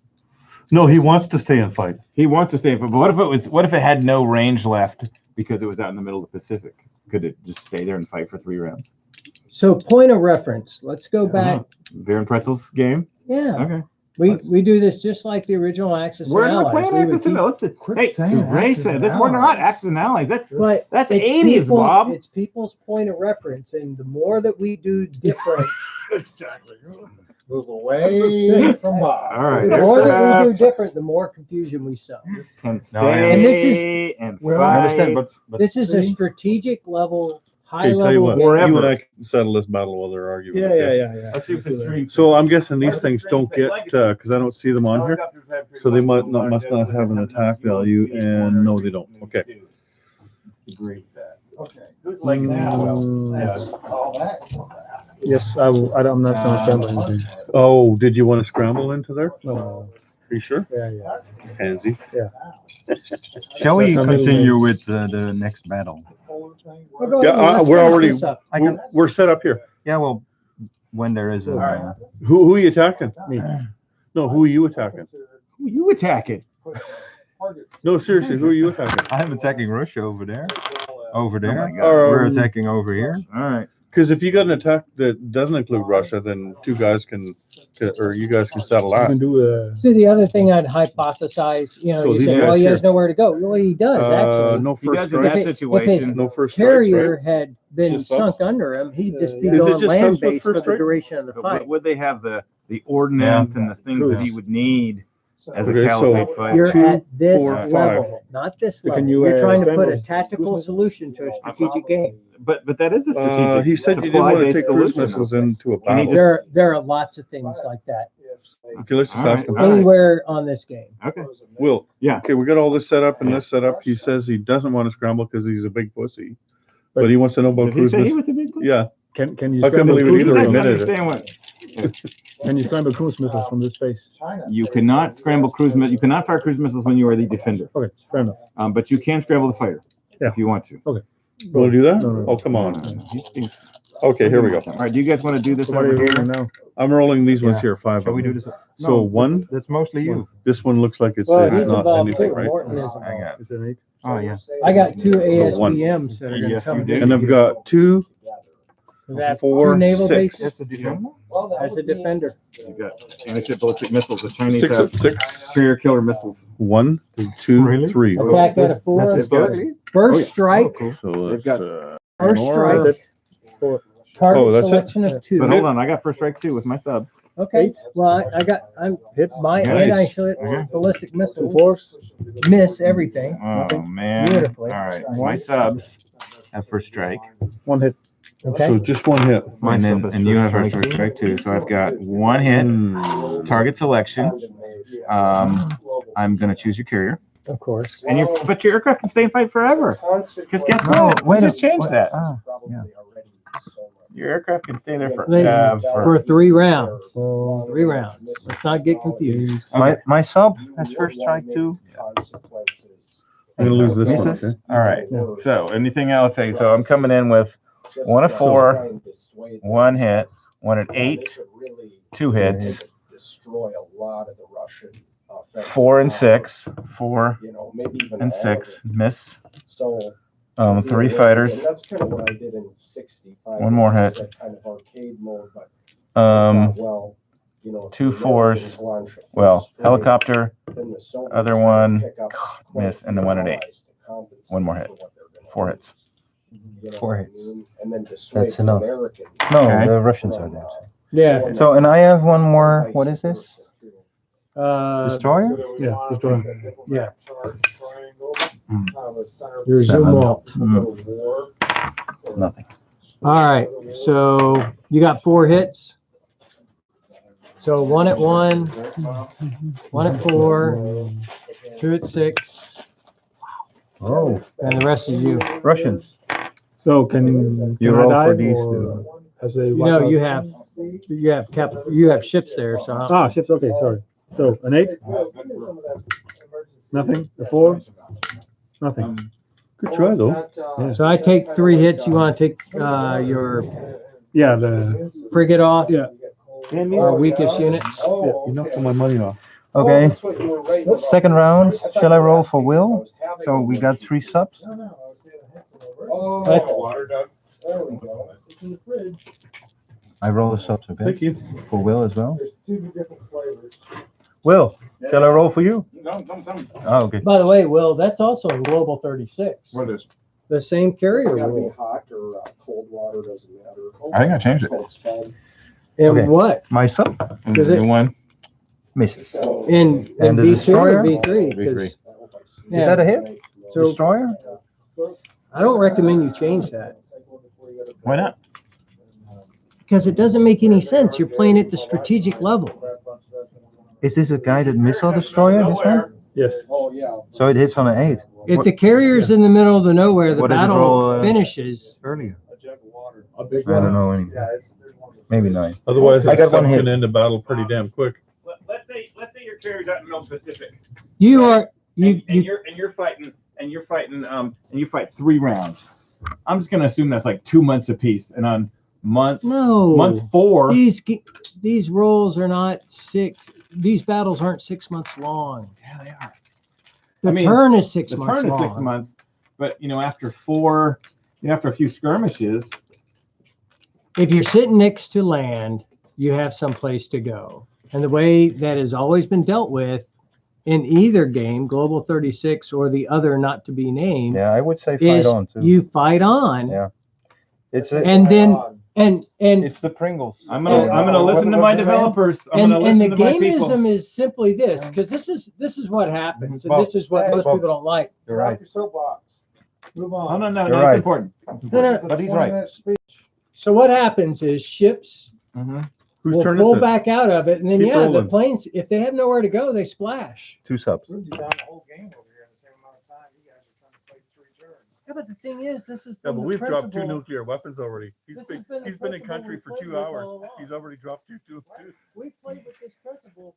No, he wants to stay and fight. He wants to stay, but what if it had no range left because it was out in the middle of the Pacific? Could it just stay there and fight for 3 rounds? So point of reference. Let's go back. Beer and Pretzels game. Yeah, Okay. we do this just like the original Axis and We're Allies. playing We would Axis and keep- Allies. Quit Hey, saying Ray Axis said and this. We're not Allies. Axis and Allies. That's But that's it's 80s, people- Bob. It's people's point of reference, and the more that we do different, Exactly. Move away from Bob. All right. the more that we do Aircraft different, the more confusion we sow. can No, I stay And this is- and Well, I fight. understand, but This is a See? strategic level, high Okay, tell you level what, game. you and I can settle this battle while they're arguing. okay? Yeah. Let's see if it's green. So I'm guessing these things don't get because I don't see them on here. So they must not have an attack value, and no, they don't. Okay. Okay. Who's like All that. Yes, I'm not gonna scramble anything. Oh, did you want to scramble into there? No. Are you sure? Yeah. Pansy. shall we That's a little continue with the next battle? Well, go Yeah, ahead, let's we're finish already- this up. I can. We're set up here. Yeah, well, when there is a. right. Who are you attacking? Me. No, who are you attacking? Who you attacking? No, seriously, who are you attacking? I'm attacking Russia over there. Over Oh there. my God. We're attacking over here. All right. Because if you got an attack that doesn't include Russia, then you guys can settle You that. can do See, the other thing I'd hypothesize, So you these say, guys well, he here- has nowhere to go. Well, he does, actually. No He first does in that If strike. it- if situation. No first strikes, Carrier right? had been Just subs? sunk under him, he'd just be Is it going just subs land with based for first the strike? duration of the But fight. would they have the ordnance and the things that he would need as a Okay, so caliphate fighter? You're Two, at this 4, 5. level, not this So level. can you, You're trying to put a scramble tactical cruise solution to a strategic game. But that is a strategic. He said you didn't want to supply-based take cruise solution. missiles into a Can he battle. There are lots of things like that Okay, let's just All ask right, him. all right. anywhere on this game. Okay. Will. Yeah. Okay, we got all this set up and this set up. He says he doesn't want to scramble because he's a big pussy. But he wants to know about Did he cruise say he missiles. was a big one? Yeah. Can you I couldn't scramble believe it cruise either. You He guys missiles? admitted it. understand what? Can you scramble cruise missiles from this space? You cannot scramble you cannot fire cruise missiles when you are the defender. Okay, fair enough. But you can scramble the fighter Yeah. if you want to. Want to do that? No. Oh, come on. He's- Okay, here we go. All right, do you guys want to do this So what are over you here? doing now? I'm rolling these ones Yeah. here, 5 Shall of we them. do this? So one, That's mostly you. this one looks like it's Well, he's not involved anything, too. right? Morton is I involved. got. It's an 8. Oh yeah. I got 2 So one. ASBMs that are going to Yes, come you did. And I've got 2, That 4, 2 naval 6. bases defender? as a defender. You got anti-ship ballistic missiles. The Chinese 6 have of 6. carrier killer missiles. 1, 2, Really? 3. Attack at a 4. They've got- First strike. So They've that's got- First ignore- strike. Target Oh, that's it? selection of 2. But hold on, I got first strike too with my subs. Okay. Well, I'm hit my Nice. anti-ship Okay. ballistic missiles. Miss everything. Oh man! Beautifully. All right, my subs have first strike, 1 hit. Okay. So just 1 hit. and you have first strike too. So I've got 1 hit. Hmm. Target selection. I'm gonna choose your carrier, Of course. and but your aircraft can stay and fight forever. Because guess No, what? wait We a- just changed wait, that. ah, yeah. Your aircraft can stay there They- forever. For 3 rounds. 3 rounds. Let's not get confused. My sub has first strike too. I'm gonna lose this one. Misses? Okay. All right. So anything else? So I'm coming in with 1 at 4, 1 hit, 1 at 8, 2 hits, Destroy a lot of the Russian 4 and 6, 4 maybe even and all of 6, it. miss. So 3 fighters, and that's kind of what I did in 65. 1 more hit. That kind of arcade mode, but I thought, well, 2 if the fours. Americans launch a Well, first helicopter, strike, then the Soviets other can one, pick up miss, and then 1 at 8. allies to compensate 1 more hit. for what they're gonna 4 lose. hits. You know 4 what I hits. mean? And then dissuade That's the enough. Americans No, Okay. the Russians are from, there. Yeah. So, and I have one more. What is this? Destroyer? Yeah, destroy. Yeah. Mm. Your zoom wall. Nothing. All right. So you got 4 hits. So 1 at 1, 1 at 4, 2 at 6, Oh, and the rest is you. Russians. So can You I roll for dive these or two. as a No, wipeout? you have ships there. So Ah, ships. Okay, sorry. So an 8, nothing. A 4, nothing. Good try though. Yeah. So I take 3 hits. You want to take your Yeah, the frigate off? Yeah. Our weakest units. Yeah. You knocked all my money off. Okay. Second round. Shall I roll for Will? So we got 3 subs. I roll the subs, okay? Thank you. For Will as well. Will, shall I roll for you? No. Oh, okay. By the way, Will, that's also in Global 36. What is? The same carrier It's gotta be rule. hot or cold water, doesn't matter. I think I changed it. It's fine. And Okay. what? My sub Is it- New one? misses. In And the B2 or destroyer? B3? B3. 'Cause- Is Yeah. that a hit? So Destroyer? I don't recommend you change that Why not? because it doesn't make any sense. You're playing at the strategic level. Is this a guided missile destroyer? This one? yes. Oh, yeah. So it hits on an 8 If the carrier's in the middle of the nowhere, the What did it battle roll, finishes. earlier. A big I don't one. know anymore. Maybe 9. Otherwise, I that got one sub hit. can end the battle pretty damn quick. Let's say your carrier's out in the middle Pacific. You are you and you you're fighting and you fight 3 rounds. I'm just gonna assume that's like 2 months apiece, and on month no 4, these rolls are not 6. These battles aren't 6 months long. yeah, they are. The I mean, turn is 6 The months turn is long. 6 months, but after 4, after a few skirmishes, If you're sitting next to land, you have some place to go. And the way that has always been dealt with in either game, Global 36 or the other not to be named, Yeah, I would say fight is on too. you fight on, Yeah. It's and then and it's the Pringles. I'm gonna listen to my developers. I'm gonna and listen the to my people. gamism is simply this, because this is what happens, and this is what most Bob. people don't like. You're right. Your soapbox. Move No, on. no, You're it's right. important. It's No, no, important. But he's right. 20-minute speech. So what happens is ships Whose will turn pull is it? back out of it, and then Keep the rolling. planes, if they have nowhere to go, they splash. 2 subs. Moved you down the whole game over here in the same amount of time. You guys are trying to play 3 turns. Yeah, but the thing is, this is Yeah, but the we've dropped 2 principle. nuclear weapons already. This has been the He's been in principle country we for played 2 with hours. all along. He's already dropped you 2. We've played with this principle.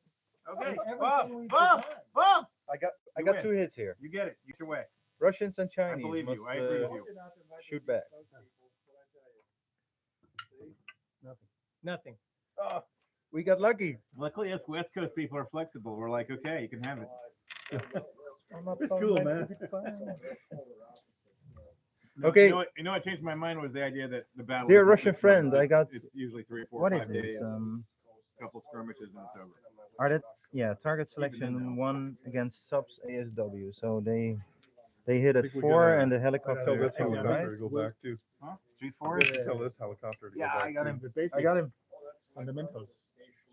Okay, Everything Bob, we've Bob, designed. Bob. I got You win. 2 hits here. You get it. Your way. Russians and I Chinese. believe you. must, I agree with you. Shoot back. Nothing. We got lucky. Luckily, us West Coast people are flexible. We're like, okay, you can have it. It's cool, man. Okay. You know what changed my mind was the idea that the battle. Dear isn't Russian 6 friend, months. I got. It's usually 3 or 4 What or is 5 this? days, couple skirmishes, and it's over. Are that? Yeah, target selection 1 against subs ASW. So they hit at think we 4 gotta and the Tell helicopter this at 2, right? helicopter to go back too. Huh? 3-4. Tell this helicopter to go Yeah, back I got too. him. The basic I got him. fundamentals.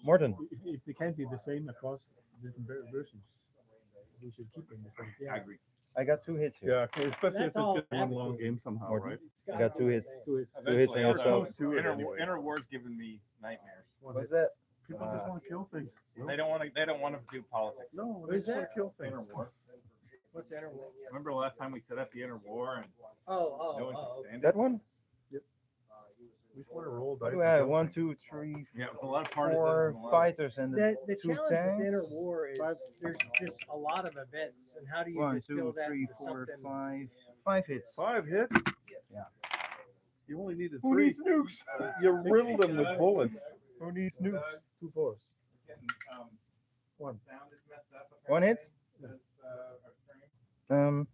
Morton. If they can't be the same across different versions, we should keep them the same. Yeah. I agree. I got 2 hits here. Yeah, especially if That's it's all just one long game somehow, Morton. right? I got 2 hits. Do it. 2 hits on your sub. Inner war's giving me nightmares. What's that? People just want to kill things. They don't want to do politics. No, they just want to kill things. Inner war. What's the inner war? Remember last time we set up the inner war and Oh, no one could stand That it? one? We just want to roll What dice. do we have? 1, 2, 3, Yeah, with a lot of partisans. 4 and a lot of- fighters and The 2 challenge with inner tanks. war is there's just a lot of events, and how do you 1, distill 2, that 3, into 4, something? 5. 5 hits. 5 hits? Yeah. You only needed Who 3. needs nukes? You riddled them with bullets. Who needs nukes? 2 fours. One. Sound is messed up, 1 hit. apparently. Our stream.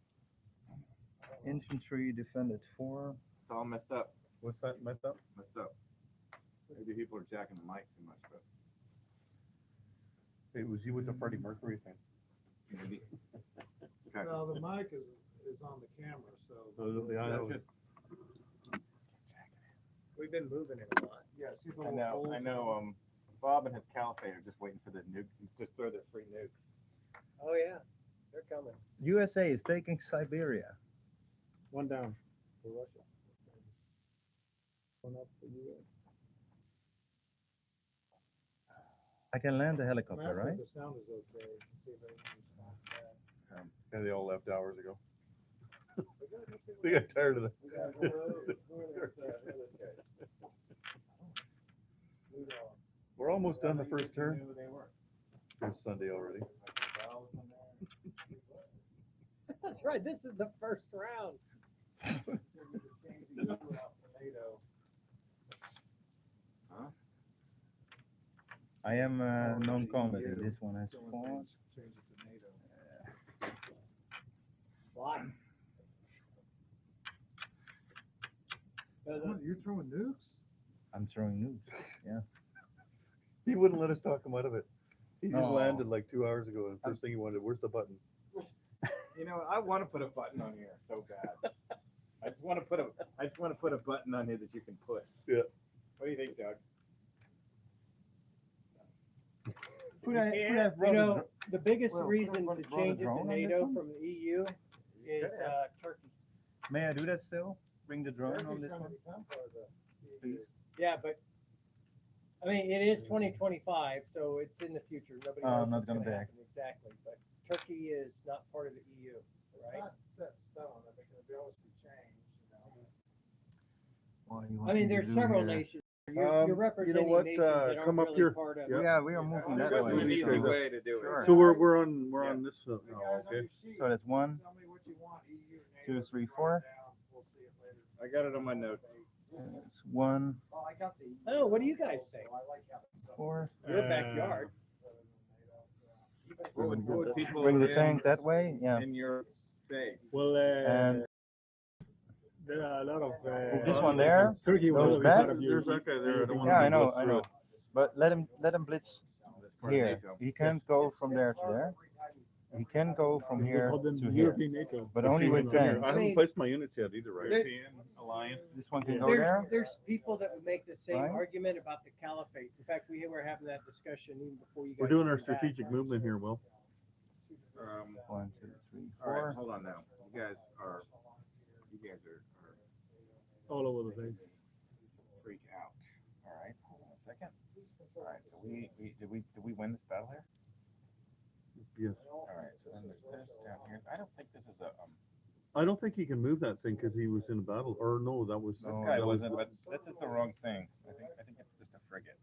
Infantry defended 4. It's all messed up. What's that messed up? Messed up. Maybe people are jacking the mic too much, but It was you with the Freddie Mercury thing. maybe. Okay. Well, the mic is on the camera, so. Yeah, I know. We've been moving it a lot. Yeah, see the I little know. holes? I know. Bob and his caliphate are just waiting for the nuke. Just throw their free nukes. Oh yeah, they're coming. USA is taking Siberia. 1 down for Russia. 1 up for US. I can land the helicopter, Ask right? if the sound is okay, to see if anyone responds back. Yeah, they all left hours ago. They got tired of that. We're almost done the first turn. It's Sunday already. That's right. This is the first round. I am non-combat. This one has 4. Why? You're throwing nukes? I'm throwing nukes. Yeah. He wouldn't let us talk him out of it. He just No. landed like 2 hours ago, and the first thing he wanted, where's the button? You know, I want to put a button on here so bad. I just want to put a button on here that you can push. Yeah. What do you think, Doug? You know, the biggest Well, reason run to a change it drone to on this NATO one? from the EU is Turkey. May I do that still? Bring the drone on this one? Yeah, but I mean, it is 2025, so it's in the future. Nobody knows I'm not what's gonna gonna back. happen exactly. But Turkey is not part of the EU, right? Not set in stone, I mean, it can always be changed, What do you I want mean, me to there's do several here? nations. You're representing what, nations that aren't come up really here. part of. Yeah, we are moving that That's way. an easy So, way to do it. Sure. So we're on this. Oh, okay. so that's 1, 2, 3, 4. I got it on my notes. That's 1, Oh, what do you guys think? 4. Your backyard. What would people Bring the in- tank that way. Yeah. in your say? Well, And there are a lot of. move this one there. Turkey Goes will be back. part of There's you. that guy there. I don't want Yeah, to I know, blitz I through know. it. But let him blitz That's part of here. NATO. He can't go from there to there. He can go from They here call them to here, European NATO. but only with Come here. tanks. I haven't mean- placed my units yet either, right? European alliance. This one can go there. There's people that would make the same Right. argument about the caliphate. In fact, we were having that discussion even before you guys. We're doing our came back. strategic movement here, Will. 1, 2, 3, All right, 4. hold on now. You guys are All over the place. freak out. All right, hold on a second. All right, so did we win this battle here? Yes. All right, so then there's this down here. I don't think this is a I don't think he can move that thing because he was in a battle. Or no, that was. this No, guy that was- wasn't, but this is the wrong thing. I think it's just a frigate.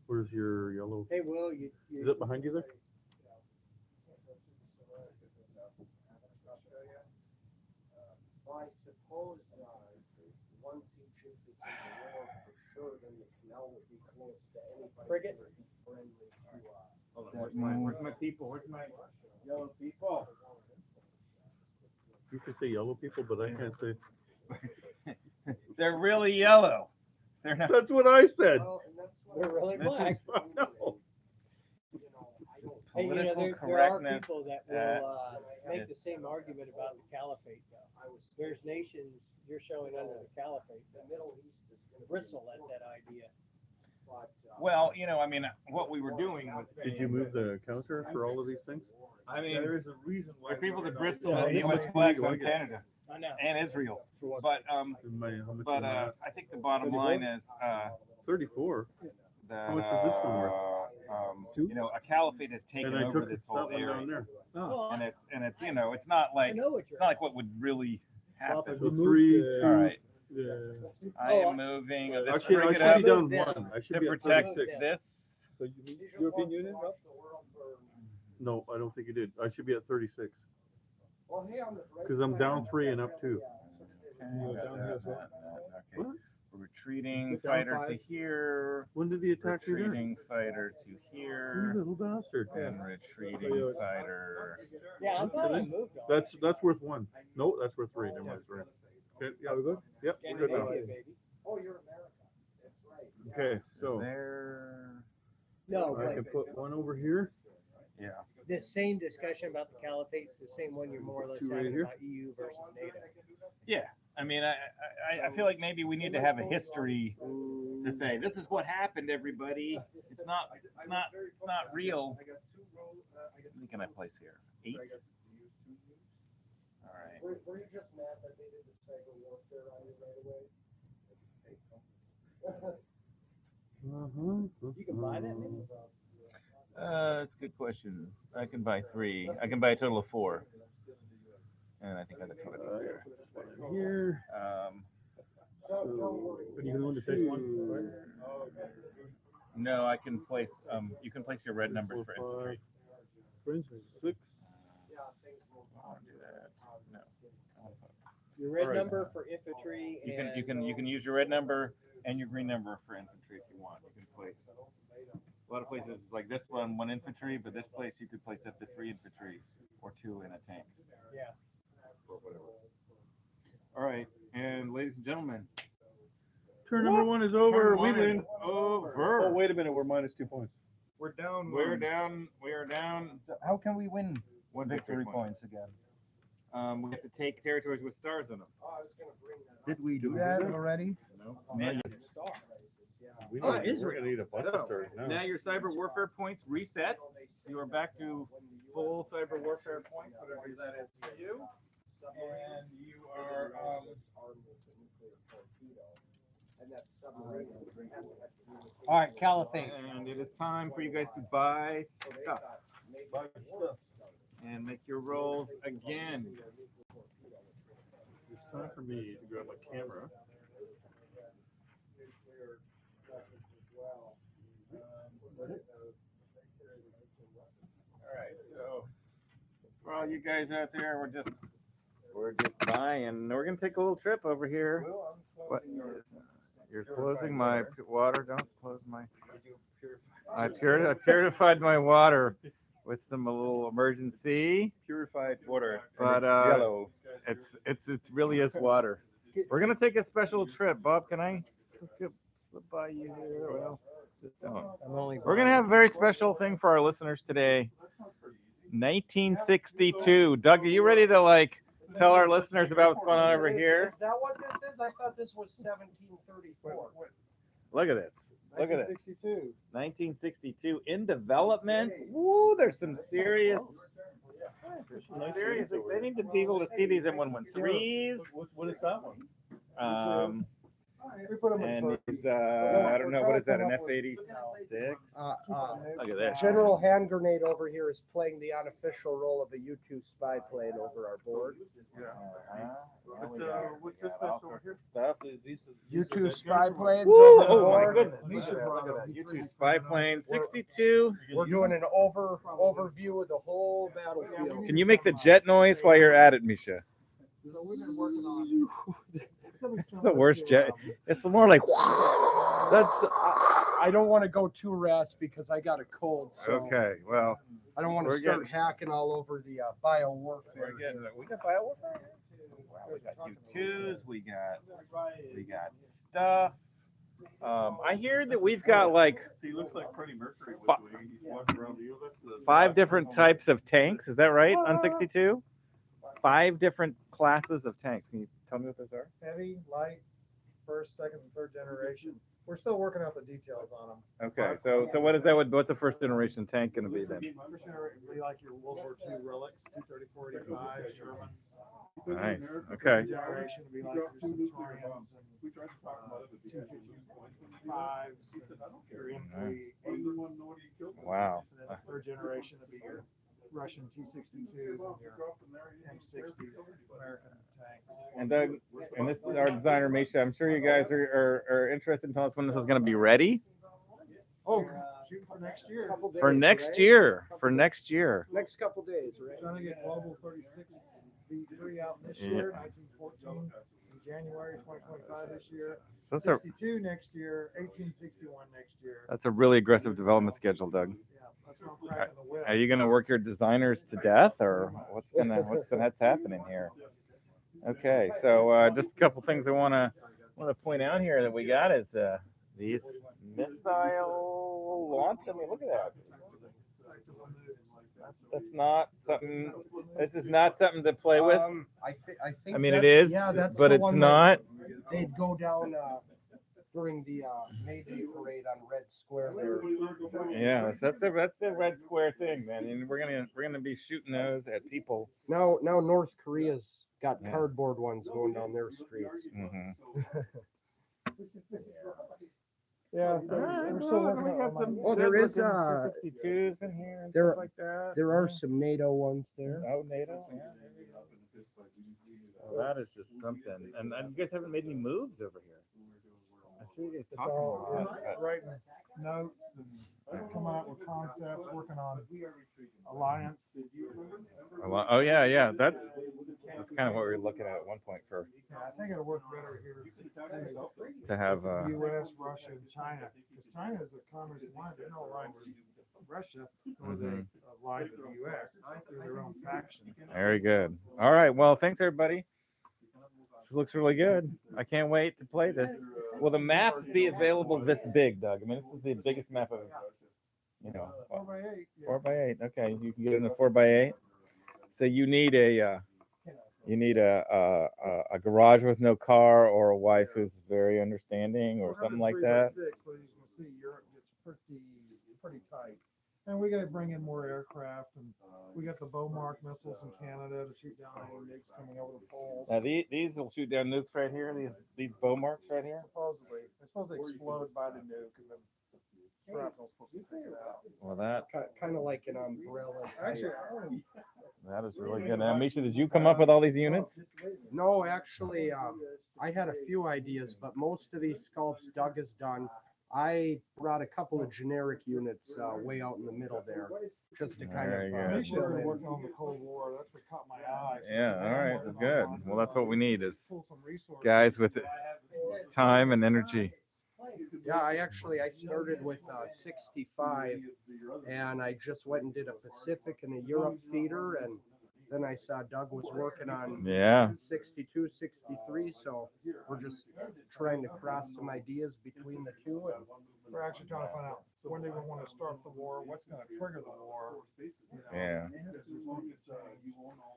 Where's your yellow? Hey, Will, Is you it behind you there? Well, I suppose, once each of is in the war, for sure, then the canal would be close to anybody. Frigate? who would be friendly to, Hold on, That where's my people? Where's my yellow people? You can say yellow people, but I can't say. They're really yellow. They're not. That's what I said. well, and that's what. They're really This black. I know. You know, I don't. Hey, you know, Political there are correctness, people that will make is- the same argument about the caliphate, though. There's nations you're showing under the caliphate The that Middle East is gonna be. bristle at that idea. But, Well, you know, I mean, what we were doing was. Did you move the counter for all of these things? I mean, there is a reason why. There are people that bristle Yeah, at the this U.S. is- flag do I from get? Canada I know. and Israel. For what? But How much but is that? I think the bottom line is 34. that How much is this one worth? you know, a caliphate has taken And I over took this that whole one down area, there. Ah, and it's you know, it's not I like know what you're. it's not like what would really well, happen. we So moved, three, All right. I am moving this Actually, I frigate should up be down them. one. I should to be at protect 36. this. So European Union? No? No, I don't think you did. I should be at 36. Because I'm down 3 and up 2. Okay. Retreating Down fighter to 5. here. When did the attack begin? Retreating fighter to You here. little bastard. And retreating fighter. Yeah, I'm glad I moved on. That's worth 1. No, that's worth 3. Never mind. Sorry. Okay, yeah, Are we good? Yep, we're good now. Okay, so There. No, I but can put 1 over here. Yeah. this same discussion about the caliphate's the same one you're more or less Two right having here. about EU versus NATO. Yeah. I mean, I feel like maybe we need to have a history to say this is what happened, everybody. It's not real. How many can I place here? 8. All right. Were you just mad that they did the cyber warfare on you right away? You can buy that maybe? That's a good question. I can buy 3. I can buy a total of 4. And I think that's what I do there. Here. But you can only place one. Right? No, I can place. You can place your red numbers for infantry. For instance, 6. I want to do that. No. Your red Alright. number for infantry and You can use your red number and your green number for infantry if you want. You can place. A lot of places like this one infantry, but this place you could place up to 3 infantry or 2 in a tank. yeah. Or whatever. All right, and ladies and gentlemen, Turn number 1 is over. turn We one win. is over. Oh, wait a minute. We're minus 2 points. We're down. We are down. How can we win 1 victory points again? We have to take territories with stars in them. Did we do that already? Now, We Oh, need, Israel. we're going to need a bunch of stars now. now your cyber warfare points reset. You are back to full cyber warfare points, whatever that is for you. And you are. All right, caliphate. And it is time for you guys to buy stuff and make your rolls again. It's time for me to grab my camera. All right, so for all you guys out there, we're just buying. We're gonna take a little trip over here. What? You're closing my water. Don't close my. I purified my water with some little emergency Purified water. but Yellow. it really is water. We're gonna take a special trip. Bob, can I slip by you here? Well, just don't. We're gonna have a very special thing for our listeners today. 1962. Doug, are you ready to tell our listeners about what's going on over here? Is that what this is? I thought this was 1734. Look at this. Look at it. 1962 in development. Woo, there's some serious. They need to be able to see these in 113s. What is that one? We put them in And for it's, I don't know, what is that, an F-86? Look at this. General Hand Grenade over here is playing the unofficial role of a U-2 spy plane over our board. What's this place over here? Stuff. U-2 spy planes Woo, over the oh my board. goodness. Look at that. U-2 spy plane, 62. We're doing an overview of the whole battlefield. Can you make the jet noise while you're at it, Misha? So we've been working on. The worst jet. It's more like. That's. I don't want to go too raspy because I got a cold. So Okay, well, I don't want to we're start hacking all over the bio warfare. we got biowarfare. Wow, we got U2s. We got stuff. I hear that we've got He looks like Freddie Mercury Fi- with the way he's walking around the U.S. 5 different types of tanks. Is that right? On 62? 5 different classes of tanks. Can you tell me what those are? Heavy, light, first, second, and third generation. We're still working out the details on them. Okay, so what is that? What's a first generation tank going to be then? First generation would be like your World War II relics, 234-85 Shermans. Nice. Okay. Second generation would be like your Centurions and 255s and your M380s. Wow. And then the third generation would be your Russian T-62s and your M60 American tanks. And Doug, And this is our designer, Misha. I'm sure you guys are interested in telling us when this is going to be ready. Oh, shooting for next year. For next year. For next year. Next couple days, right? Trying to get Global 36 V3 out this Yeah. year, 1914 in January 2025 this year. So 62 next year, 1861 next year. that's a really aggressive development schedule, Doug. Yeah, that's what I'm cracking the whip. Are you going to work your designers to death, or what's happening here? Okay, so just a couple things I want to point out here that we got is these missile launch. I mean, look at that. That's not something. This is not something to play with. I think. I mean, it is, Yeah, that's but the it's one not. They'd go down during the May Day parade on Red Square there. Yeah, that's the Red Square thing, man. And we're gonna be shooting those at people. Now North Korea's got Yeah. cardboard ones going down their streets. Mm-hmm. Yeah, we're still working on my. Oh, there is 262s in here and there- stuff like that. There are some NATO ones there. Oh, NATO, yeah. Well, that is just something. And you guys haven't made any moves over here. I see you guys It's talking a all lot. but- writing notes and coming out with concepts, working on alliance. Oh yeah. That's kind of what we were looking at one point for Yeah, I think it'll work better here to have. U.S., Russia, and China. Because China is a communist line. They're not aligned with Russia, nor they aligned with the U.S. They're their own faction. Very good. All right. Well, thanks everybody. This looks really good. I can't wait to play this. Will the map be available this big, Doug? I mean, this is the biggest map of, 4x8. Yeah. 4x8. Okay, you can get it in a 4x8. So you need a garage with no car, or a wife who's very understanding, or something like that. 3x6, but as you can see, Europe gets pretty tight. And we got to bring in more aircraft, and we got the Beaumark missiles in Canada to shoot down any nukes coming over the poles. Now these will shoot down nukes right here. These Beaumarks right here. Supposedly, they're supposed to explode by the nuke, and then shrapnel's supposed to take it out. Well, that Kind of like an umbrella. Actually, that is really good. Now, Misha, did you come up with all these units? No, actually, I had a few ideas, but most of these sculpts Doug has done. I brought a couple of generic units way out in the middle there, just to kind Very of. good. Misha's been working on the Cold War. That's what caught my eye. So Yeah. All right. That's good. Well, that's what we need is pull some resources. guys with time and energy. Yeah, I started with 65, and I just went and did a Pacific and a Europe theater, and then I saw Doug was working on Yeah. 62, 63, so we're just trying to cross some ideas between the two. And We're actually trying to find out when they would want to start the war, what's going to trigger the war. Yeah.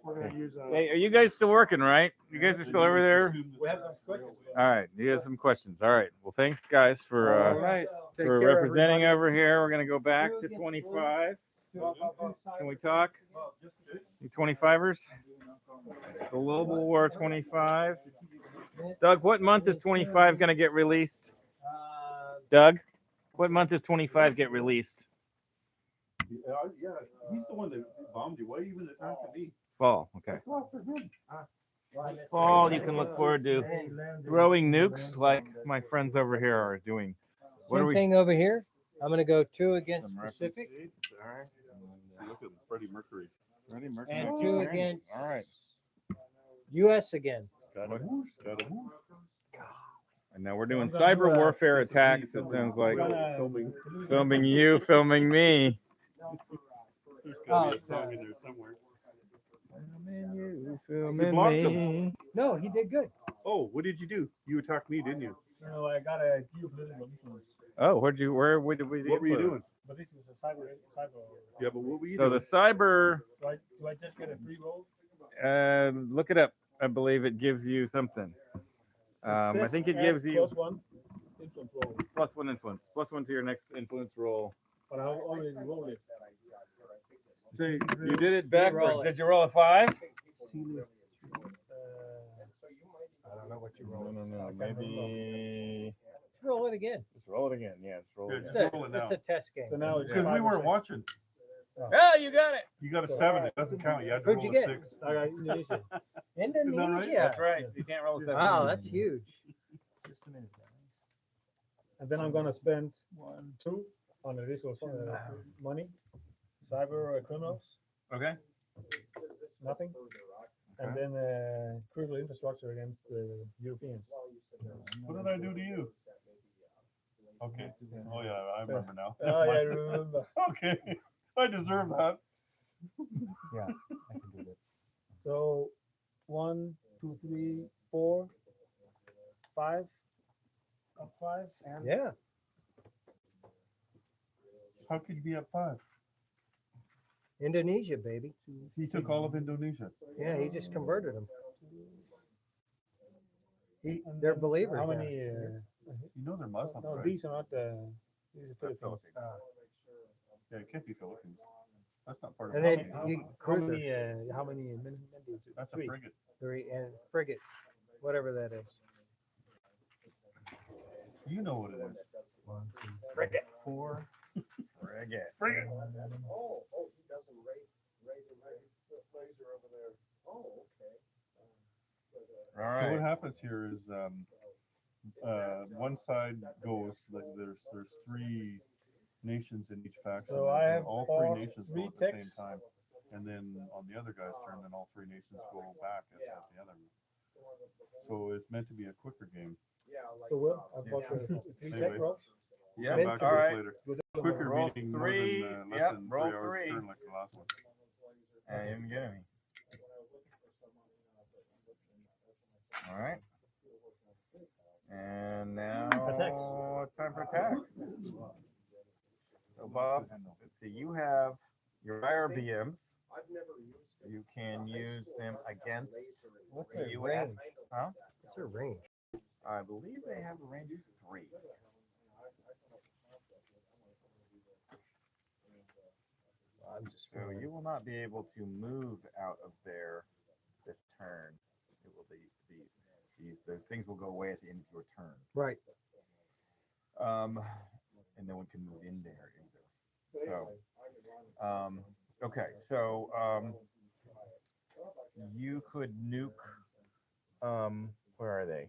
We're going to use a. Hey, are you guys still working, right? You guys are still over there? We have some questions. All right. You have some questions. All right. Well, thanks, guys, all for right, take for care, representing everybody. over here. We're going to go back to 25. Can we talk? You 25ers? Global War 25. Doug, what month is 25 going to get released? Doug, what month does 25 get released? Yeah, he's the one that bombed you. Why even attack me? Fall. Okay. Fall, you can look forward to throwing nukes like my friends over here are doing. What are Same we? thing over here. I'm going to go 2 against Some Pacific All right. Look at Freddie Mercury. Ready, Mercury? and All 2 right. against All right. U.S. again. Got a whoosh. Got a whoosh. And now we're doing cyber warfare attacks. It sounds like Filming. filming you, filming me. There's got to be a song in there somewhere. Filming you, You blocked filming me. No, he did good. Oh, what did you do? You attacked me, didn't you? You know, I got a geopolitical influence, Oh, where did we What were you doing? but this is a cyber. Yeah, but what were you So doing? the cyber, Do I just get a free roll? look it up. I believe it gives you something. I think it gives you +1 influence roll, +1 influence, +1 to your next influence roll. but I already rolled it. So you did it backwards. roll it. Did you roll a 5? I don't know what you rolled. No. Maybe Let's roll it again. just roll it again. Yeah, just roll it Yeah, again. It's roll it now. a test game. So now it's Because we weren't watching. Oh, you got it. You got a 7. It doesn't count. You had to Who'd you roll a get? 6. I got Indonesia. Indonesia. That's right. You can't roll a seven. Wow, that's huge. Just a minute, guys. And then I'm gonna spend 2 on additional money. Cyber criminals, Okay. nothing. And then crucial infrastructure against the Europeans. What did I do to you? Okay. Oh yeah, I remember now. Oh yeah, I remember. Okay. I deserve that. Yeah, I can do that. So 1, 2, 3, 4, 5. Up 5 and Yeah. How could you be at 5? Indonesia, baby. He took all of Indonesia. Yeah, he just converted them. and They're then believers. How now. many? You know they're Muslim, No, right? these are not. These are They're Philippines. Philippines. Yeah, it can't be Philippines. That's not part of And the then Philippines. you How cruiser, many? How many men do you? That's a 3. frigate. 3, and frigate, whatever that is. You know what it is. 1, 2, Frigate. 4. Frigate. Frigate. Oh, he doesn't rate the laser over there. Oh, okay. All So what right. happens here is one side goes like there's 3 nations in each faction. So I have all fought 3 nations go 3 at the same ticks. time, and then on the other guy's turn, then all 3 nations go back at the other. So it's meant to be a quicker game. So Will, I've got the 3 Anyway. tech rolls. Yeah. Come back to All this right. later. Quicker Roll meaning 3. more than less Yep. than 3 Roll hours 3. turn like the last one. And you didn't get any. All right. And now it's time for attack. So Bob, let's see. You have your IRBMs. You can use them against What's the their U.S. range? Huh? What's their range? I believe they have a range of 3. So you will not be able to move out of there this turn. It will be those things will go away at the end of your turn. Right. And no one can move in there either. So, okay. So, you could nuke. Where are they?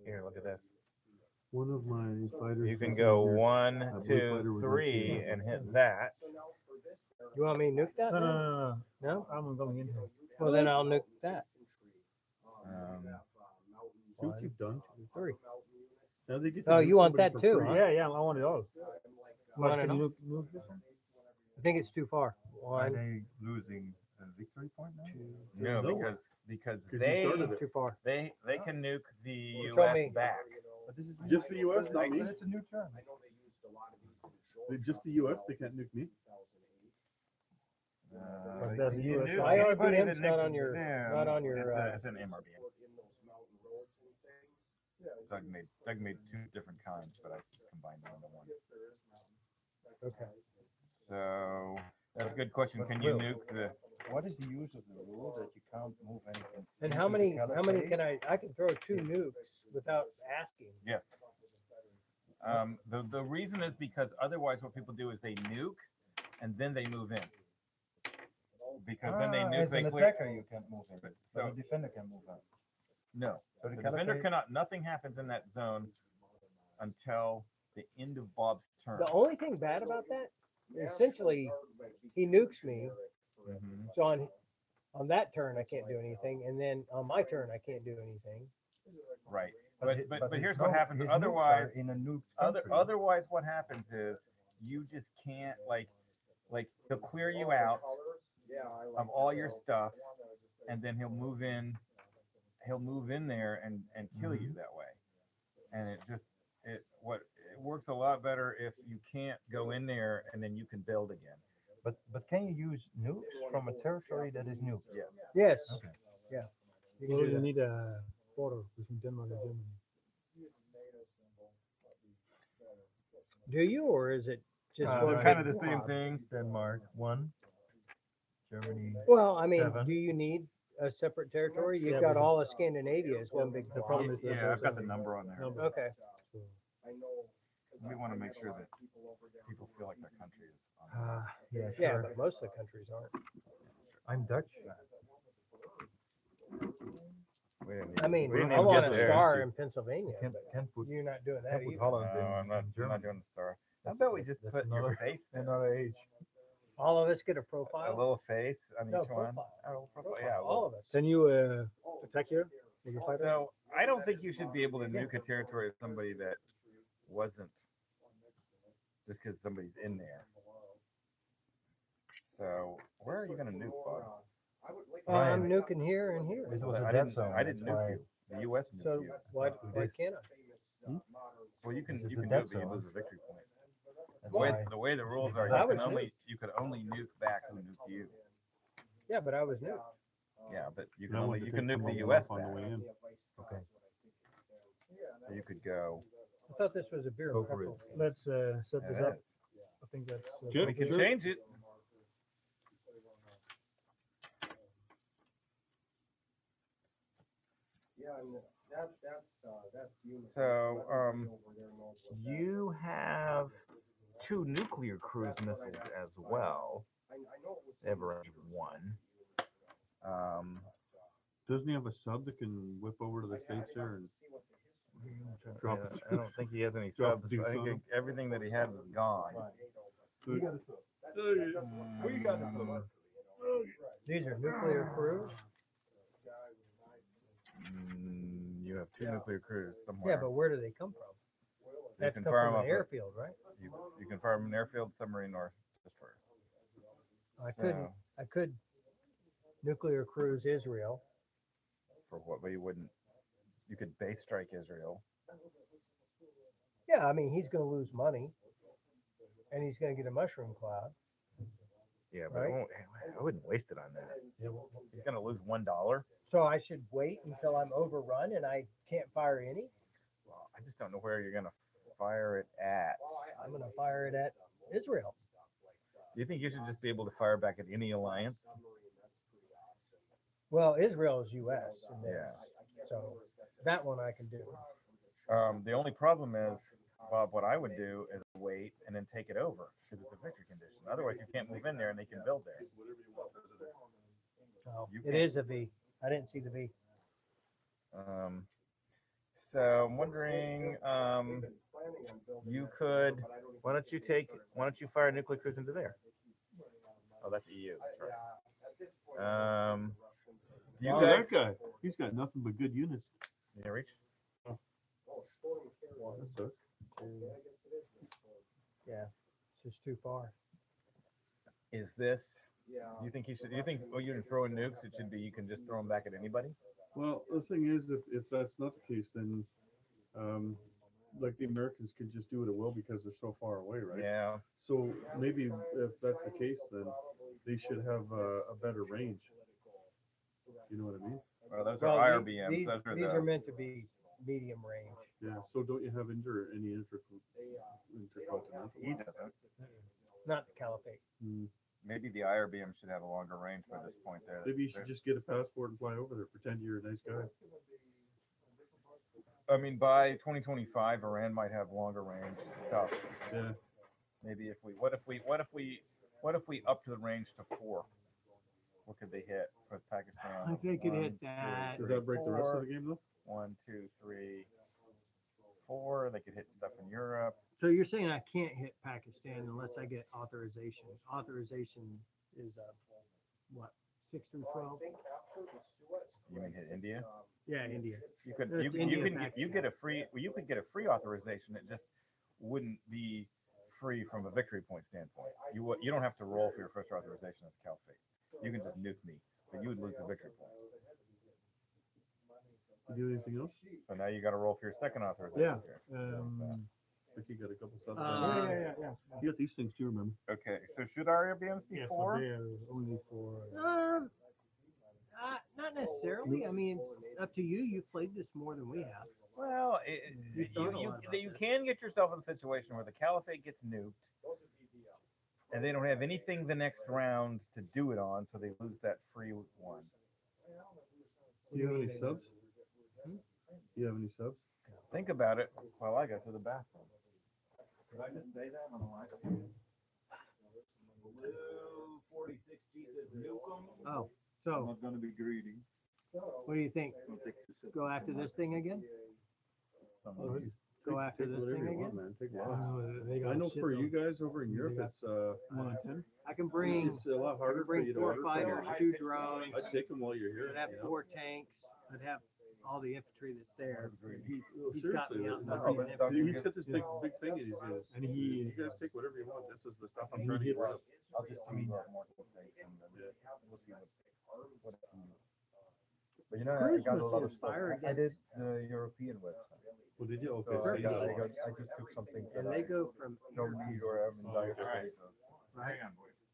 Here, look at this. One of my fighters. You can go 1, 2, 3, and hit that. You want me to nuke that? No, no, now? no, no. No? I'm going in here. Well, then I'll nuke that. See what you've done? 3. Now they get Oh, to you nuke want somebody that for too, free. huh? Yeah, yeah. I want it all. Want it Can all? you move this one? I think it's too far. Are 1, they losing a victory point now? 2, No, No. because you they started it. too far. they can nuke the You told U.S. me. back. But this is Just the U.S., not me. But it's a new turn. Just the U.S. They can't nuke me. That's You US. nuke My anybody RBM's that not nukes on your- them. not on your, It's an MRBM. Doug made 2 different kinds, but I combined them into one. Okay. So that's a good question. Can you nuke the? What is the use of the rule that you can't move anything? And into how the many caliphate? can I can throw 2 nukes without asking. Yes. The reason is because otherwise what people do is they nuke and then they move in. Because then they nuke, as they an clear. attacker, you can't move in. So So the defender can move out. no, So the the defender caliphate. cannot. Nothing happens in that zone until the end of Bob's turn. The only thing bad about that, essentially, he nukes me. Mhm. So on that turn I can't do anything, and then on my turn I can't do anything. Right. But But his here's what happens. his nukes are Otherwise, in a nuked country. otherwise what happens is you just can't like he'll clear you out of all your stuff, and then he'll move in there and kill you that way. And it works a lot better if you can't go in there and then you can build again. But can you use nukes from a territory that is nuked? Yes. Yes. Okay. Yeah. You can Well, do you that. need a border between Denmark and Germany. Do you, or is it just Uh, one right. Kind of big the same blob? thing. Denmark 1, Germany. Well, I mean, 7. do you need a separate territory? You've Yeah, got but all of Scandinavia as one big. The problem is that Yeah, there's I've got the only number on there. number. Okay. So, I know. 'Cause We I want to met make a sure lot that of people over there people who feel like don't their country is on yeah, Yeah, sure. but most of the countries aren't. I'm Dutch. We didn't I mean, we didn't I even want get a there. star in Pennsylvania, Can't, but can't put, you're not doing that can't put either. Holland No, in, I'm not. in I'm Germany. not doing the star. How about we just That's put your another- face there? Another age. All of us get a A profile. little face on No, each one. profile. Oh, profile. Profile, Yeah. all of us. Can you attack here? With your fighter? So I don't think you should be able to nuke a territory of somebody that wasn't just because somebody's in there. So where are you going to nuke, Bob? I'm nuking here and here. This was a I dead didn't. zone. I didn't that's nuke why- you. The U.S. nuked So you. why can't I? Well, you can This is you a can dead do it, but you zone. lose a victory point. That's The way why- the way the rules are, I you was can only nuke back who nuked you. Yeah, but I was nuked. Yeah, but you And can I only want to you take can nuke some the of them U.S. off on the back. way in. Okay. So you could go. I thought this was a beer Go and for it. pretzels game. Let's set It this up. is. I think that's. Good. We can Sure. change it. Yeah, and that's unit. So, Everybody over there knows what that You is. have 2 nuclear cruise missiles as well. I know it was. They have a range of 1. Doesn't he have a sub that can whip over to the States there and drop it? I don't think he has any Drop subs. the deuce I think on him? everything that he had was gone. Good. These are nuclear crews. You have 2 nuclear crews somewhere. Yeah, but where do they come from? you That's can come fire from them an up. airfield, right? You can fire them in an airfield, submarine, or destroyer. I could nuclear cruise Israel. For what? But you wouldn't. You could base strike Israel. Yeah, I mean he's going to lose money, and he's going to get a mushroom cloud. Yeah, but Right. I wouldn't waste it on that. He's gonna lose $1. So I should wait until I'm overrun and I can't fire any. Well, I just don't know where you're gonna fire it at. I'm going to fire it at Israel. Do you think you should just be able to fire back at any alliance? Well, Israel is U.S. and Yeah. so that one I can do. The only problem is, Bob, what I would do is wait and then take it over because it's a victory condition. Otherwise, you can't move in there and they can build there. Oh, You it can't. is a V. I didn't see the V. So I'm wondering, you could. Why don't you fire a nuclear cruise into there? Oh, that's EU. That's right. Do you Oh, guys? that guy. He's got nothing but good units. You can reach? That sucks. Yeah, it's just too far. Is this? Do you think you should? Do you think when you're throwing nukes, it should be you can just throw them back at anybody? Well, the thing is, if that's not the case, then like the Americans could just do it at will because they're so far away, right? Yeah. So maybe if that's the case, then they should have a better range. You know what I mean? Well, those Well, are IRBMs. these Those are are the. meant to be medium range. Yeah. So don't you have any intercontinental? He doesn't. Not the Caliphate. Maybe the IRBM should have a longer range by this point. There. Maybe you should just get a passport and fly over there. Pretend you're a nice guy. I mean, by 2025, Iran might have longer range stuff. Yeah. Maybe if we. What if we up to the range to 4? What could they hit with Pakistan? If they could hit 1, 2, that. Does 3, that break the rest of the game though? 1, 2, 3, 4. They could hit stuff in Europe. So you're saying I can't hit Pakistan unless I get authorization. Authorization is what, 6 through 12? You mean hit India? Yeah, India. You could It's you India, can Pakistan. you get a free you could get a free authorization. It just wouldn't be free from a victory point standpoint. You don't have to roll for your first authorization as a Caliphate. You can just nuke me, but you would lose the victory point. You do anything else? So now you got to roll for your second authorization. Yeah. Here. Ricky got a couple stuff. Yeah. You got these things too, remember? Okay, so should IRBMs be Yes, 4? they are only for. Not necessarily. I mean, it's up to you. You've played this more than we have. Well, You've thought a lot about you this. can get yourself in a situation where the Caliphate gets nuked, and they don't have anything the next round to do it on, so they lose that free one. Do you have any subs? Do you have any subs? Think about it while I go to the bathroom. Did I just say that on the live stream? Blue 46 Jesus Newcomb. Oh, I'm so not gonna be greedy. what do you think? Go after this thing again? Somebody. Go after Take this whatever thing you want, again? man. Take I lots. know they got I know shit for you though. guys over in Europe, it's 1 in 10. I can bring it's a lot harder for bring you to 4 order from fighters, them. 2 drones. I'd take them while you're here. I'd have you know? 4 tanks. I'd have all the infantry that's there. Well, He's got me seriously, out No, being but infantry. Dr. he's got this big thing, and he's goes, And you guys take whatever you want. This is the stuff I'm he trying to get hits- rid of. I'll just see what more to say, and then we'll see what I can do. But you know, I Cruise got a lot of missiles stuff. fire I did against, the European website. Well, did you? Okay. So so I, you got, got a I, lot. got, I just took some things that and they go from don't need or I'm in dire okay. straits of. right.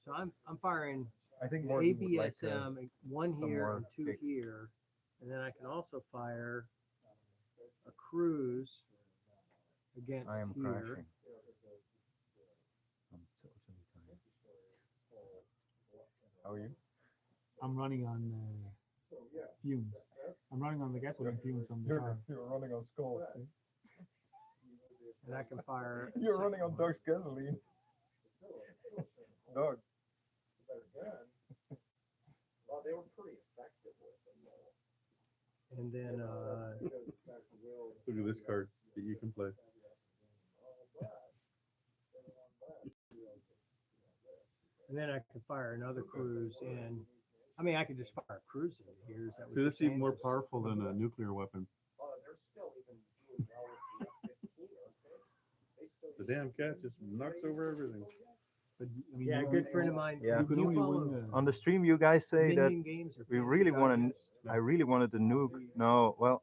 So I'm firing I think the Morton would like ABSM, 1 some here more and 2 picks. here, and then I can also fire a cruise against I am here. crashing. I'm so tired. How are you? I'm running on fumes. I'm running on the gasoline fumes from the car. You're running on skull. And I can fire. a You're second running on one. Doug's gasoline. Doug. Well, they were pretty effective with them though. And then Look at this card that you can play. I can fire another cruise in. I mean, I could just fire a cruise into here. Is that what See, you're this is even saying? more Just- powerful than a nuclear weapon. They're still even doing well with the F-15, aren't they? They still The damn cat just knocks over everything. But I mean, Yeah, a good friend of mine. Yeah. You can do only follow win. On the stream, you guys say that Dominion Games or we Fantasy really want to. Digest? I really wanted to nuke. No, well,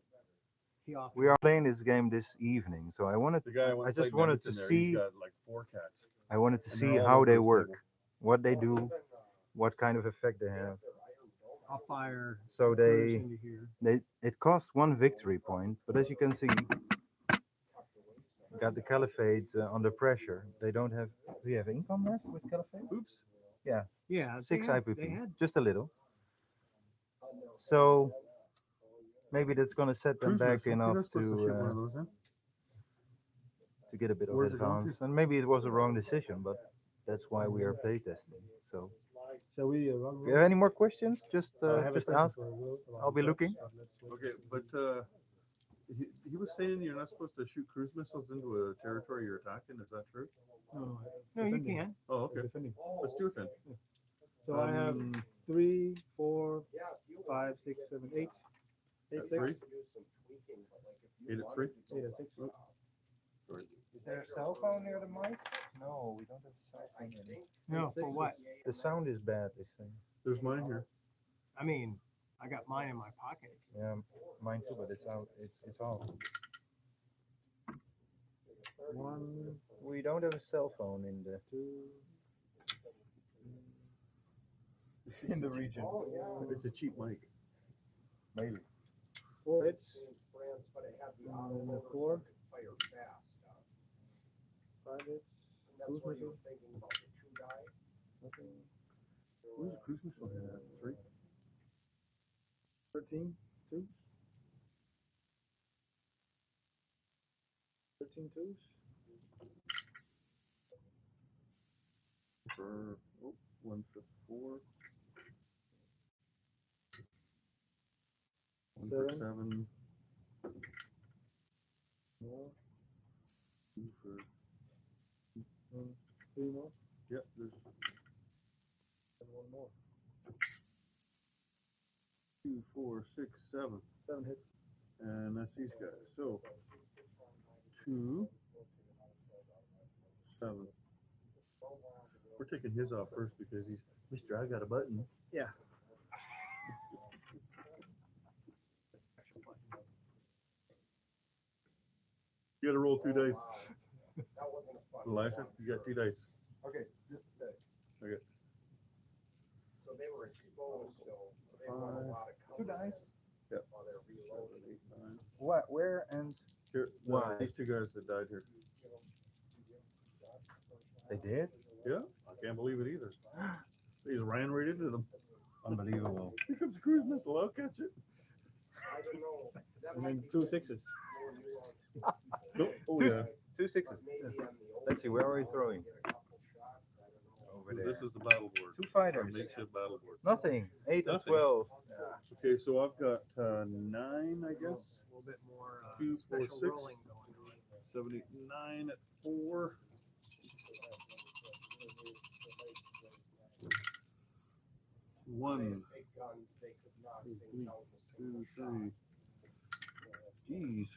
He offered we are playing this game this evening, so I wanted. The guy I just wanted to see. He's got like 4 cats. I wanted to And they're see all how over they his work, table. what they do, what kind of effect they have. I'll fire So cruise they, into here. it costs 1 victory point, but as you can see, got the Caliphate under pressure. They don't have. Do you have income left with Caliphate? Oops. Yeah, 6 they IPP, had just a little. So maybe that's gonna set them Cruise back missile. enough You're not supposed to shoot one of to those in. get a bit of Where's it going to? advance. And maybe it was a wrong decision, but that's why we are playtesting. So, Shall we run? if you have any more questions, just I have a just question ask. for Will about I'll be the looking. subs, but let's wait Okay, and see. but he was saying you're not supposed to shoot cruise missiles into a territory you're attacking. Is that true? No, No, you defending. can. Oh, okay. Defending. Let's do it then. So I have 3, 4, 5, 6, 7, 8. 8, 6. 3. do some tweaking, but like if you 8 at wanted 3. to 8 at 6. Is there a cell phone near the mice? No, we don't have a cell phone here. No, for what? The sound is bad. They say. There's mine here. I mean, I got mine in my pocket. Yeah, mine too, but it's out. It's off. 1, We don't have a cell phone in the 2, in the region. It's a cheap mic. Maybe. 4 hits. France, but it had the And auto 4, fire fast. 5 hits. And that's Cruise where you missile. were thinking about the 2 die. Nothing. Where's the cruise missile here at 3? 13, 2. 13 twos. For 1 for 4. 1 for 7. More. 2 for. 3 more. Yep, there's And 1 more. 2, 4, 6, 7. 7 hits. And that's these guys. So 2, 7. We're taking his off first because he's Mr. I got a button. Yeah. You gotta roll 2 dice. That wasn't a fun. Elisha, you got 2 dice. Okay, just a sec. Okay. So they were exposed, so they run a lot of 2 cover dice. Yep. while they're reloading. 7, 8, 9. What? Where and Here, Why? these 2 guys that died here. They did? Yeah, I can't believe it either. They just ran right into them. Unbelievable. Here comes a cruise missile. I'll catch it. And then 2 6s. Oh, Two- yeah. 2 6s. Let's see, where are we throwing? Over So there. this is the battle board. 2 Our fighters. makeshift battle board. Nothing. 8 and Nothing. 12. Okay, so I've got 9, I guess. A little bit more 2, 4, special 6. rolling going on. 79 at 4. 1, 2, 3. Jeez.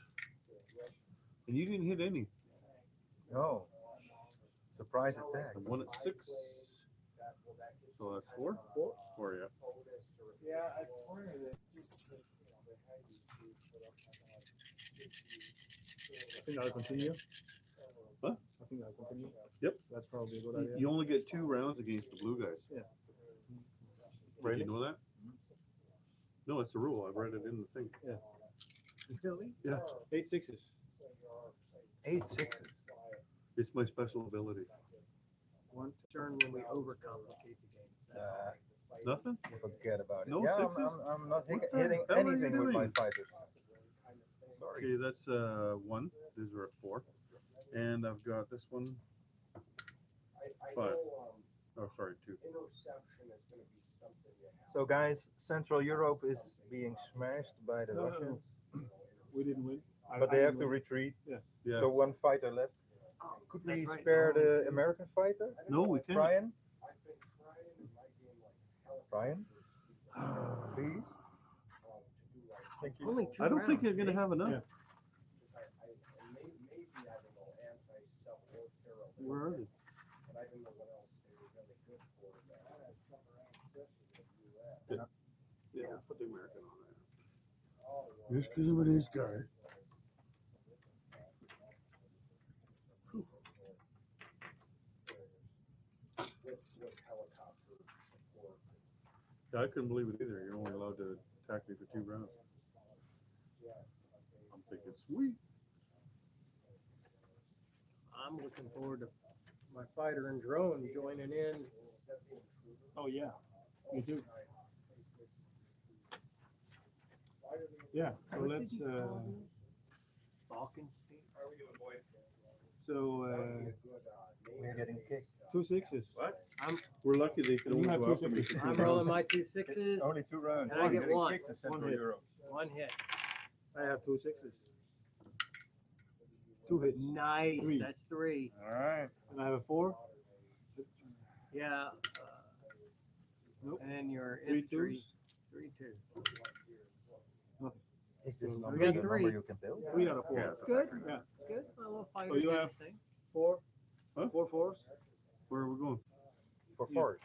And you didn't hit any. No. Surprise attack. And 1 at 6. So that's 4? 4, yeah. Yeah, I pointed it. I think I'll continue. Huh? I think I'll continue. Yep. That's probably a good idea. You only get 2 rounds against the blue guys. Yeah. Did you know that? No, it's a rule. I've read it in the thing. Really? Yeah. 8 6s. 8 6s. It's my special ability. One turn when we overcomplicate the game. Nothing? Forget about it. No yeah, sixes? I'm not What the hitting hell are you anything with my doing? fighters. Sorry. Okay, that's 1. These are at 4. And I've got this one 5. Oh, sorry, 2. So guys, Central Europe is being smashed by the No, no, no. Russians, We didn't win. but they have to retreat. Yeah. So 1 fighter left. Could we That's right. spare the American fighter, No, we can't. Brian? Brian, please. Thank you. Only 2 I don't think rounds, you're going to eh? have enough. Yeah. Where are they? Yeah, put the American on there. Just because of it is guy. I couldn't believe it either. You're only allowed to attack me for 2 rounds. I'm thinking, sweet. I'm looking forward to my fighter and drone joining in. Oh, yeah. Me too. Yeah, so let's. Balkan State. So, We're getting kicked. 2 6s. What? We're lucky they can You only have go 2 after me. sixes. for 2 I'm rounds. rolling my 2 6s. Only 2 rounds. And I We're get getting 1. kicked in Central hit. Europe. 1 hit. I have 2 6s. 2 hits. Nice. 3. That's 3. All right. And I have a 4. Yeah. Nope. And your 3 infantry. 2s. 3 2. Is this So number we got the 3. number you can build? 3 out of 4. Yeah. Good. Yeah. Good. My little fighter So you did have- his thing. 4. Huh? 4 4s. Where are we going? For Yeah. force.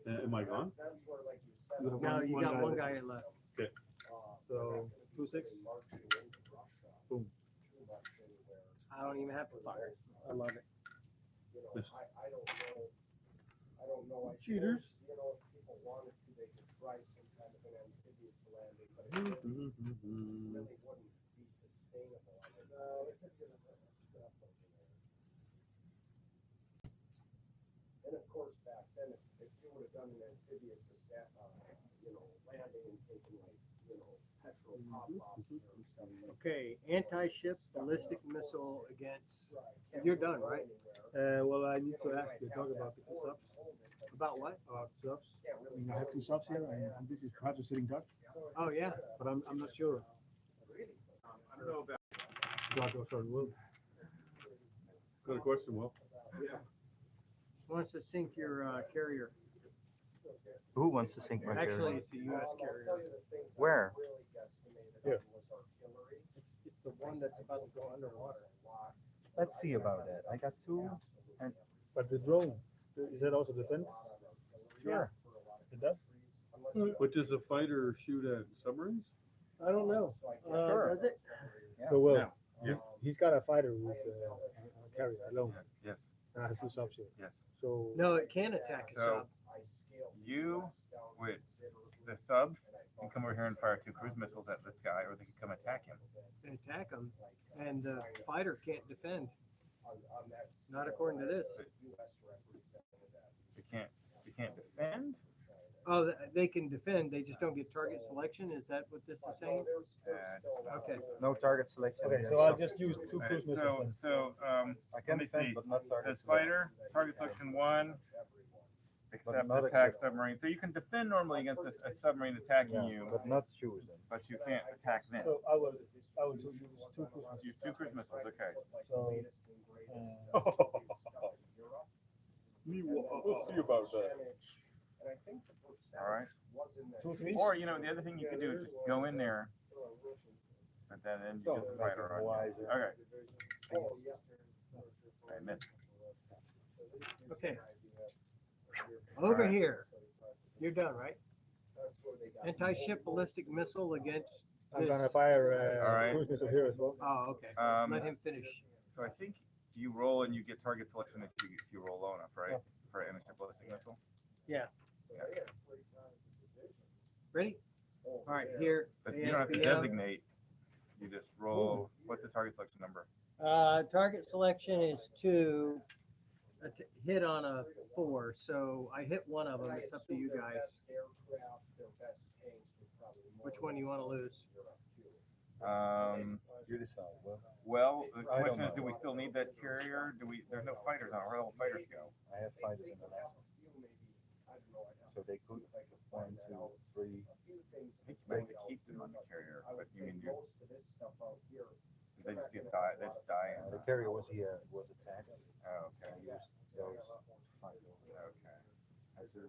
Am I gone? You have No, you got guy one left. guy left. So 2 6. Boom. I don't even have to fire. I love it. Cheaters. And of course, back then, if you would have done an amphibious landing and taken petrol pop-offs or something. Okay, anti-ship ballistic missile against. You're done, right? Well, I need to ask you, talk about the subs. About what? About subs. I mean, I have 2 subs here, and this is perhaps a sitting duck, Oh yeah. but I'm not sure. I don't know about. Sorry, Will. Got a question, Will? Wants to sink your carrier. Who wants to sink my Actually, carrier? it's a U.S. carrier. Where? It's the one that's about to go underwater. Let's see about that. I got 2. But the drone, is that also defense? Sure. It does? But does a fighter shoot at submarines? I don't know. Sure. Does it? Yeah. So, Will, Yeah. he's got a fighter with a carrier alone. Yes. And I have 2 subs here. Yes. So, No, it can attack a So- sub. You, with the subs, can come over here and fire 2 cruise missiles at this guy, or they can come attack him. They attack them, and the fighter can't defend. Not according to this. They can't defend. Oh, they can defend, they just don't get target selection, is that what this is saying? Okay, No target selection. Okay, yes. so I'll just use two Alright, cruise missiles. I can let me defend, see. but not target Says fighter, target selection 1, except not attack except. submarine. So you can defend normally against a submarine attacking Yeah, you, but not choosing. but you can't attack them. So I will use two cruise missiles. Use 2 cruise missiles, okay. So, We'll see about that. All right. 2 3. Or, you know, the other thing you could do is just go in there, but then you get the fighter on you. Okay. I missed. okay. Over here, you're done, right? Anti-ship ballistic missile against I'm gonna this. fire All right. cruise missile here as well. Oh, okay, let him finish. So I think you roll and you get target selection if you roll low enough, right? For an anti-ship ballistic missile. Yeah. Yeah. Ready? All right, here. But you don't have to ASBM. designate. You just roll. What's the target selection number? Target selection is 2. Hit on a 4, so I hit one of them. It's up to you guys. Which one you want to lose? You decide. Well, the I don't question is, know. do we still need that carrier? There's no fighters on it. Where do all the fighters go? I have fighters in the naval. So they could 1, 2, 3. I think you might have to keep them on the carrier, but you mean they just get die. They just die. The carrier was here, was attacked. Oh, I okay. used those to fight. Okay. I had to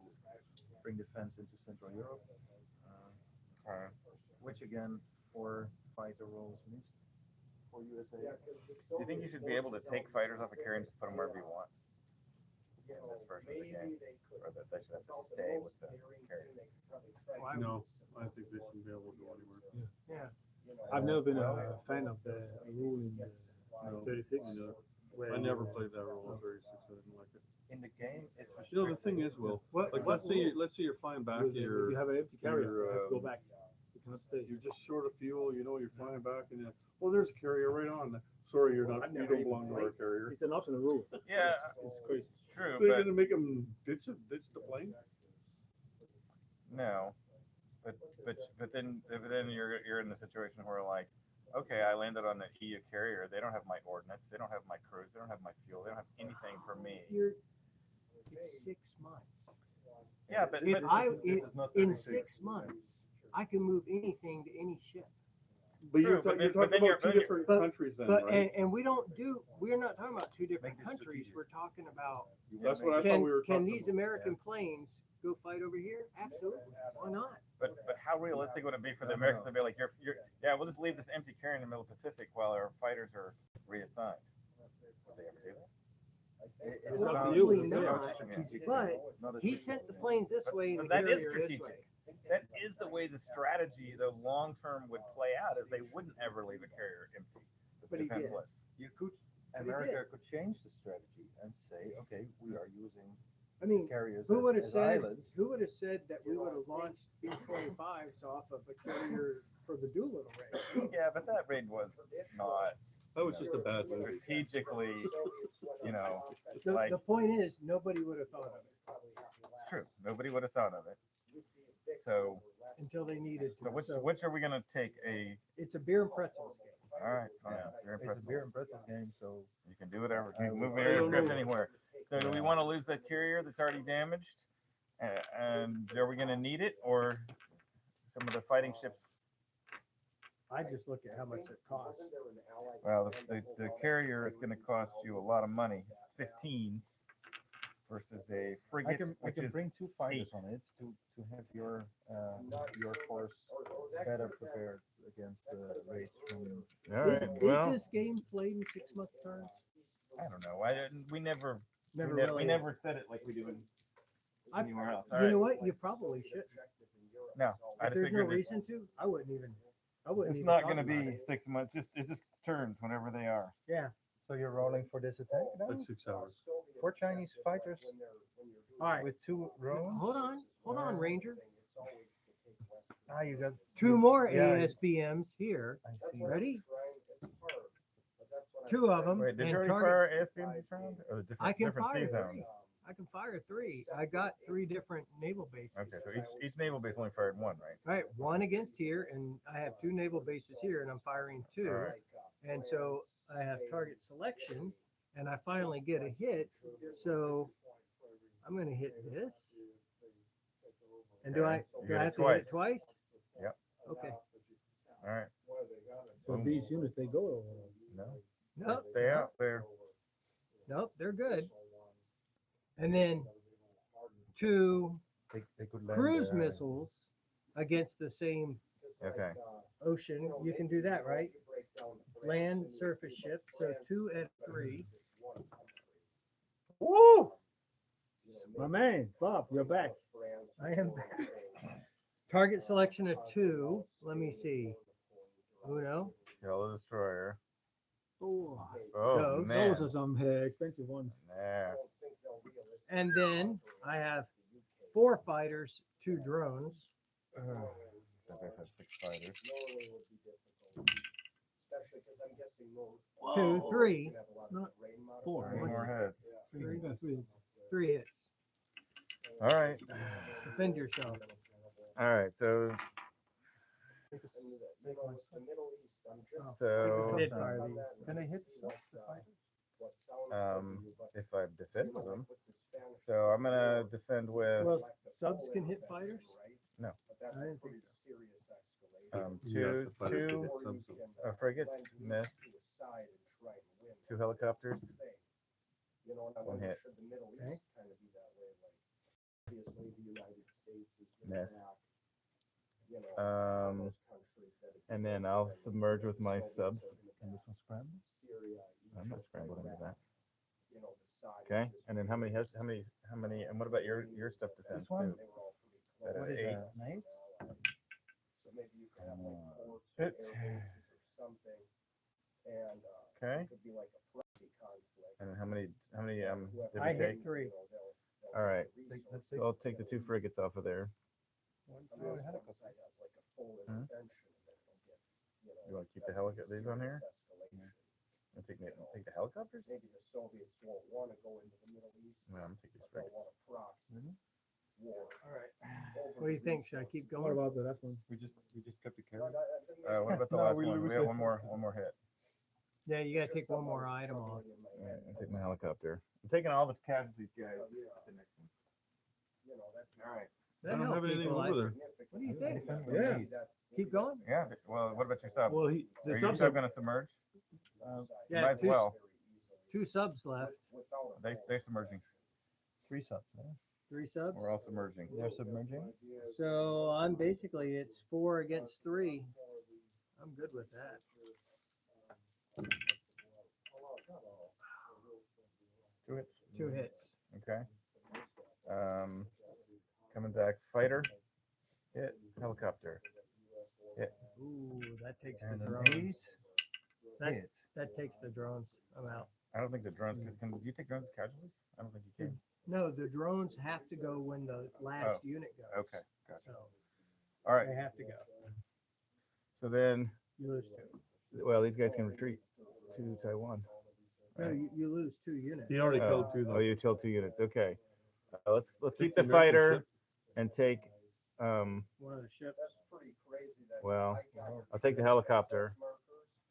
bring defense into Central Europe, Okay. which again, 4 fighter roles missed for USA. Do you think you should be able to take fighters off a carrier and just put them wherever you want in this version of the game, or that they should have to stay with the carrier? No, I think they shouldn't be able to go anywhere. Yeah. I've never been a fan of the rule in the 36. I never played that role in 36. I didn't like it. In the game, it's You know, the thing is, Will, What? like what let's say you're flying back, If you have an empty carrier, you have to go back. You cannot stay. you're just short of fuel, you know, you're flying back, and then, well, there's a carrier right on. Sorry, you don't belong to our carrier. It's an optional rule. Yeah, It's crazy. true, They're but gonna make them ditch the plane. no. But then you're in the situation where, like, okay, I landed on the EU carrier. They don't have my ordnance. They don't have my crews. They don't have my fuel. They don't have anything for me. It's 6 months. Yeah, but If in 36. 6 months, I can move anything to any ship. But True, you're but then talking you're- about two but different but- countries then, But, right? and we're not talking about 2 different Make it countries. strategic. We're talking about, That's what I thought we were can talking these about. American planes go fight over here? Absolutely. Why not? But how realistic would it be for the Americans to be like, yeah, we'll just leave this empty carrier in the middle of the Pacific while our fighters are reassigned? Would they ever do that? It's It's up to about- you. Probably it's about not, strategic, but not a He strategic sent the thing. planes this way and the That is carrier this strategic. way. That is the way the strategy, the long term, would play out. Is they wouldn't ever leave a carrier empty, But he did. defenseless. You could, But he America could change the strategy and say, okay, we are using I mean, carriers who would have as said? islands. Who would have said that we would have launched B-25s off of a carrier for the Doolittle raid? Yeah, but that raid was not That was just a bad move. strategically, you know, The point is, nobody would have thought of it it's true. Nobody would have thought of it. So, until they needed to. which are we gonna take? It's a beer and pretzels game. All right, fine. Yeah. You're It's a impressive. beer and pretzels game, so You can do whatever. You I can move would- aircraft anywhere. So, do we want to lose that carrier that's already damaged? And are we gonna need it, or some of the fighting ships? I just look at how much it costs. Well, the carrier is going to cost you a lot of money. It's 15 versus a frigate, I can which is bring 2 fighters 8. on it to have your force better prepared against the raids from. All right. Well, Is this game played in 6-month turns? I don't know. We never Really. we never said it like we do anywhere else. All You right. know what? You probably should. No, I If there's no figured reason to, I wouldn't even. it's not going to be 6 months. It's just turns whenever they are. Yeah. So you're rolling for this attack now? Like 6 hours. 4 Chinese fighters All right. with 2 drones? Hold on, Ranger. Ah, you got 2 more Yeah. ASBMs here. I see. Ready? 2 of them. Wait, did and you already target- fire ASBMs this round? Or I can different fire sea zone? 3. I can fire fire 3. I got 3 different naval bases. Okay, so each naval base only fired one, right? All right, 1 against here, and I have 2 naval bases here, and I'm firing 2. All right. And so I have target selection, and I finally get a hit. So I'm going to hit this. And do I You have hit to hit it twice? Yep. Okay. All right. So Boom. these units, they go. No. Nope. Stay out there. Nope, they're good. And then 2 They could land cruise there. missiles against the same Okay. ocean. You can do that, right? Land, surface ship. So 2 at 3. Woo! My man, Bob, you're back. I am back. Target selection of 2. Let me see. Uno. Kill the destroyer. Oh, Oh, man. those are some expensive ones. Yeah. And then I have 4 fighters, 2 drones. So they had 6 fighters. 2, 3. Not 4. 3 more heads. 3 hits. All right. Defend yourself. All right. So Mid fire these. Can I hit if I've defended them, so I'm gonna defend with Well, subs can hit fighters? No. I didn't think so. two frigates miss, 2 helicopters, 1 hit. Okay. Miss. And then I'll submerge with my subs. And this one scramble? I'm not scrambling into that. Okay. And then how many? And what about your stuff defense This one? too? That What is 8. that? Knife? Hit. Okay. And how many did I we hit take? 3. All right. Let's So I'll take the 2 frigates off of there. You want to keep the helicopter these on here? And take the helicopters? No, I'm gonna take these frigates. All right. What do you think? Should I keep What going? about the last one? We just kept the carry. What about the No, last we one? lose We have it. one more hit. Yeah, you got to take one more item off. Yeah, I'll take my helicopter. I'm taking all the casualties, guys. The next one. All right. That I don't helped have anything equalize. over there. What do you think? Yeah. Keep going? Yeah. Well, what about your sub? Well, Are the your subs sub are gonna submerge? Yeah, Might as well. 2 subs left. They're submerging. 3 subs. 3 subs. We're all submerging. They're submerging. So I'm basically, it's 4 against 3. I'm good with that. 2 hits. 2 hits. Okay. Coming back, fighter. Hit. Helicopter. Hit. Ooh, that takes the And an drones. 8. That, that takes the drones. I'm out. I don't think the drones can. Do you take drones as casualties? I don't think you can. No, the drones have to go when the last unit goes. Okay. Gotcha. So All right. they have to go. So then, You lose 2. well, these guys can retreat to Taiwan. No, Right. you lose 2 units. He already killed 2 Oh, though. you killed 2 units. Okay. Let's keep Take the the American fighter ship. and take. One of the ships. Well, I'll take the helicopter.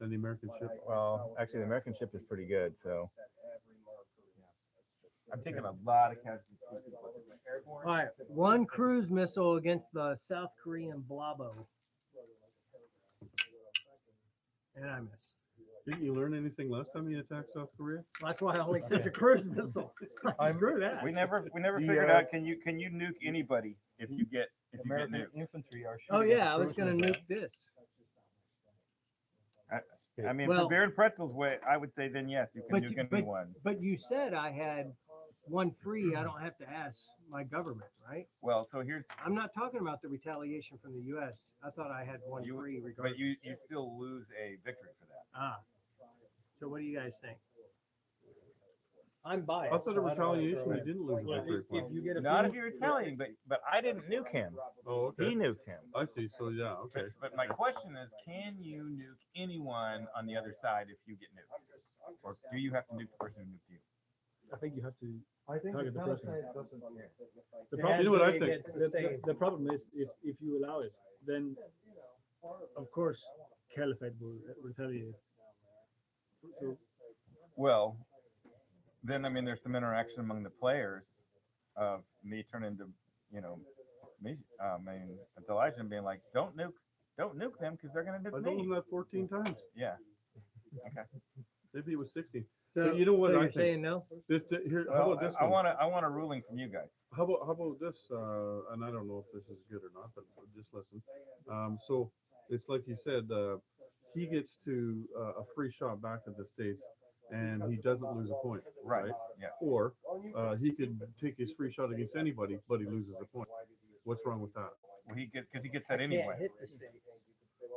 And the American ship. Well, actually, the American ship is pretty good, so. I'm taking a lot of casualties. All right, 1 cruise missile against the South Korean Blabo. And I miss. Didn't you learn anything last time you attacked South Korea? That's why I only sent a cruise missile. Screw that. We never The, figured out. Can you nuke anybody if you get American nuked? infantry are Oh shooting at yeah, I the was cruise gonna missile. nuke this. I mean, Well- for Beer and Pretzel's way, I would say then yes, you can nuke anyone. But you said I had 1 free. I don't have to ask my government, right? Well, so here's, I'm not talking about the retaliation from the U.S. I thought I had 1 free regardless. but you still lose a victory for that. Ah. So what do you guys think? I'm biased. I thought so a I don't wanna retaliation throw you in. didn't lose a Well, victory if for. you get a Not free- if you're Italian, but I didn't nuke him. Oh, He okay. nuked him. I see. So yeah, okay. But my question is, can you nuke anyone on the other side if you get nuked, or do you have to nuke the person who nuked you? I think you have to I think target the the person. Caliphate doesn't care. The It problem, has You know what to I be think? against the state. the problem is if you allow it, then of course Caliphate will retaliate. So Well, then I mean, there's some interaction among the players of me turning to, you know, me. I mean, Elijah being like, don't nuke them because they're gonna I nuke told him me. that 14 times. Yeah. Okay. Maybe it was 16. So, But you know what so I you're think? saying no? Here, how Well, about this I one? want a ruling from you guys. How about this? And I don't know if this is good or not, but just listen. So it's like you said, he gets to a free shot back at the States, and he doesn't lose a point, right? Yeah. Or he could take his free shot against anybody, but he loses a point. What's wrong with that? Well, he gets because he gets I that can't anyway. hit the states.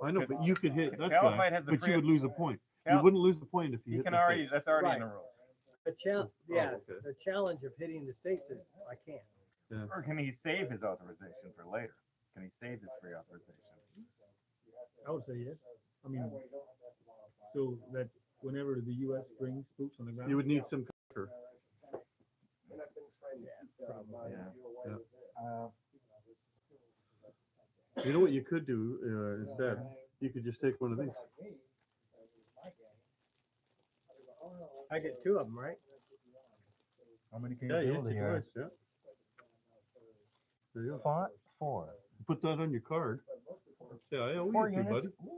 I know, but you could hit that Caliphate guy, has a but free- you would lose a point. You Cal- wouldn't lose the point if you He hit can the already. States. That's already in Right. the rules. Yeah, okay. the challenge of hitting the states is I can't. Yeah. Or can he save his authorization for later? Can he save his free authorization? I would say yes. I mean, so that whenever the U.S. brings boots on the ground, You would need some cover. Yeah. You know what you could do instead? You could just take one of these. I get two of them, right? How many can Yeah, you you build hit here? twice, yeah. There you go. Four. Put that on your card. Yeah, I owe Four you two, units. buddy.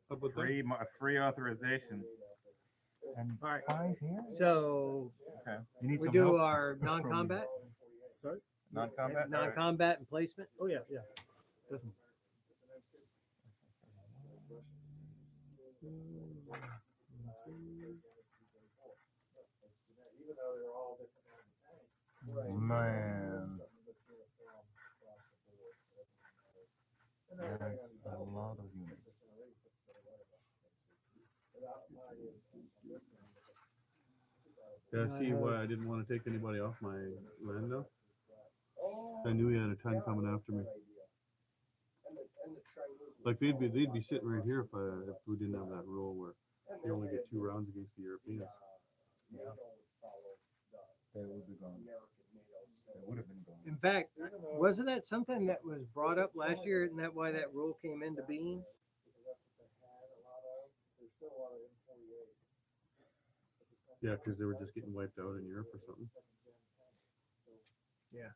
How about that? Free authorization. And All right. 5 here. So Okay. You need we some do help our from me. non-combat, Non-combat. All right. non-combat and placement. oh yeah, definitely. Man. There's a lot of units. Yeah, see why I didn't want to take anybody off my land now? I knew he had a ton coming after me. Like they'd be sitting right here if we didn't have that rule where you only get 2 rounds against the Europeans. Yeah. They would be gone. They would have been gone. In fact, wasn't that something that was brought up last year? Isn't that why that rule came into being? Yeah, because they were just getting wiped out in Europe or something. Yeah.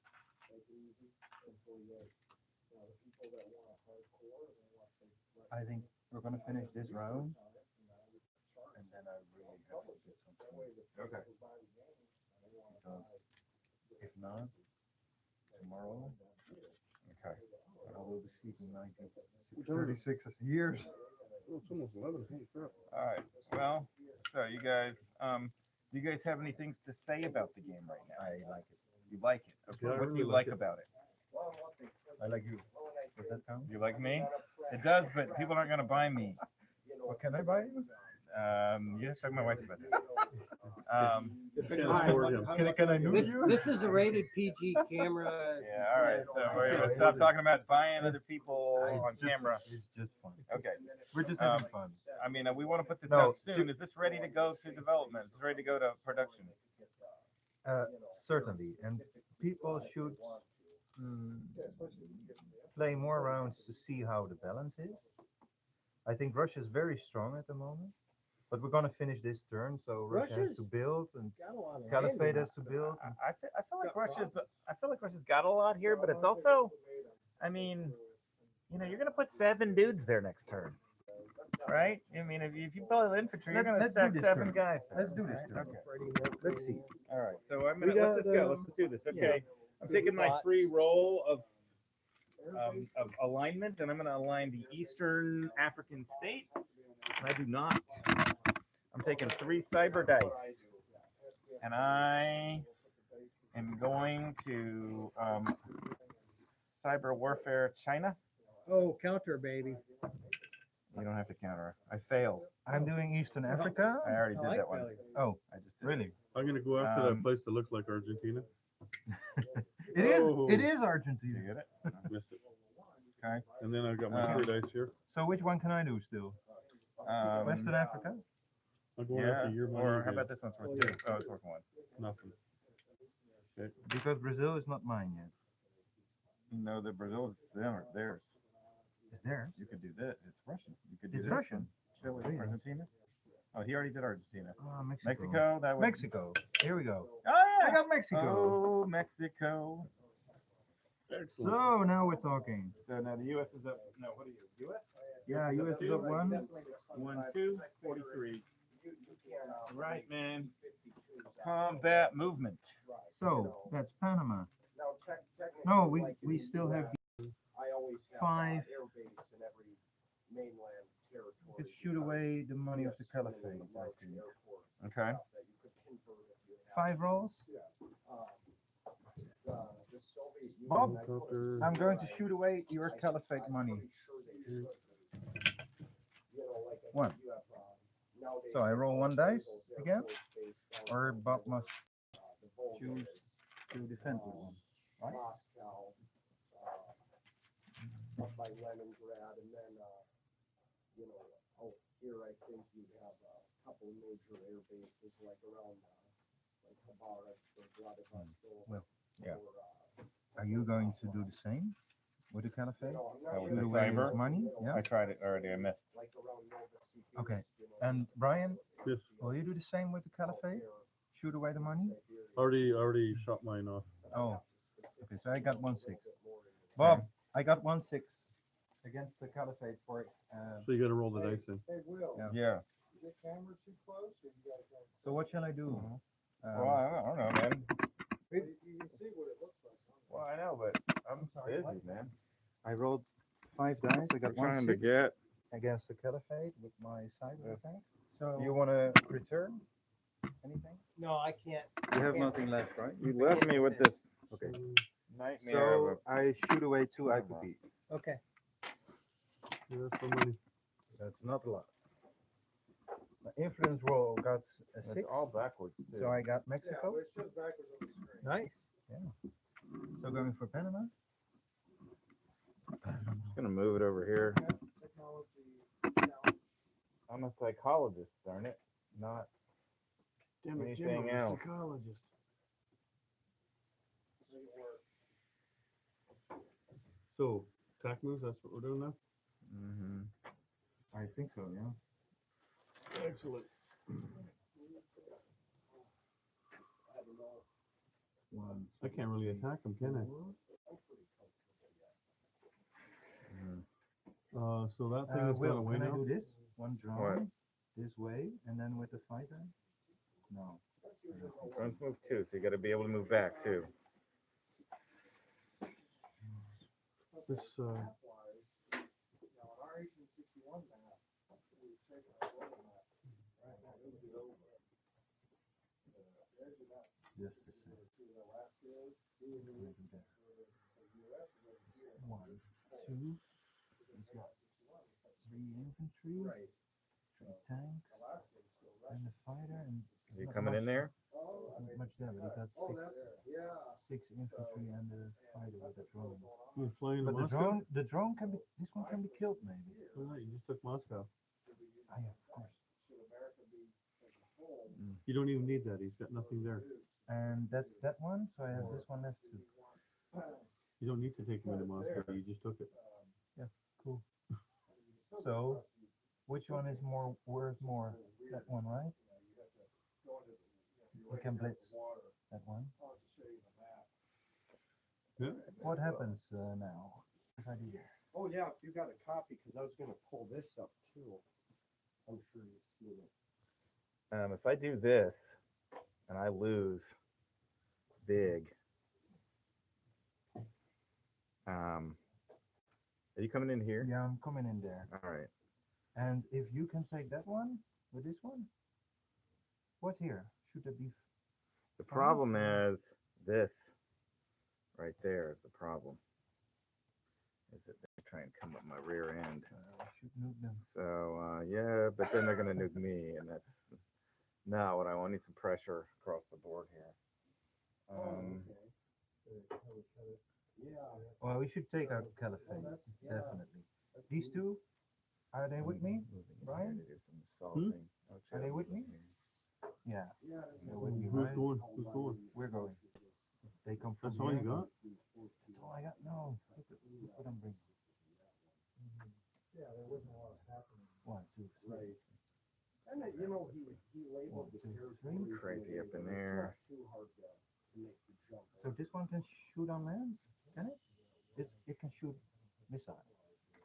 I think we're gonna finish this round, and then I really have to get something. Okay. Because if not, tomorrow Okay. I will be sleeping 36 years. Oh, it's almost 11. Holy crap. All right. Well, so you guys, do you guys have any things to say about the game right now? I like it. You like it? Okay. Yeah, I What do really you like like it. about it? I like you. Does that count? You like me? It does, but people aren't gonna buy me. What can I buy you? You have to talk to my wife about that. Can't afford him. Can I do This, you? this is a rated PG camera. Yeah. All right. So we're gonna stop talking about buying other people on It's just- camera. It's just fun. Okay. We're just having fun. I mean, we want to put this No, out soon. Is this ready to go to development? Is this ready to go to production? Certainly, and people should play more rounds to see how the balance is. I think Russia is very strong at the moment, but we're going to finish this turn, so Russia has to build and Got a lot of Caliphate land. has to build. And I feel like Russia's got a lot here, but it's also, I mean, you're gonna put 7 dudes there next turn, right? I mean, if you build infantry, you're gonna Let's stack do this 7 turn. guys there. Let's do this right? turn. Okay. Let's see. All right. So let's got, just go. Let's just do this. Okay. I'm taking my free roll of alignment, and I'm gonna align the Eastern African states. And I do not. I'm taking 3 cyber dice, and I am going to cyber warfare China. Oh, counter, baby. You don't have to counter. I failed. I'm doing Eastern Africa. I already I did like that one. failure. Oh, I just did. really? I'm going to go after that place that looks like Argentina. It is. Oh. It is Did you Argentina. get it? Missed it. Okay. And then I've got my 3 dice here. So which one can I do still? Western Africa. I'll go after your money. Or how again. about this one's worth 2? Oh, it's worth 1. Nothing. Okay. Because Brazil is not mine yet. No, the Brazil is theirs. It's theirs. You could do this. It's Russian. You could do It's this Russian. one. Chile, Really? Argentina. Oh, he already did Argentina. Mexico. Mexico. That was Mexico. Here we go. Oh yeah. I got Mexico. Oh, Mexico. Excellent. So now we're talking. So now the U.S. is up. No, what are you? U.S. Yeah, US is up 1. 1, 2, 43. Right, man. Combat movement. So that's Panama. No, we still have I always have 5. air base in every mainland territory. Let's shoot away the money of the caliphate, I think. Okay. 5 rolls. The Soviet Union, Bob, Helicopter. I'm going to shoot away your caliphate money. 1. So I roll 1 dice again, or Bob must choose to defend with 1, right? Moscow, up by Leningrad, and then, out here I think you have a couple major air bases like around, like Khabarovsk or Vladivostok. Well, yeah. Or, Are you going to do the same with the caliphate? with Shoot the away cyber? his money? Yeah. I tried it already. I missed. like around Novosibirsk, Okay. And Brian, Yes. will you do the same with the caliphate? Shoot away the money? Already shot mine off. Oh. Okay, so I got 1/6. Bob, I got 1/6 against the caliphate for So you got to roll the dice in. Hey, Will, Yeah. Yeah. is your camera too close or you gotta go? So what shall I do? Well, I don't know, man. You can see what it looks like. Well, I know, but I'm busy, man. I rolled 5 dice. I got I'm trying to 1/6 get. against the caliphate with my cyber Yes. attack. So, Do you want to return anything? no, I can't. You have nothing left, right? You left me with this Okay. nightmare of So I shoot away 2 IPP. Okay. Yeah, that's the money. That's not a lot. My influence roll got a 6. It's all backwards too. So I got Yeah, Mexico. it's just backwards on the screen. Nice. So going for Panama. I'm just gonna move it over here. Technology. I'm a psychologist, darn it, not anything else. Psychologist. So, attack moves, that's what we're doing now? Mm-hmm. I think so, yeah. Excellent. 1. I can't really attack them, can I? So that thing has gone Will, away can I now? do this? 1 draw What? this way, and then with the fighter? No. Guns move too, so you got to be able to move back too. This, Now, on our 1861 map, we've taken our roll map. Right now, it would be over. There's your map. Just a second. To the west is, Can I do that? the US is over here. 1, 2. He's got 3 infantry, Right. 3 tanks, and a fighter, and Is he not coming in much- there? Oh, Not much there, but he got oh, 6, that's, yeah. 6 infantry and a fighter with a drone. you're flying to But Moscow? the drone can be, this one can be killed maybe. Oh, no, you just took Moscow. Ah, yeah, of course. You don't even need that, he's got nothing there. And that's that one, so I have this one left too. You don't need to take him into Moscow, you just took it. Cool. So, which one is more worth more? That one, right? We can blitz that one. Yeah. What happens now if I do that? Oh, yeah, if you got a copy, because I was gonna pull this up too. I'm sure you've seen it. If I do this and I lose big, are you coming in here? Yeah, I'm coming in there. All right. And if you can take that one with this one, what's here? Should that be? The problem is this right there is the problem. Is that they try and come up my rear end. Should nuke them. So yeah, but then they're gonna nuke me, and that's not what I want. I need some pressure across the board here. Well, we should take out Caliphate, definitely. These two, are they with me, Brian? Do some assaulting. Oh, Are they chill. with me? all you got? That's all I got. No, look what I'm bringing. Yeah, there wasn't a lot happening. 1, 2, 3. And then, he labeled the 1, 2, territory. 3. Crazy up in there. It's not too hard to make the jump. So this one can shoot on land, can it? It can shoot missiles,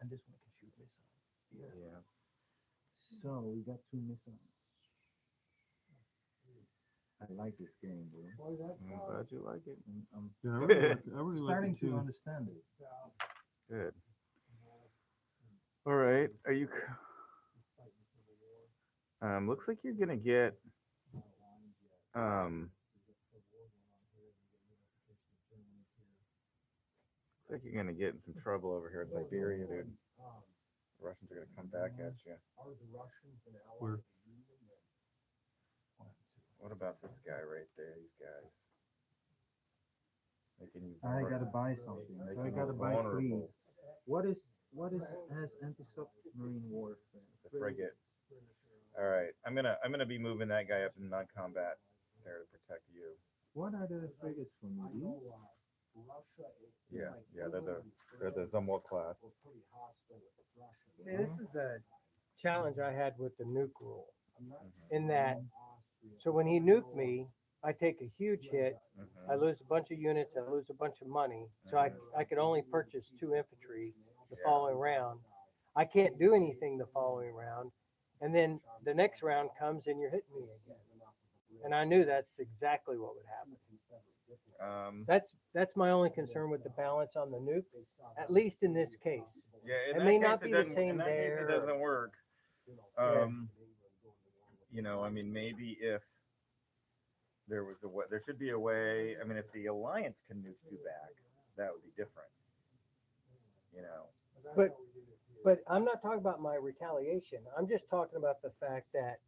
and this one can shoot missiles. Yeah. So we got 2 missiles. I like this game, bro. Boy, that I'm glad you like it. I'm Yeah, I really like starting it too. to understand it. Good. All right. Are you? Looks like you're gonna get. Looks like you're gonna get in some trouble over here in Siberia, dude. The Russians are gonna come back at you. are the Russians and allies Where? of the Union. What about this guy right there? These guys. Making you I gotta vulnerable. buy something. So I Making gotta you buy fleet. vulnerable. What is has anti-submarine warfare? The frigate. All right. I'm gonna be moving that guy up in non-combat there to protect you. What are the frigates from these? Yeah. Yeah. They're the Zumwalt class. See, this is the challenge I had with the nuke rule. Mm-hmm. In that, so when he nuked me, I take a huge hit. Mm-hmm. I lose a bunch of units. I lose a bunch of money. So I could only purchase 2 infantry the following round. I can't do anything the following round. And then the next round comes and you're hitting me again. And I knew that's exactly what would happen. That's my only concern with the balance on the nuke, at least in this case. Yeah, It may not be the same in that case, it there. doesn't work. You know, I mean, maybe if there was a way, there should be a way. I mean, if the alliance can nuke you back, that would be different. You know. But I'm not talking about my retaliation. I'm just talking about the fact that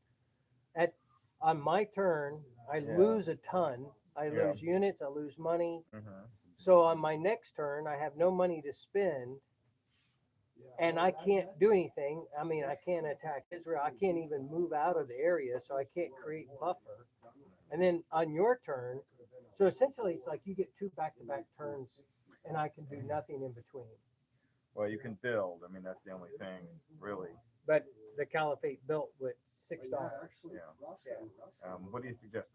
on my turn, I lose a ton. I lose units. I lose money. Mm-hmm. So on my next turn, I have no money to spend, and I can't do anything. I mean, I can't attack Israel. I can't even move out of the area, so I can't create buffer. And then on your turn, so essentially it's like you get 2 back-to-back turns, and I can do nothing in between. Well, you can build. I mean, that's the only thing, really. But the Caliphate built with $6. Yeah. What do you suggest?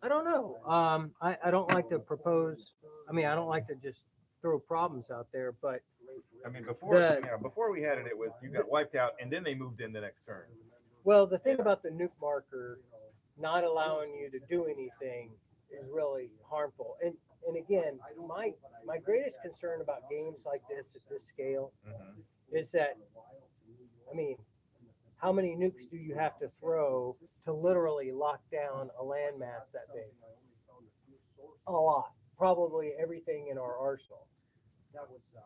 I don't know. I don't like to propose. I mean, I don't like to just throw problems out there, but I mean, before we had it, it was you got wiped out, and then they moved in the next turn. well, the thing about the nuke marker not allowing you to do anything is really harmful. And again, my greatest concern about games like this at this scale Mm-hmm. is that, I mean, how many nukes do you have to throw to literally lock down a landmass that big? A lot. Probably everything in our arsenal.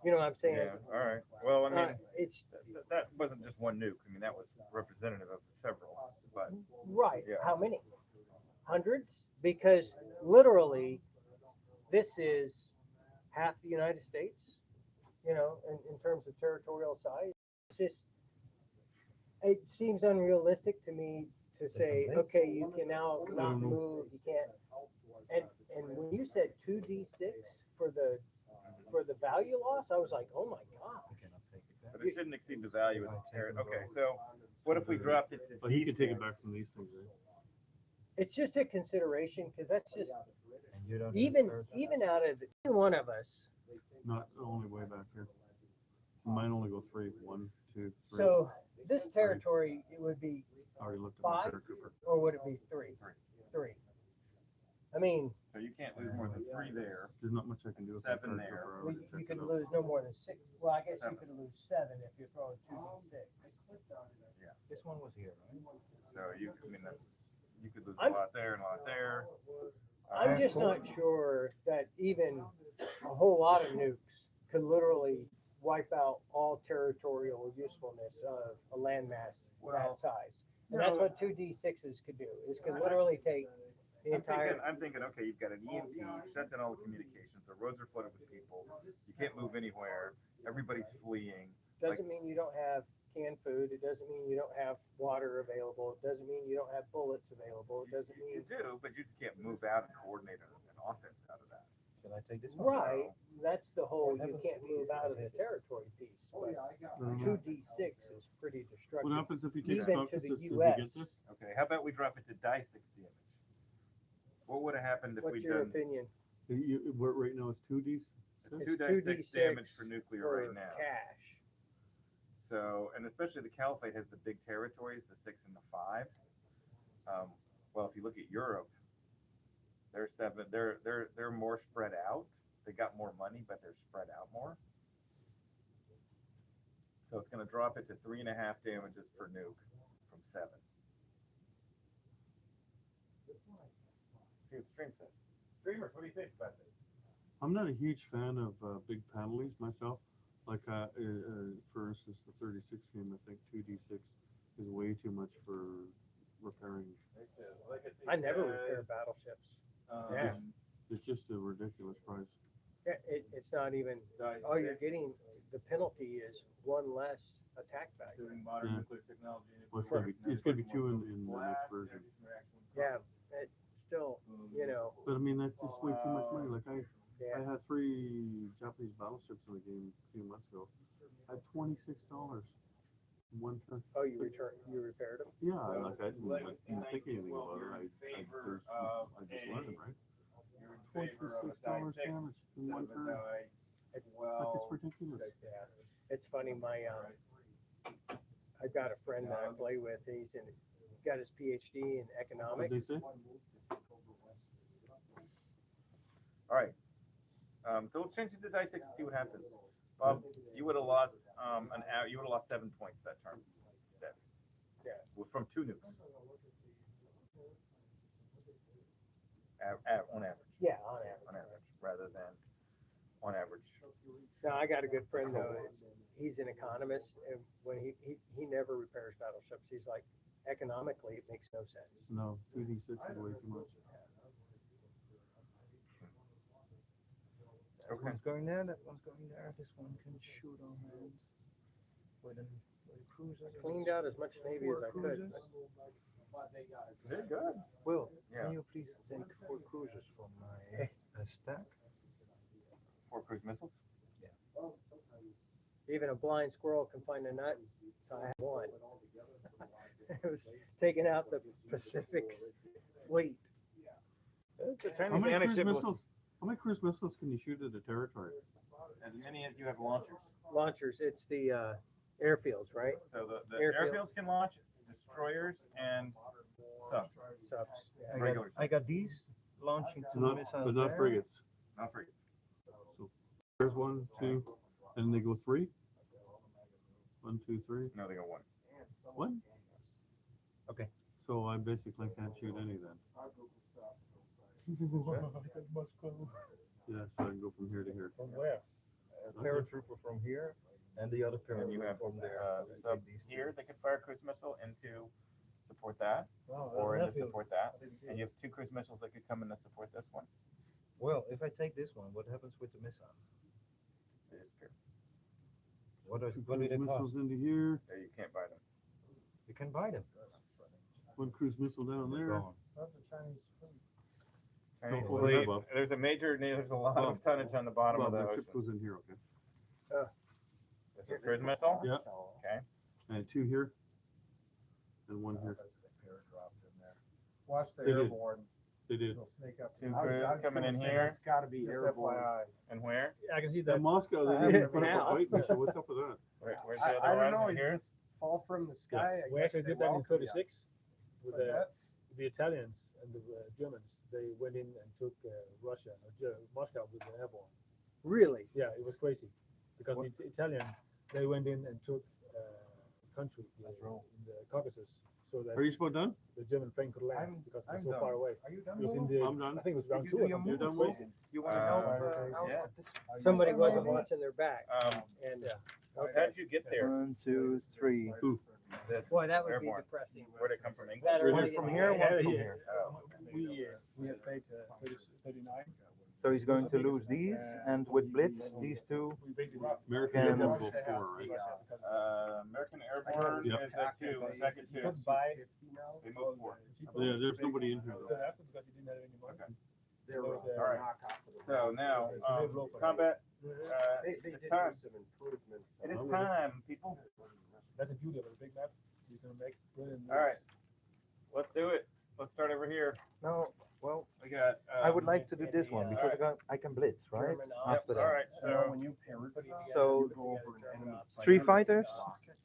You know what I'm saying? Yeah. All right. Well, I mean, it's that wasn't just one nuke. I mean, that was representative of several. But right. Yeah. How many? Hundreds? Because literally, this is half the United States. You know, in terms of territorial size, it's just it seems unrealistic to me to say, okay, you can now not move, you can't. And when you said 2d6 for the value loss, I was like, oh my god. But it shouldn't exceed the value of the territory. Okay, so what if we dropped it to But he can take it back from these things, right? It's just a consideration because that's just And you don't even out of any one of us. Not only way back here. Mine only go 3. 1, 2, 3. So this territory, it would be I already looked at my 5, paratrooper. or would it be 3? 3. I mean, So you can't lose more than 3 there. There's not much I can do with 7 the there. paratrooper. I you already checked could it out. lose no more than 6. Well, I guess you 7. could lose 7 if you're throwing 2d6. This one was here, right? So you could lose a I'm- lot there and a lot there. I'm just not sure that even a whole lot of nukes could literally wipe out all territorial usefulness of a landmass that size. And that's what 2d6s could do. Is could literally take the entire. I'm thinking, okay, you've got an EMP, you've shut down all the communications, the roads are flooded with people, you can't move anywhere, everybody's fleeing. Doesn't mean you don't have canned food. It doesn't mean you don't have water available. It doesn't mean you don't have bullets available. It doesn't You mean do, but you just can't move out and coordinate an offense out of that. Can I take this one? Right, that's the whole, you can't move out of the territory piece. But Mhm. 2d6 is pretty What destructive. happens if he takes Even to Caucasus? the Does he US. get this? Okay, how about we drop it to die 6 damage? What would have happened if What's we'd your done opinion? We're right now it's 2d. it's It's 2d6 damage for nuclear for right now? cash. So, and especially the Caliphate has the big territories, the 6 and the 5s. Well, if you look at Europe, they're 7. They're more spread out. They got more money, but they're spread out more. So it's going to drop it to 3.5 damages per nuke from 7. See what Stream says. Streamers, what do you think about this? I'm not a huge fan of big penalties myself. Like for instance, the 36 game, I think 2d6 is way too much for repairing. I never repair battleships. Yeah. It's just a ridiculous price. Yeah, it's not even, all you're getting, the penalty is 1 less attack value. Doing modern Yeah. nuclear technology. Well, it's gonna be 2 in the next version. Yeah, it's still, you know, But I mean, that's just way too much money. Like I yeah. had 3 Japanese battleships in the game a few months ago. I had $26 in one turn. Oh, you repaired them? Yeah, like I didn't think anything about it. I just learned, right? $26 damage in one turn. Like it's ridiculous. Yeah. It's funny, I've got a friend that I play with, got his PhD in What economics. they say? All right. So let's change it to die 6 and see what happens. Bob, you would have lost you would have lost 7 points that turn instead. Yeah. From 2 nukes. On average. Yeah, on average. On average, rather than on average. No, I got a good friend though. He's an economist, and when he never repairs battleships, he's like, economically, it makes no sense. No, 2d6 is way too much. That one's going there, that one's going there. This one can shoot on hand with a cruiser. Cleaned out as much Navy as I could. Very good. Will, Yeah. can you please take 4 cruisers from my stack? 4 cruise missiles. Even a blind squirrel can find a nut, so I had 1. It was taking out the Pacific Fleet. How many cruise missiles can you shoot at a territory? As many as you have launchers. Launchers, it's the airfields, right? So the Airfield. airfields can launch destroyers and subs. Subs. I got these launching 2 Not, missiles but not there. frigates. Not frigates. There's 1, 2, and they go 3. 1, 2, 3. No, they go 1. What? Okay. So I basically can't shoot any then. Yeah, so I can go from here to here. From where? A paratrooper from here, and the other And you paratrooper have from there. subs here that can fire a cruise missile into support that, or into support that. And you have 2 cruise missiles that could come in to support this one. Well, if I take this one, what happens with the missiles? They disappear. What do Cruise they missiles cost? into here. There, you can't buy them. You can buy them. 1 cruise missile down there. Gone. That's a Chinese fleet. Chinese hold fleet, on, Bob. there's a lot of tonnage on the bottom of the Bob, the ocean. ship goes in here, okay? This is a cruise missile? Yeah. Okay. And 2 here, and 1 here. Watch the They did. airborne. They did. They'll sneak up. 2 crews coming in here. It's gotta be Just airborne. FYI. And where? Yeah, I can see In that. Moscow, they Yeah, didn't put up now. a fight, so what's up with that? Where's I the don't other know, one? you Here? just fall from the sky. I We guess actually they did that in welcome you. 36 with What's that? the Italians and the Germans. They went in and took Russia, Moscow with the airborne. Really? Yeah, it was crazy because the Italian they went in and took country in the Caucasus, so that Are you supposed done? the German plane could land because I'm it's so done. far away. Are you done? It was in Will? the, I'm done. I think it was round Did 2 you or do your something. You're done, It Will? was crazy. You want to help? Yeah. Are you Somebody done, wasn't Will? watching their back. And How did you get there? 1, 2, 3. This boy, that would airborne. be depressing. Where'd it come from? England? That or One they- from here, one from here. Oh. We had paid 39. So he's going to lose these, and with Blitz, these 2. We basically American Can- Airborne go 4, right? American Airborne Yep. is at 2, second 2. could buy They moved 4. Yeah, there's nobody in here so though. after because he didn't have any money. Okay. They're There was, All right. knockoff of the So now let's do it. Let's start over here. No, well, We got. I would like to do this one because I can blitz, right? After that. All right. So when you parry, So you go over an enemy. 3 fighters,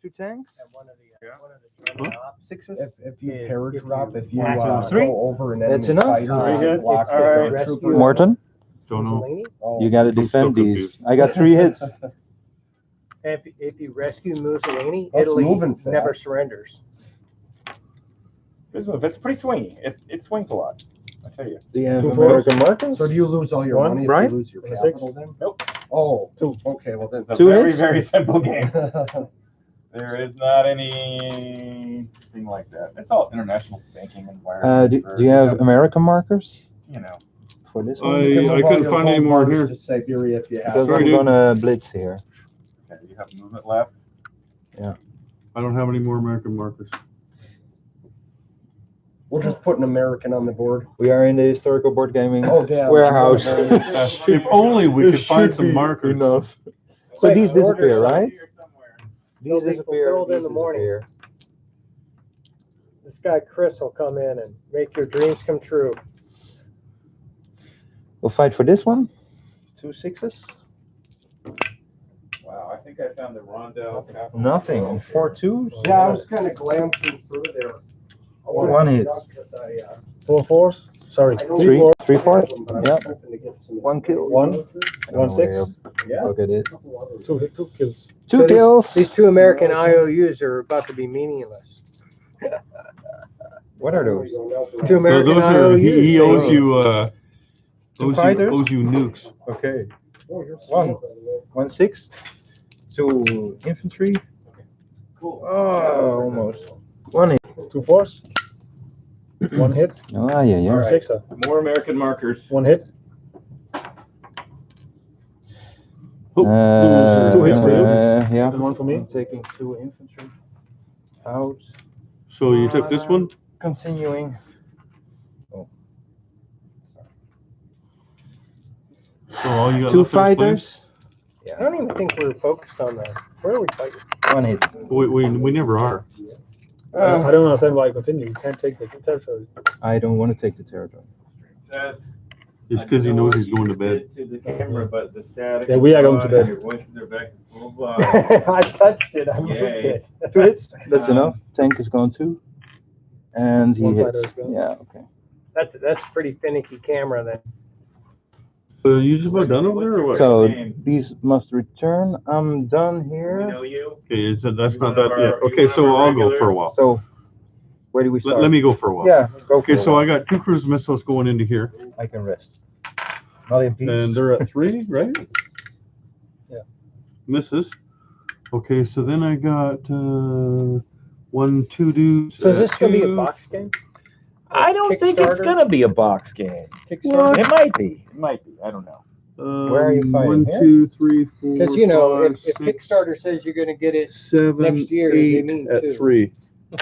2 tanks, sixes. If you parry drop, if you Three? go over an That's enemy enough. fighter, Three you hits. block All the right. paratrooper. Morton, Don't know. Mussolini? Oh, you got to defend these. I got 3 hits. If you rescue Mussolini, That's Italy moving fast. never surrenders. this move, it's pretty swingy. It swings a lot. I tell you. Do you have Two American markers? So do you lose all your One, money if right? you lose your And a capital then? Nope. Oh, Two. okay, well then. It's a Two very hits? very simple game. There is not anything like that. It's all international banking environment. Do you have American markers You know. for this I- one? You can move all couldn't your find any gold more bars here. To Siberia if you have. Because to. I'm Sorry, dude. gonna blitz here. Okay, you have movement left. I don't have any more American markers. We'll just put an American on the board. We are in the historical board gaming Oh, damn. warehouse. If only we could find some markers. Enough. So Wait, these the order's disappear, right? Here somewhere. They'll These be disappear. fulfilled in These the morning. disappear. This guy Chris will come in and make your dreams come true. We'll fight for this one. 2 6s. Wow, I think I found the Rondell. Capital. Nothing. 4 2s. Yeah, I was kind of glancing through there. I wanted One to hit. duck 'cause I, 4 4s. Sorry, I know 3 Three. 4. 3 4. but I was Yep. hoping to get some. 1 kill. 1 I don't 1 know where 6. Yeah. Look at it. 2 kills. 2 So kills. These 2 American IOUs are about to be meaningless. What are those? 2 So American those are, IOUs. he owes you, Two fighters? owes you nukes. Okay. Oh, you're One. smart, by the way. 1 6. 2 infantry. Cool. Oh, almost. 1 hit. 2 4s. 1 hit. Oh, yeah, yeah. All right. 6er. More American markers. 1 hit. Oh, 2 hits for you. Yeah. And 1 for me. I'm taking 2 infantry out. So you took this one? Continuing. So all you got 2 left to explain? fighters. I don't even think we're focused on that. Where are we fighting? 1 hit. We never are. I don't understand why I continue. You can't take the territory. I don't want to take the territory. Says. Just because he knows he's going to bed. To the camera, but the static. Yeah, we are going to bed. Your voices are back. Blah, blah, blah. I touched it. I moved Yay. it. 2 hits. That's enough. Tank is gone too. And he 1 hits. fighter is gone. Yeah, okay. That's pretty finicky camera then. So you just about done over there or what? So name? these must return. I'm done We here. know you. Okay, that's You not one of that our- yet. you Okay, one so of our I'll go for a regulars? while. So where do we start? Let me go for a while. Yeah, go for Okay, it. so I got 2 cruise missiles going into here, I can rest. Not in peace. and they're at 3, right? Yeah. Misses. Okay, so then I got 1 2 dudes. So is this gonna be a 2. box game? I don't think it's Kickstarter? gonna be a box game. Kickstarter? It might be. It might be. I don't know. Where are you fighting? 1 Here? 2 3 4. Because you know, 5, if 6, Kickstarter says you're gonna get it 7, next year, they 8 mean at 2. 3.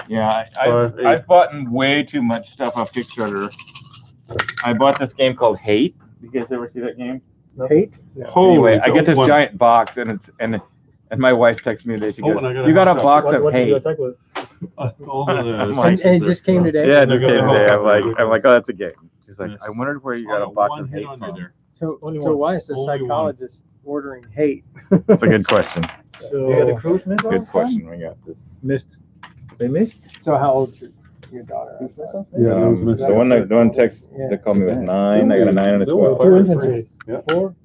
Yeah, Five, eight. I've bought way too much stuff off Kickstarter. I bought this game called Hate. You guys ever see that game? Hate? Anyway, I get this one. giant box and it's and my wife texted me today. She Oh, goes, and I gotta "You got a have some- box What, of what did you hate." attack with? All of the I'm like- And it just came today? Yeah, it just They're came gonna today. help I'm like, oh, that's a game. She's like, Yes. I wondered where you got a box of hate from. So, Only so one. why is the Only one. psychologist ordering hate? That's a good question. So, You got a cruise missile? Good question. We got this. missed. They missed? So how old's your daughter? The one text Yeah. that called me was 9. I got a 9 and a 12. 2 infantry. Yeah. 4.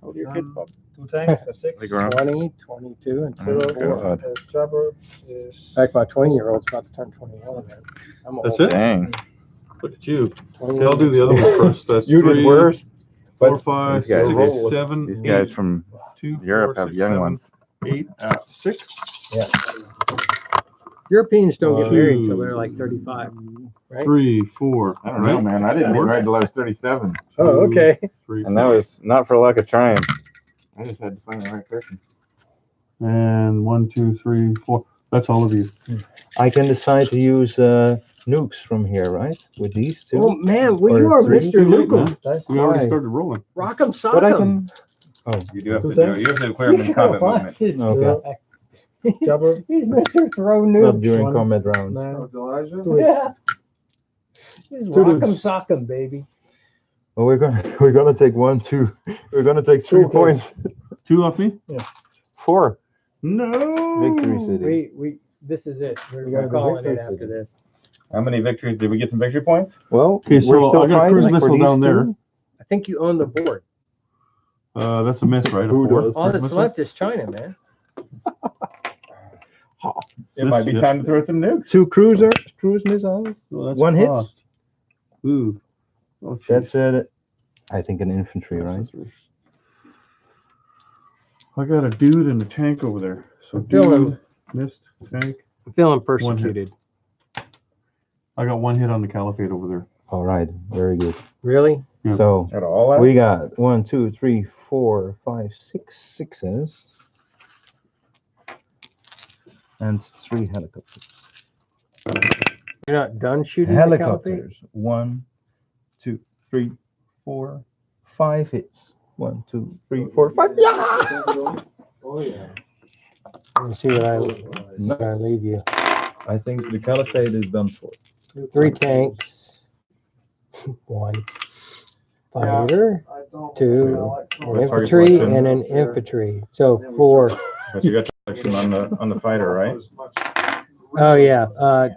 How old are your kids, Bob? 2 tanks. A 6. They grown up? 20, 22, and Oh, 24. God. The chopper is. In fact, my 20-year-old's about to turn 21. Man. I'm That's old. it? Dang. Look at you. 20 Okay, I'll do the other one first. That's You did 3, worse. 4, but 5, these guys- 6, 7, These guys 8, from 2, Europe 4, have 6, young 7, ones. 8 at 6. Europeans don't get married until Two. they're like 35. Right? 3, 4. I don't know, man. I didn't get married until I was 37. Oh, okay. 3, And that was not for lack of trying. I just had to find the right person. and 1, 2, 3, 4. That's all of you. I can decide to use nukes from here, right? With these two. Oh, man, well, Or you are 3. Mr. Too late, Nukem. man. That's We already Why? started rolling. Rock'em But I sock'em. can. You do have Two to do tanks? it. You have to clear them in combat Watch movement. this Okay. guy. chopper. He's Mr. Throw Not nukes. during One. combat rounds. Man. Elijah? 2 hits. Yeah. Rock'em sock'em, baby. Well, we're gonna take 1, 2. We're gonna take 3 points. 2 off me? 4. No. Victory City. This is it. We're We gotta go calling it Victory after City. this. How many victories? Did we get some victory points? Well, Okay, so we're still I got fighting cruise for missile these down there. two. I think you own the board. That's a miss, right? A Who 4. does? All Cruise that's missile? left is China, man. It might be time to throw some nukes. 2 cruise missiles. Oh, that's 1 hit. cost. Ooh. Oh, geez. That's it. I think an infantry, right? I got a dude and a tank over there. So Feeling- dude, missed, tank. I'm feeling 1 hit. persecuted. I got 1 hit on the caliphate over there. All right, very good. Really? Yeah. So At all out? we got 1, 2, 3, 4, 5, 6 sixes, and 3 helicopters. You're not done shooting the caliphate? Helicopters. 1, 2, 3, 4, 5 hits. 1, 2, 3, 4, 5. Yeah! Oh, yeah. Let me see what I leave you. I think the caliphate is done for. 3 tanks. 1 fighter. I don't. 2 I an What's target infantry selection? and an infantry. So 4. But you got selection on the fighter, right? Oh yeah.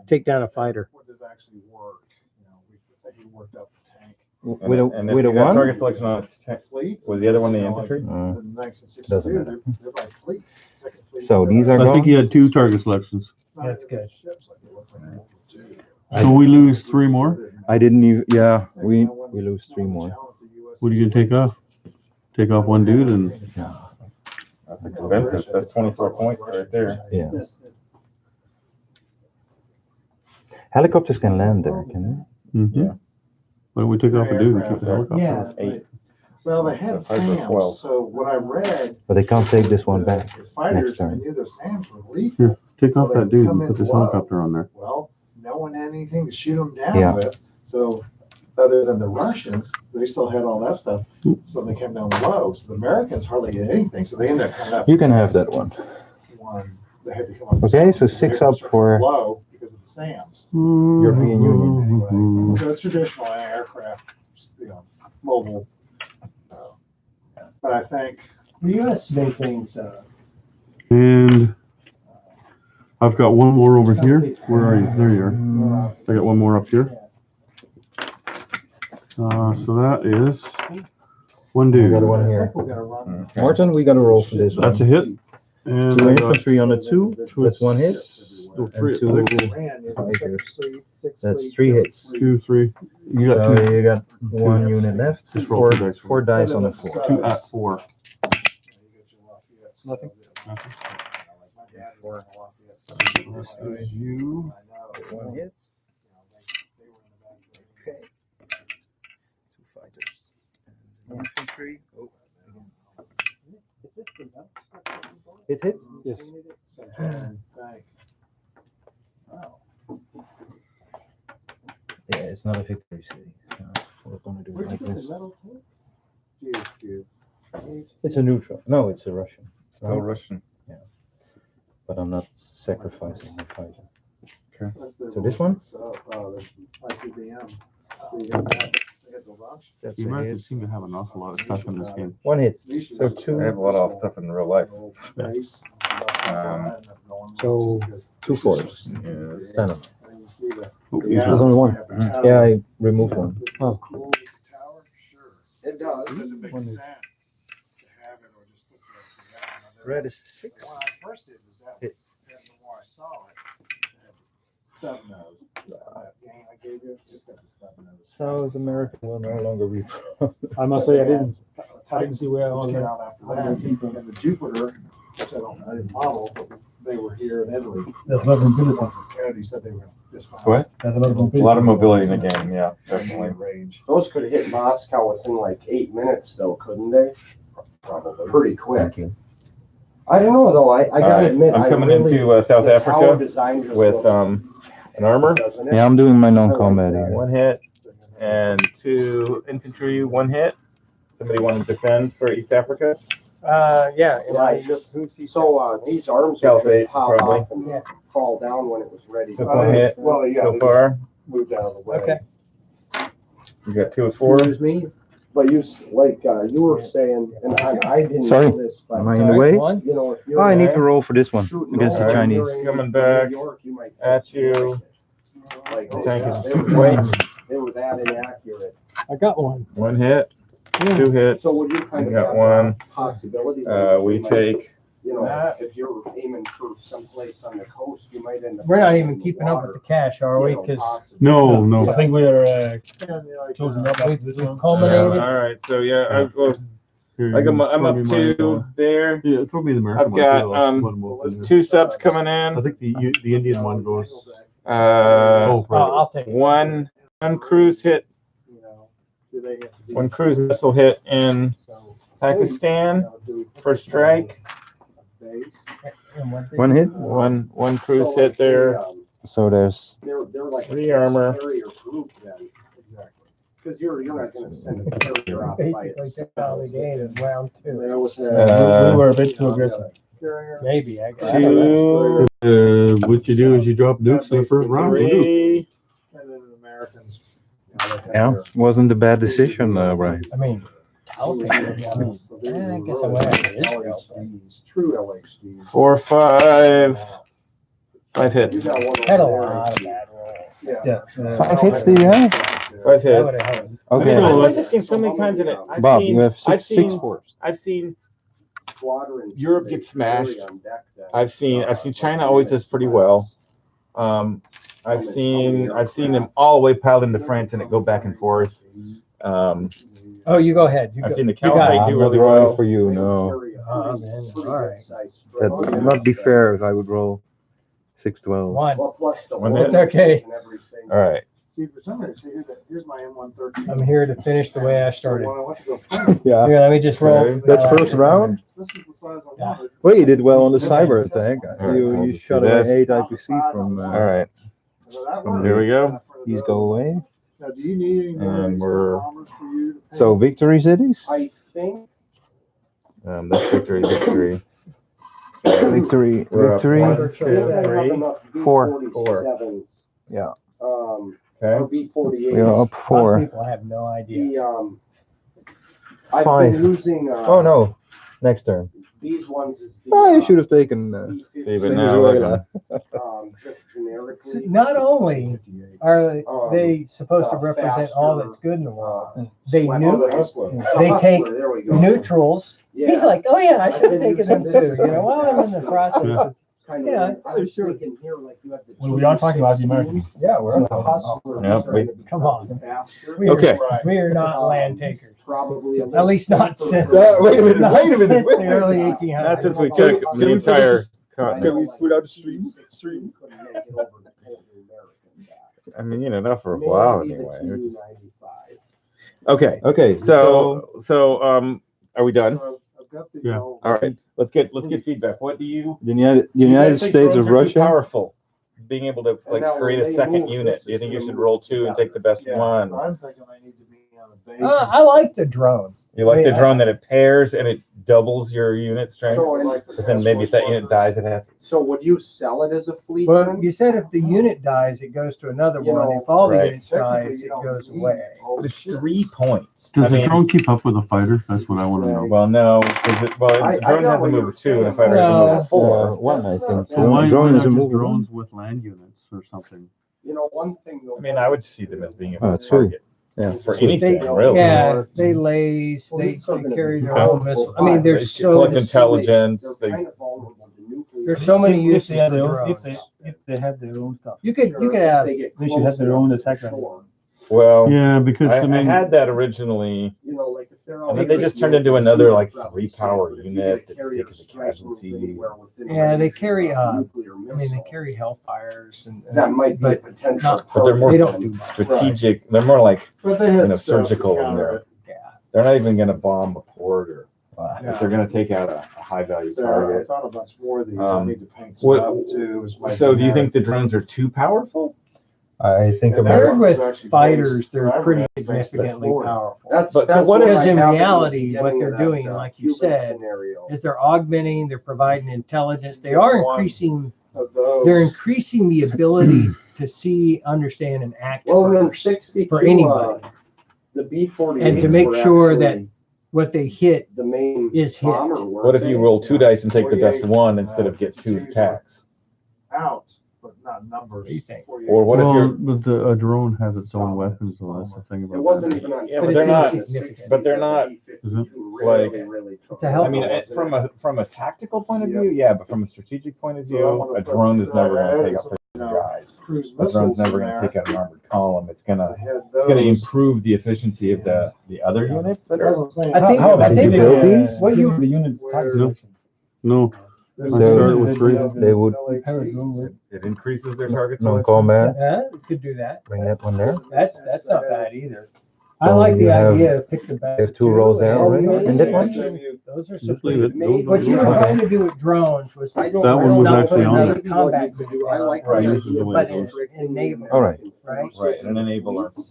Take down a fighter. What does actually work? You know, we worked out the tank. With a, And if with a you got 1? target selection on Fleets. was the other one the You know, infantry? like the 1962, Doesn't matter. they're by fleets. Second fleet. So these are I think gone? he had 2 target selections. That's good. So we lose 3 more. I didn't even, yeah, we lose 3 more. What are you gonna take off? Take off 1 dude and That's expensive. That's 24 points right there. Yeah. Helicopters can land there, can Yeah. Why don't we take off a dude and keep the helicopter? Yeah. 8. Well, they had The fighters are 12. SAMs, so what I read. they? But they can't take this one back. The fighters, next turn. they knew their SAMs were lethal. Here, take off So that they dude come and put in this low. helicopter on there. Well, no one had anything to shoot them down Yeah. with. So other than the Russians, they still had all that stuff. So they came down low. So the Americans hardly had anything. So they ended up coming up. You can have that one. They had to come up with Okay, so something. 6 They were up for low because of the SAMs. European Union. Anyway, so it's traditional aircraft, you know, mobile. But I think The U.S. made things. And I've got 1 more over here. Where are you? There you are. I got 1 more up here. So that is 1 We dude. got one here. we gotta run. Martin, we got to roll for this one. That's a hit. And 2 I got infantry on a 2. That's 1 hit. oh, 3 And 2 Ran, you know, fighters. six That's fleets. 3 hits. 2, 3. You got So 2. you got 1 unit left. Just roll 2 dice. 4 dice on a 4. 2 at 4. Nothing. This is you. 1 hit. Okay. 2 fighters. And infantry. Oh. It hit? Yes. Yeah, it's not a victory city. So we're gonna do it like this. It's a neutral. No, it's a Russian. Still Russian. But I'm not sacrificing my fighter. So this one? ICBM. That's The a Americans hit. seem to have an awful lot of stuff in this game. 1 hit. So I 2. have a lot of stuff in real life. So 2 fours. Yes. 10 of them. Oh, Yeah. There's only 1. Yeah, I removed 1. Oh. It does. Does it make sense to have it or just put it Red is 6. When I first did was that, Hit. and the more I saw it, it had the stub nose. That game I gave you, it's got the stub nose. South America will no longer be. I must say I didn't see where all Came the out after that, and the Jupiter, which I didn't model, but they were here in Italy. there's a lot of mobility. Once Kennedy said they were just fine. What? There's a lot of A mobility. lot of mobility in the game, yeah, definitely. Range. Those could hit Moscow within like 8 minutes though, couldn't they? Probably. Pretty quick. Thank you. I don't know though, I gotta Alright, admit. I'm I coming really- into South the tower Africa design just with looks an armor, doesn't it? Yeah, I'm doing my non-combat here. 1 hit, and 2 infantry, 1 hit. Somebody want to defend for East Africa? yeah. Yeah, so these arms would Caliphate, just pop probably. off and fall down when it was ready. Took 1 hit Well, yeah, so they far. moved out of the way. Okay. You got 2 of 4. Excuse me. But you, you were saying, and I didn't Sorry. know this, but. Am I in the way? One. You know, if Oh, you're. I need to roll for this one shooting against the over Chinese. during Coming New back York, you might at take you. Like, The tank is they were that inaccurate. I got one. 1 hit, 2 hits. So would you kind You of got have 1. possibility? We take. You know, that. if you're aiming for someplace on the coast, you might end up. We're not even keeping up with the cash, are we? Because No, no. I think we're Closing closing up after this we one. culminated. All right. So yeah, Here, I'm you up throw me my, 2 there. Yeah, throw me the American I've one. got, too. I'll put them both in there. 2 subs coming I in. think the Indian one goes. Oh, right. I'll take it. one cruise hit. 1 cruise missile hit in Pakistan for strike. One hit. One cruise hit there. So there's They're like. 3 armor. Carrier group then. Exactly. Because you're not gonna send a carrier out by Basically took out the game in round 2. We were a bit too aggressive. Maybe. I got 2, What you do is you drop nukes in the first round. You do. 3. And then the Americans. yeah, wasn't a bad decision, Brian. I mean, I'll take it. I mean, I guess I went after Israel. True LHDs. 4, 5. 5 hits. Had a lot of bad rolls. Yeah. 5 hits do you have? 5 That hits. would have helped. Okay, I've played this game so many times in it. Bob, you have I've six seen, fours. I've seen Squadron. Europe get smashed. I've seen China always does pretty well. I've seen them all the way piled into France and it go back and forth. Oh, you go ahead. You I've go. seen the You got Caliphate it. do I'm not really rolling well. for you, no. Man. All right. That would not be fair if I would roll 6-12. One. One It's okay. All right. See, for some reason, here's my M113. I'm here to finish the way I started. Yeah. Here, let me just roll. Okay. That's first round? This is the size I Yeah. wanted. Well, you did well on the cyber attack. All right, so we'll You just shot do away this. 8 IPC from. All right. So that From works. Here we go. These go away. Now, do you need any more And we're- bombers for you to paint? So victory cities. I think. That's victory. Victory. We're up Victory. 1, I think 2, I have 3. enough 4. B-47s. Yeah. Or Okay. B-48s. We are up A lot of 4. people have no idea. The, I've 5. been using, Oh no. Next turn. these ones is the. Oh, you should have taken. B-50, See, but now look at just generically. Not only are Um, they supposed to represent all faster, that's good in the world, uh, they sweat- nuke the Hustler. they The take Hustler, there we go. neutrals. Yeah. He's like, oh yeah, I should have I've been taken them using too. You know, while I'm in the process. of- Kind Yeah, of, I was thinking here, like you have the. Well, we are talking about the Americans. Yeah, we're The Hustler Yeah, is wait. gonna be Come on. faster. We are, Okay. we are not land takers. Probably a At least not little since. safer. Wait a minute, not wait a minute, since wait a the minute. early Not 1800s. since we took the entire continent. Can we put out a stream? Couldn't make it over the whole American back. I mean, not for a while Maybe the anyway. We're just- T-95. Okay. Okay. So are we done? So I've got the, Yeah. all All right. Let's get feedback. What do you? The United do you guys think States drones of are too Russia. powerful, being able to And now create when a they second move, unit. this Do you is think you gonna should move roll 2 and take the best Yeah, one? I'm thinking they need to be on a base. I like the drone. You like I mean, the drone that it pairs and it doubles your unit strength, So, and- but then maybe if that unit dies, it has. So would you sell it as a fleet? Well, then? you said if the unit dies, it goes to another You one. know, If all the right. units dies, it goes away. But it's 3 points. Does I the mean, drone keep up with the fighter? That's what I want to know. Well, no, because the I drone got has a what you move were of 2 and a saying. fighter has a move No. of 4. 1, I think. So So why Drone not is a just move. drones with land units or something? You know, one thing. I mean, I would see them as being a Oh, good it's true. target Yeah. for anything, They, really. yeah, they lays, they carry their own missile. I mean, They there's so collect intelligence. They're They, kind of vulnerable to nuclear. there's so many If uses they have for their own, drones. if they have their own stuff, You could have they should have their own attack rifle. Sure. well, Yeah, because I I mean, had that originally, You know, like if they're. and then they just turned into another like 3-power unit that you take as a casualty. Yeah, they carry, I mean, they carry Hellfires and That might be a but potential. not- But they're more They don't do much. strategic. They're more like But they had stuff to surgical in counter there. it. They're not even going to bomb a port or Yeah. if they're going to take out a high value So I target. thought a bunch more of these. I Um, need to paint some what- up too. is my So do you generic. think the drones are too powerful? I think And Paired that with was actually fighters, based- they're I pretty read based significantly before. powerful. That's, But so that's what what if- Because in I have reality, the what they're beginning of doing, that, like you Cuban said, scenario. is they're augmenting, they're providing intelligence, they are One increasing, of those. they're increasing the ability to see, understand, and act Well, and then first 62. for anybody. The B-48s and to make were sure that actually what they hit the main is hit. bomber, weren't What if they? you roll 2 dice and take the best one instead of get 2 attacks? Out, but not numbers. What do you think? Or what if Well, you're? but a drone has its own weapons, so that's the thing about It wasn't that. even on. Yeah, but but it's they're not. insignificant. But they're not. Like, It's a help. I mean, from a tactical point of view, yeah, but from a strategic point of view, a drone is never going to take out 50 guys. A drone's never going to take out an armored column. It's going to improve the efficiency of the other units that are. I think build these? what you the unit type selection. No, I So started with 3. they would It increases their target no selection. combat. could do that. Bring that one there. That's not bad either. I So like you the have- idea of pick the best. you have 2 rolls there and already? maybe And that one? Those are Just some leave it. Maybe- what you were Okay. trying to do with drones was I to don't- That one was not actually put on another it. combat I like Right. the This is the idea way of it goes. restricting Enable. the All right. American Right, an enabler.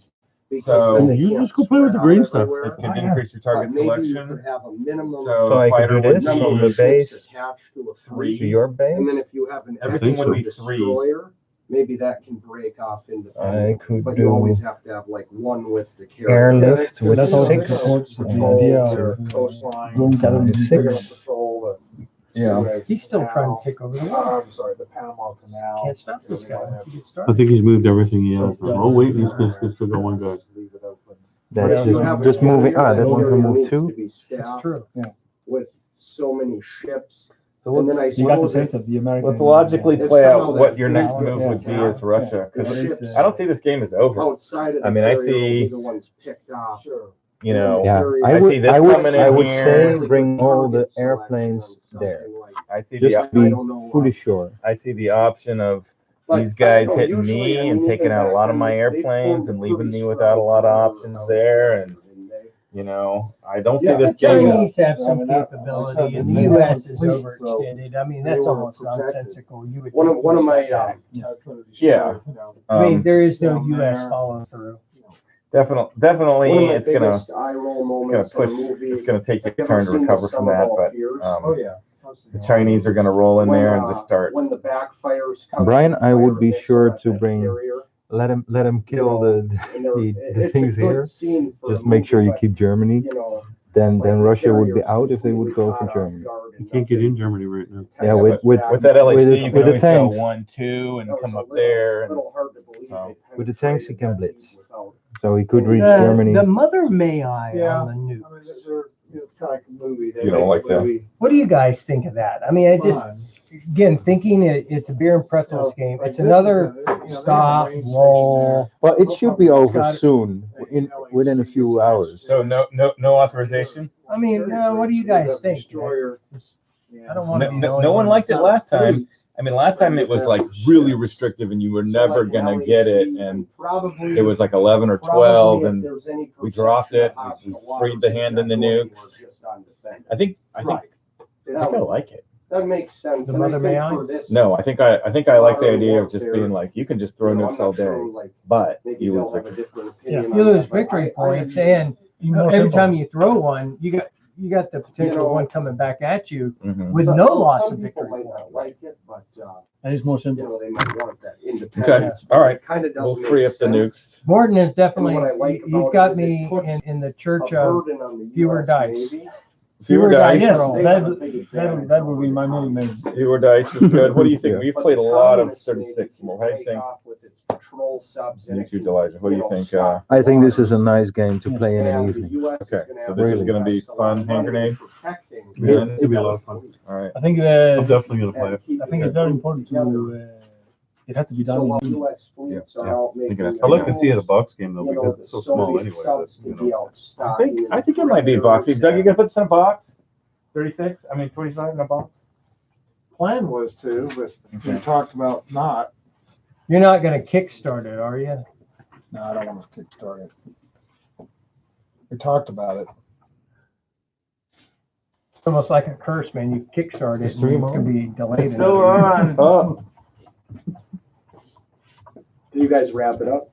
because So- then And they you can't just go play with the spread green out stuff. everywhere. It can increase your target But maybe you selection. could have a minimum So I could fighter do would this be from number the of ships base attached to a to three. your And then base. if you have an Everything extra would be 3. destroyer, maybe that can break off into I could but you do always have to have like one with the carrier. airlift with That's all 6. supports the and idea Their of coastline. drone They're gonna They're 6. gonna patrol the Yeah. Suez He's still trying Canal. to take over the world. I'm sorry, the Panama Canal. Can't stop this guy once he gets I started. think he's moved everything he has. Oh wait, he's still got one guy. Leave it open. That's If you have a just moving. carrier, That that one carrier can move needs 2. to be That's staffed true. with so many ships. So And then I You got the suppose sense if of the American. let's logically If play somehow out what that your next fleet move gets would be attacked, as Russia, the because ships I don't see this game as over. outside of the I mean, I carrier will see- be the ones picked off. Sure. You know, Yeah, I see this coming in I would here. say Really bring good all the target selection airplanes on something there, like- I see just the to I be don't know why. fully sure. I see the option of But these I guys don't know, hitting usually, me I and mean, taking even out a back lot of then, my they airplanes formed and a leaving pretty me without a lot of strong options border there. And didn't they? you know, I don't Yeah, see The this game. Chinese have some I mean, that- capability, and they the have U.S. a is fleet, overextended. I mean, they that's were almost protected. nonsensical. You would One think of- one of most my, like that. Yeah. I mean, there is no down U.S. there. follow through. Definitely, One of my it's gonna biggest eye roll moments push. in a movie. It's gonna take you Have a you turn ever to seen recover The from Sum of that, All but Fears? Oh, yeah. the Chinese are gonna roll in When, there and just start. When the backfires come. Brian, I would be fire sure missile to at bring- that carrier, Let him kill the and they're- the it's a things good here. scene for Just a make sure movie, you but, keep Germany. you know, Then like, the Russia would be carrier's out if they would go for completely caught off Germany. guard and You can't get in nothing. Germany right now. Yeah, with With that LHD, with the- you can with the always go tanks. 1-2 and That was come a up little- there. And little hard to believe so- they With the tanks, you can penetrated that blitz. without- So he could reach The Germany. Mother May I Yeah. on the I mean, news. they're, it's kind of like a movie. They You don't make like that? movie What do you guys think of that? I mean, I just, fun. again, thinking it's a beer and pretzels You know, game. like It's this is another a- you know, they have a stop, range station roll. Well, it should be over Got it. soon, within a few hours. So no authorization. I mean, what do you guys think? Destroyer. I don't want to be the No only one one liked it that's last not. time. I mean, last time it was like really restrictive, and you were So, never like, gonna LHD, get it, and probably- it was like 11 or probably 12, if and there's any we dropped it. perception We of hostile freed the hand in the waters, nukes. we're just on defense. I think I like it. That makes sense. The And I Mother think May I? for this, No, I think I like the idea of just Warfare, being like, you can just throw you know, I'm nukes all not day, sure, like, but maybe you they'll lose have a victory. different opinion on You lose that, but victory I points, agree. and every time you throw one, you got the potential You know, of one coming back at you Mhm. with Some- no loss some of people victory might point. not like it, but, And it's more you simple. know, they might want that independence. all right. It kind of We'll doesn't free make up the sense. nukes. Morton is definitely, And what I like he's about got it is it me puts in the A church of burden on the fewer US dice. Navy. Fewer Fewer dice. dice. Yes, They have a that big advantage that would be over my the minimum. communists. Fewer dice is good. What do you think? Yeah. We've But played a the lot of communist 36 Navy more. What do you can think? take off with its patrol subs and You it too, can, Elijah. What do you know, think? stop I think this the is a nice game to play in an And the evening. US is Okay, gonna so have this is to gonna be invest a lot fun. of Hand money in grenade? protecting Yeah, it's gonna be a lot of fun. All right. I think I'm definitely gonna play it. I think it's very important to. It has to be So done. while in US fleets Yeah, are out I think it making. has to I'd be like to see it a box game though, you know, because the it's so small Soviet anyway. subs That, you can be know. I think it might be a box. Doug, you gonna put this in a box? 36? I mean 25 in a box? Plan was to, but we Okay. talked about not. You're not going to kickstart it, are you? No, I don't want to kickstart it. We talked about it. It's almost like a curse, man. You kickstart it, It's 3 and it can be delayed. It's still another year. on. Oh, Do you guys wrap it up?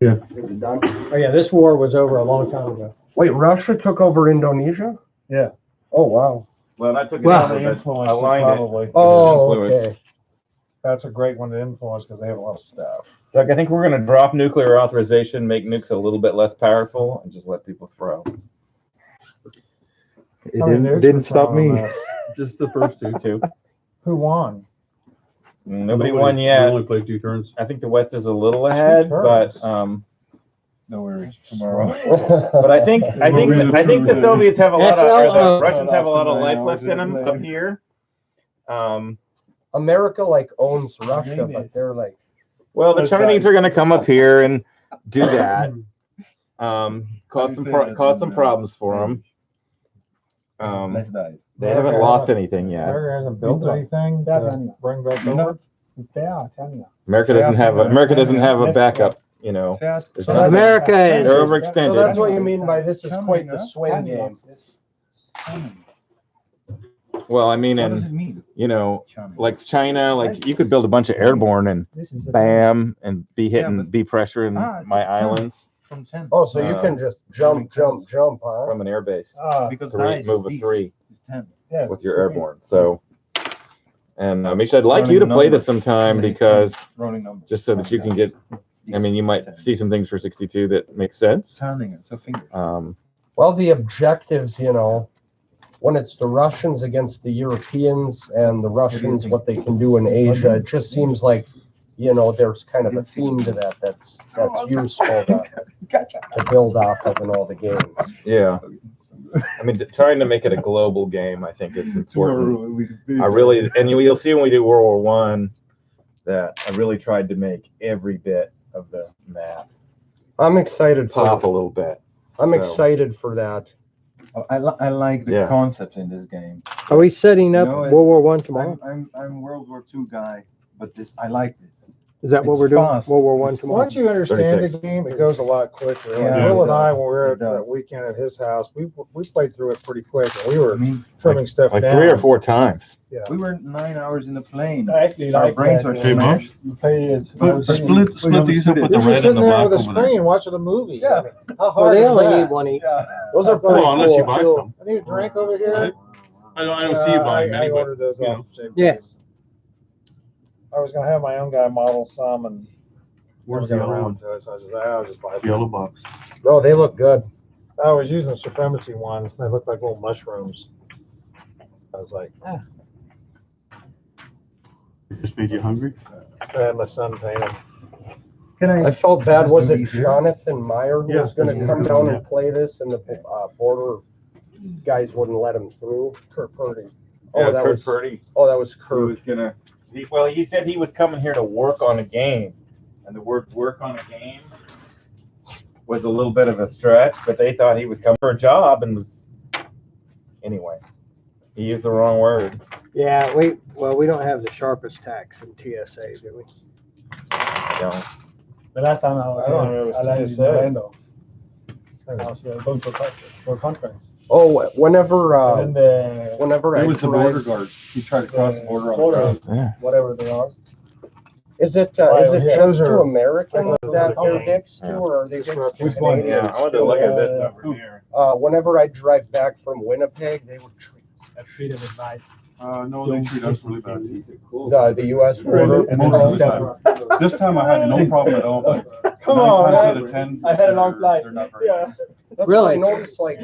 Yeah. Is it done? Oh yeah, this war was over a long time ago. Wait, Russia took over Indonesia? Yeah. Oh, wow. Well, that took it Well, down a They bit. influenced it Aligned it. probably. Oh, Influence. okay. That's a great one to influence because they have a lot of stuff. Doug, I think we're going to drop nuclear authorization, make nukes a little bit less powerful, and just let people throw. It How many nukes didn't we stop throwing me. on this? Just the first two. Who won? Nobody won yet. We only played 2 turns. I think the West is a little ahead, but No worries. Tomorrow. but I think the Soviets have a lot of, or the Russians have a lot of life left in them up here. America like owns Russia, but they're like, Well, the Chinese are going to come up here and do that. Cause some problems for them. Let's die. They haven't lost anything yet. America hasn't built anything to bring back over. America doesn't have a backup. You know, there's nothing. America They're is. so overextended. that's what you mean by this is quite the swing game. Well, I mean, What does it and mean? you know, Charming. like China, like you could build a bunch of airborne and bam, and be hitting but- B pressure in it's my a charming. islands From 10. Oh, so you can just jump, huh? from an air base. Because Three, dice move a is these. 3 It's 10. with your airborne. So, and Mitch, I'd like you to play this sometime because Rolling numbers. just so that you can get. I mean, you might see some things for 62 that make sense. Pounding it. So fingers. Well, the objectives, you know, when it's the Russians against the Europeans and the Russians, what they can do in Asia, it just seems like, you know, there's kind of a theme to that that's useful to build off of in all the games. Yeah. I mean, trying to make it a global game, I think is important. I really, and you'll see when we do World War One that I really tried to make every bit of the map I'm excited pop a for. little bit. I'm So- excited for that. I like the Yeah. concept in this game. Are we setting up No, World War One tomorrow? I'm World War II guy, but I like this. Is that what it's we're doing? fast. World War One tomorrow? Once you understand 36. the game, it goes a lot quicker. Like Yeah, Will it and I, does. when we were It at that does. weekend at his house, we played through it pretty quick. And we I were mean, trimming stuff Like down. 3 or 4 times. we were 9 hours in the plane. I actually Our like brains that, are Hey, Bob. smashed. You play it. Split these up with You're the red just and sitting the there black with a over there. screen watching a movie. Yeah. I mean, how Well, hard they is only that? need one each. Those are pretty Well, unless cool. you buy some. I need a drink over here. I don't see you buying I many, but ordered those you off know. Jay Yeah. Price. I was gonna have my own guy model some and where's never the got other around one? to it, so I just I'll just buy some. Yellow box. No, they look good. I was using the supremacy ones. They look like little mushrooms. I was like, Just made you hungry? I had my son paint them. Can I felt bad. Just Was do it these here? Jonathan Meyer who Yeah. was going to come down and play this, and the border guys wouldn't let him through? Kurt Purdy. Oh, that Kurt was Purdy. Oh, that was He Kurt. was gonna. He said he was coming here to work on a game, and the word "work on a game" was a little bit of a stretch, but they thought he was coming for a job, and was anyway. He used the wrong word. Yeah, we don't have the sharpest tax in TSA, do we? You know. The last time I was I don't know if it was I landed in TSA. Orlando. I was going for a conference. Oh, whenever And then the whenever It I was the border drive, guard. He tried to cross the border on the borders, ground. Yeah. whatever they are. is it yeah, just those to are- American those that are they're dicks Yeah. to, or are they dicks to Which one? Canadians? Yeah, I wanted to look at this over here. Whenever I drive back from Winnipeg, they would treat I treated it nice. No, they treat us really bad. the U.S. border. And most of the time. This time I had no problem at all, but Come 9 on, times man. out of 10, I had a long they're- flight. They're not very Yeah. nice. That's Really? what I noticed. Like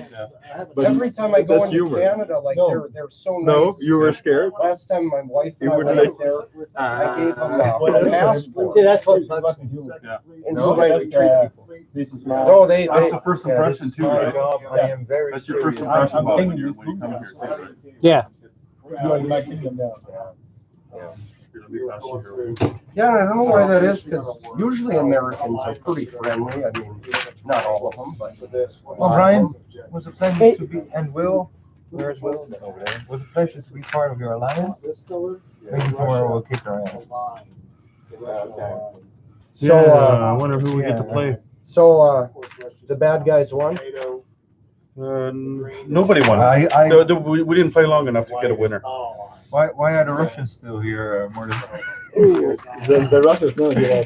But every time I go that's into humor. Canada, like No. they're so nice. No, you were scared. Last time my wife and You I wouldn't went there, I gave them a passport. See, that's what Yeah. And No, so they that's, would treat people. This is my. No, they. That's the first impression too, My right? job, I am very That's your first serious. impression I'm about thinking when you this when you come movie. here. Right? Yeah. You are in my kingdom now. Here, let me pass you here. Yeah, and I don't know why that is, because usually Americans are pretty friendly. I mean, not all of them, but. Well, Brian, was a pleasure to be, and Will, where's Will? Over there. Was a pleasure to be part of your alliance. Maybe tomorrow we'll kick our ass. So, I wonder who we get to play. The bad guys won. Nobody won. We didn't play long enough to get a winner. Why are the Russians still here, Morton? The Russians know you.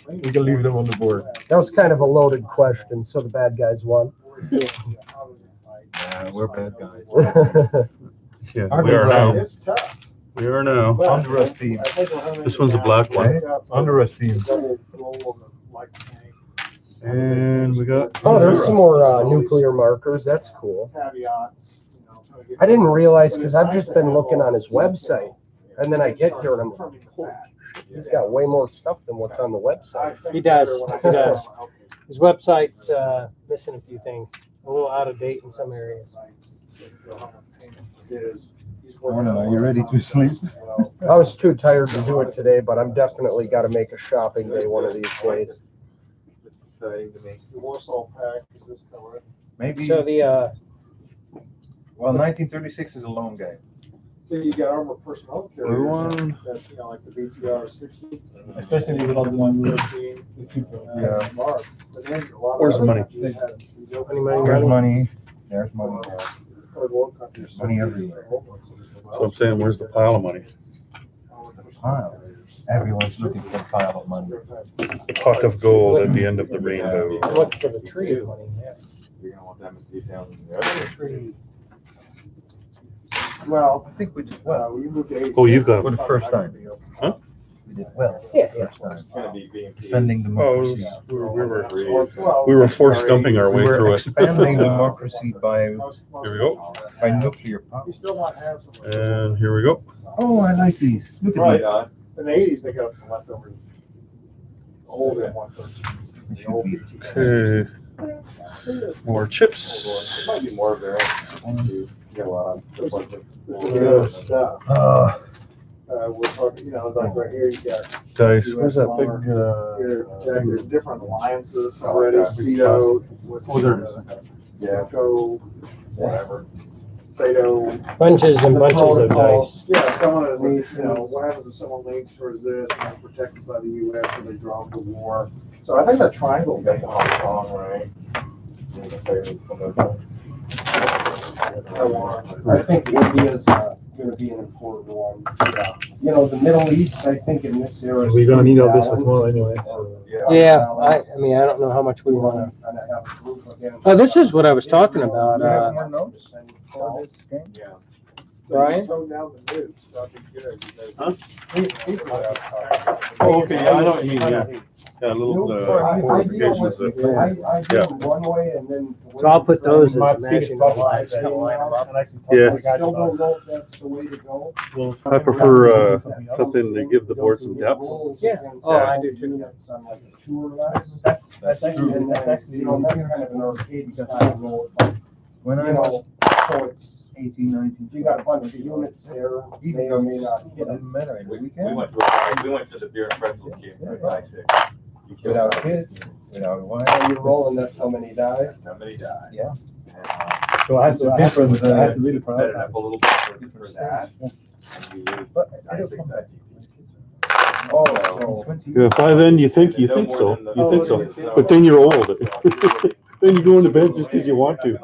We can leave them on the board. That was kind of a loaded question. So the bad guys won. Yeah, we're bad guys. Yeah, we are now. We are now. Under a theme. This one's a black one. Under a theme. And we got. Oh, there's some more nuclear markers. That's cool. I didn't realize because I've just been looking on his website, and then I get here and I'm like, holy shit, he's got way more stuff than what's on the website. He does. He does. His website's missing a few things. A little out of date in some areas. Morning, are you ready to sleep? I was too tired to do it today, but I'm definitely got to make a shopping day one of these days. Maybe. So the Well, 1936 is a long game. So you got armored personnel Blue carriers one. that, you know, like the BTR-60. Especially with all the one with Yeah. Where's the money? There's money. There's money. There's money everywhere. So I'm saying, where's the pile of money? Pile. Everyone's looking for a pile of money. The puck of gold at the end of the rainbow. I'm looking for the tree of money. Yeah. You're gonna want that much detail in the other. Tree. Well, I think we did well. we moved to Oh, you've got For the first time. Huh? We did well. Yeah, First time. It's gonna be BMP. Defending Oh, democracy. we were force dumping our We way through were it. expanding democracy by Here we go. nuclear power. You still might have some. And here we go. Oh, I like these. Look at Right, these. in the 80s, they got some leftovers. Old M113. They should be. Okay. More chips. It might be more of their own. You get a lot of. Good stuff. Uh, We're talking, you know, like right here, you got. Dice. Where's that big, Here, Jack, there's different alliances already, CETO, what's Cisco, whatever. Sato. Bunches and bunches of dice. Yeah, someone is, you know, what happens if someone leans towards this and they're protected by the US when they draw the war? So I think that triangle thing, Hong Kong, right? I think India is going to be an important one. You know, the Middle East, I think in this era. We're gonna need all this as well anyway. Yeah, I mean, I don't know how much we want to. Oh, this is what I was talking about. do you have more notes for this game? Yeah. Brian? Tone down the news, that'd be good. Huh? Because Oh, okay, yeah, I know what you mean, yeah. Yeah, a little, I deal fortifications with, of. I do them one way and then. So I'll put those as My matching biggest problem lines. is that line them up, and I can talk Yeah. to the guys Still about don't know if that's the way to go. it. I prefer, something to give the board some depth. Yeah. Oh, I do too. That's actually, And that's actually. you know, that's kind of an arcade style roll. When I You was know, so it's, 18, 19. you got a bunch of units there, may or may not It hit them. didn't matter. In the We weekend, went to the beer and pretzels game for I-6. You killed without I-6 kids, units. without a wife. When you're rolling, that's how many die. How many died? Yeah. And, So I have to really set it up a little bit for that. And we used But I-6 it'll come back. Oh, So- so. Yeah, by then, you think so, you think so, but then you're old. Then you go in the bed just because you want to,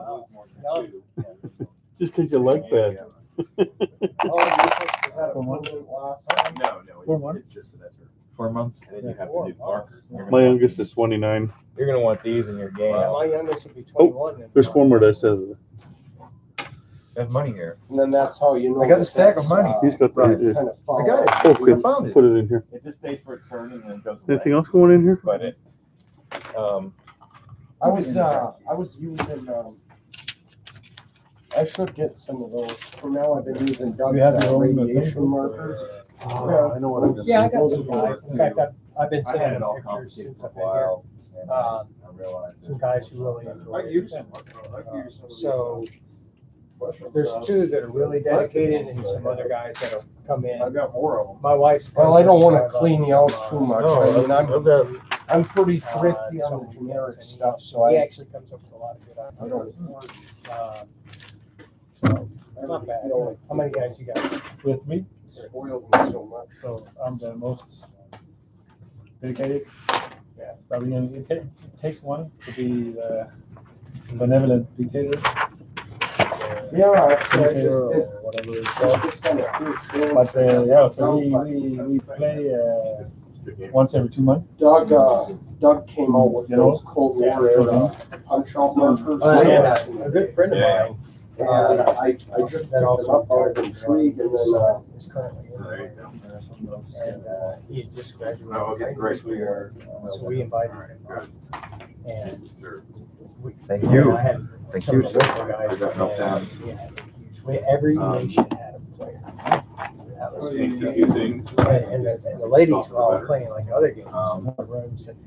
just because you like bed. No, it's just for that term. 4 months. And then you have the new markers. You're gonna My want youngest these. is 29. You're gonna want these in your game. My youngest will be 21. There's one more that says, There's money here. And then that's how you know. I got a stack of money. he's got Right, the, kind of I got it. oh, I good, found it. put it in here. It just stays for a turn and then it goes away. Anything else going in here? But it, I was using, I should get some of those. For now, I've been using Doug's You have your own radiation markers. I know what I'm gonna Yeah, I do. got some guys. In fact, I've been I had sending it all pictures complicated since for a I've been here. while. And I Um, realized. Some guys who really enjoy I it. use some. I use some of these, So there's two that are really dedicated and some other guys that'll come in. I've got more of them. My wife's. Well, I don't want to clean you out too much. No, I mean, I've got, I'm pretty thrifty on the generic stuff, so He I actually comes up with a lot of good I ideas. don't So, not bad. How many guys you got? With me, spoil me so much. so I'm the most dedicated. Yeah, probably, it takes one to be the benevolent dictator. Yeah, actually, I Dictator or just, whatever it's called. it's kind of cool. But, yeah, so we play, once every 2 months. Doug came out with You know? those Cold War era punch out markers. And a good friend of Yeah. mine I just picked it up out of intrigue, and then, is currently in There you there. go. And he had just graduated. Oh, okay, great. So we invited him up. And Thank you. I had Thank some you, of the sir. local guys. I got no doubt. Every nation had a player. That was Changed a few things. and the ladies were all playing like other games in the rooms, and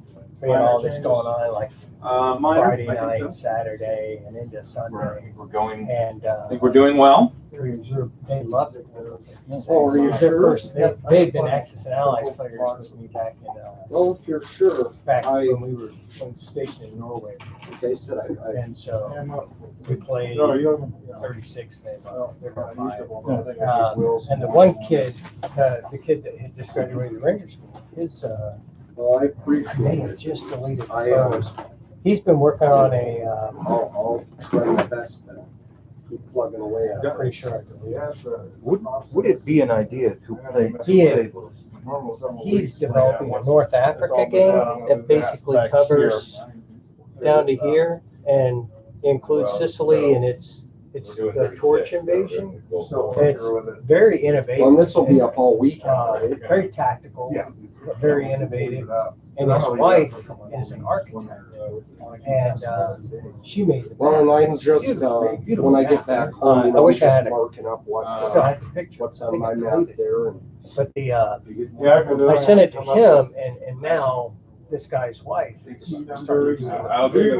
we had all this going on like Friday night, Saturday, and into Sunday. We're going. And I think we're doing well. they loved it. Oh, are you Their sure? first, they'd been Axis and Allies players with me back in well, if you're sure, when we were stationed in Norway. like I said, And so we played 36. They and the one kid, the kid that had just graduated Ranger School, his well, I appreciate they it. had just deleted I, photos. He's been working on a. I'll try my best to keep plugging away at it. I'm pretty sure I deleted. Would it be an idea to play He two is. tables? He's developing a North Africa game that basically covers down to here and includes Sicily, and it's the Torch invasion. It's very innovative. Well, this will be up all weekend, right? Very tactical, but very innovative. And his wife is an architect, and she made the Well, and I'm just, beautiful when I get back home, I you know, wish I just had it. marking up Still had the picture. what's on my map there. And But I sent it to him, and now this guy's wife started using it. I'll do it.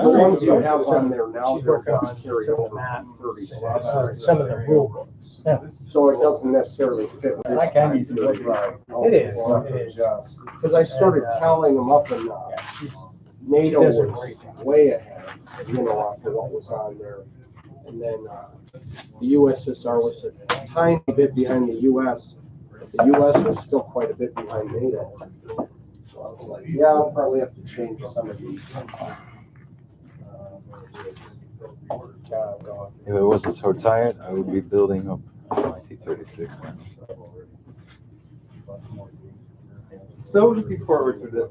the ones you have on there now, She's they're working on carry some of the over maps, from 36. some of the rule books. So it doesn't necessarily fit with this time period. It is. Because I started tallying them up, and NATO does a was great job. way ahead, you know, after what was on there. And then the USSR was a tiny bit behind the US. But the US was still quite a bit behind NATO. So I was like, yeah, I'll probably have to change some of these. If I wasn't so tired, I would be building up my T-36. So looking forward to the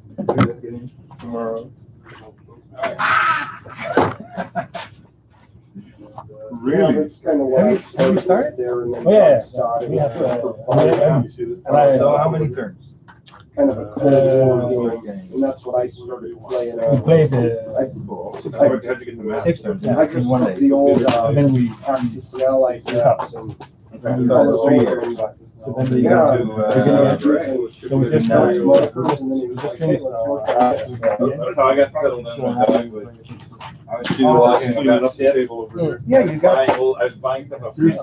game tomorrow. Yeah, that's kind of what I Have you started? there. And then Yeah. decided Yeah. So how many turns? kind of a cold game, and that's what I started playing. We played How'd you get the map? 6 turns I just in one took day. the old And then we Axis and Allies maps and Okay. So 3 years. so then we Yeah. got to So we just started finished. markers, and then he was like, hey, finished, let's work so, on this. That's how I got settled in with Doug. I was watching cleaning up about shit. table over there. Yeah, you got. I was buying stuff up. You see,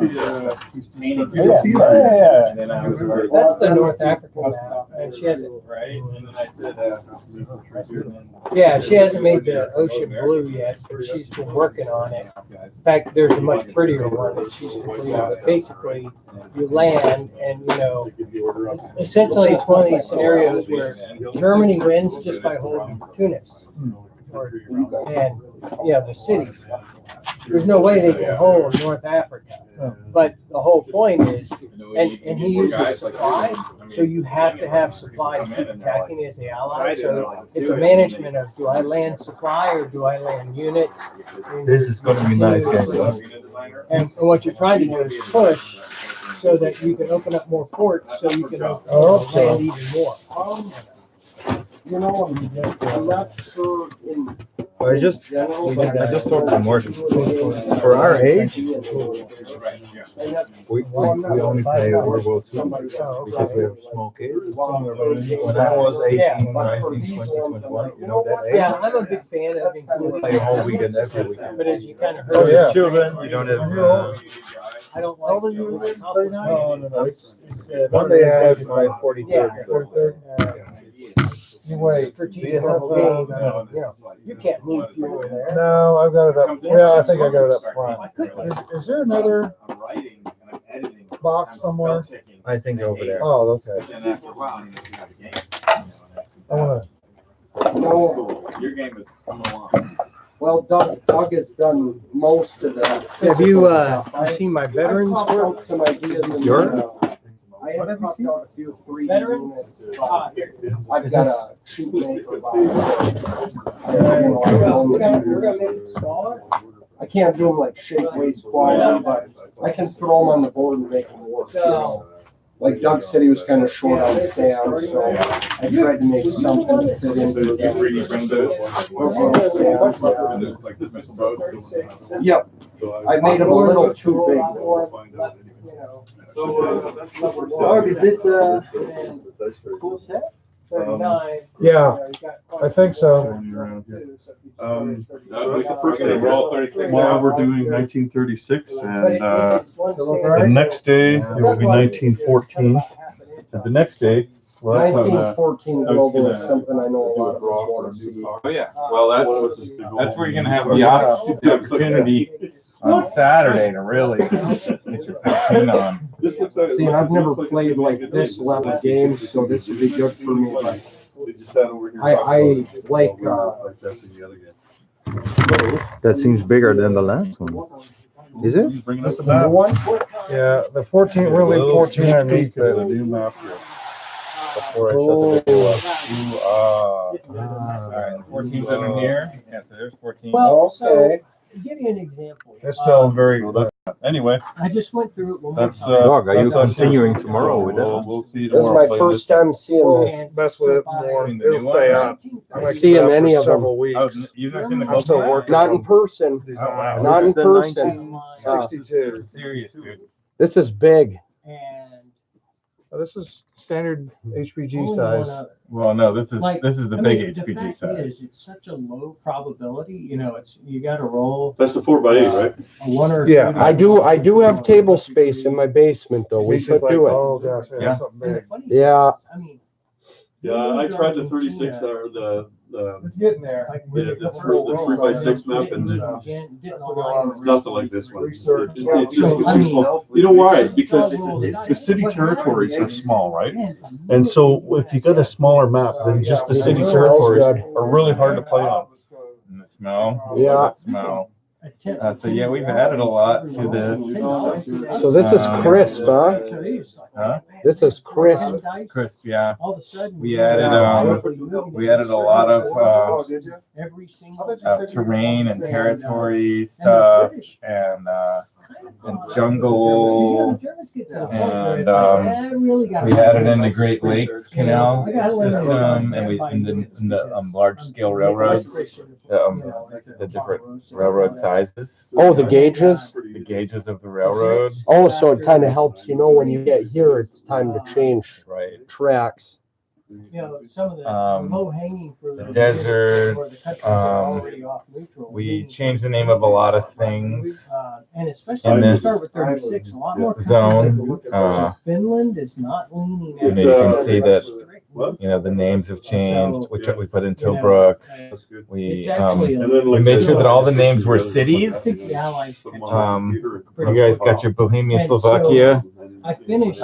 Painting. Yeah. And then I was like, That's the North African map, and she hasn't. right? And then I said, Yeah, she hasn't made the ocean blue yet, but she's been working on it. In fact, there's a much prettier one that she's completed. But basically, you land, and essentially it's one of these scenarios where Germany wins just by holding Tunis. And, the cities. There's no way they can hold North Africa. But the whole point is, and he uses supply, so you have to have supply to keep attacking as the ally. So it's a management of, do I land supply or do I land units? This is going to be nice, guys. And what you're trying to do is push so that you can open up more ports, so you can land even more. You know, I'm not sure in I just general, but I just talked to Martin. For our age, we only play World War II because we have small kids. When I was 18, 19, 20, 21, you know that age, Yeah, I'm a big fan of we including. play a whole weekend every weekend. But as you kind of Oh, heard, yeah. Children, you don't have. I don't like. No. It's One day I have my 43rd. Yeah. Anyway, Strategic game, you can't move fuel there. No, I've got it up. Yeah, I think I got it up front. Is there another I'm writing and I'm editing. box somewhere? I think over there. Oh, okay. And after a while, you have a game. I wanna, no. Your game is coming along. Well, Doug has done most of the. Have you, physical seen my stuff. veterans I popped work? out some ideas in Your? I have popped out a few 3D Veterans? units. I've Is got this- a sheet maker. We're gonna make it smaller. I can't do them like shake waist quality, but I can throw them on the board and make them work. You know? Like Doug said, he was kind of short on sand, so I tried to make something to fit into that. Yep, I made them a little too big. Doug, is this the full set? Yeah, I think so. Tomorrow we're doing 1936, and the next day it will be 1914, and the next day. Well, 1914 global is something I know a lot of us want to see. Oh yeah, well that's where you're gonna have the opportunity on Saturday to really get your 15 on. See, and I've never played like this level game, so this would be good for me. But I like. That seems bigger than the last one. Is it? Is this the new one? Yeah, the 14, we're leaving 14 underneath it. Before I shut the video off. Alright, 14's under here. Yeah, so there's 14. Well, so Okay. to give you an example. It's still very. Anyway, I just went through it one more that's time. Dog, are you that's us. continuing tomorrow with that? We'll see This is tomorrow. my first time seeing this. And Mess with it so more. by It'll stay up. I'm gonna Seeing keep it up any for of them. several Oh, weeks. you've never seen the I'm still Gold working. Not in person. These Oh, wow. are- Not in This is the person. 62. This is serious, dude. This is big. And This is standard HPG only size. one other. Well, no, this is Like, the I big mean, the HPG fact size. is, it's such a low probability. You know, it's you got to roll That's the 4x8, right? a one or Yeah, two. I do have table space in my basement though. We He's should just like, do it. oh gosh, Yeah. yeah, something And the big. funny Yeah. thing is, I mean, Yeah, I tried the 36 or the It's getting there. like Yeah, really the couple first- the more 3x6 rolls. map and Didn't- then- didn't That's what align. it's nothing like this one. Research. It's just So, I too mean, small. You know why? Because the city territories are small, right? And so if you got a smaller map, then just the city territories are really hard to play on. And the smell. Yeah. That smell. So yeah, we've added a lot to this. So this is crisp, huh? Huh? This is crisp. Crisp, yeah. All of a sudden, We added a lot of every single terrain and territory stuff and jungle, and we added in the Great Lakes Canal system, and we and the large scale railroads, the different railroad sizes. Oh, the gauges? The gauges of the railroad. Oh, so it kind of helps, you know, when you get here, it's time to change Right. tracks. You know, some of the low hanging fruit. The deserts, we changed the name of a lot of things. And especially in when you this start with 36, a lot more zone. Finland is not leaning. And you can see that, you know, the names have changed. We put in Tobruk. We made sure that all the names were cities. You guys got your Bohemia, Slovakia. I finished.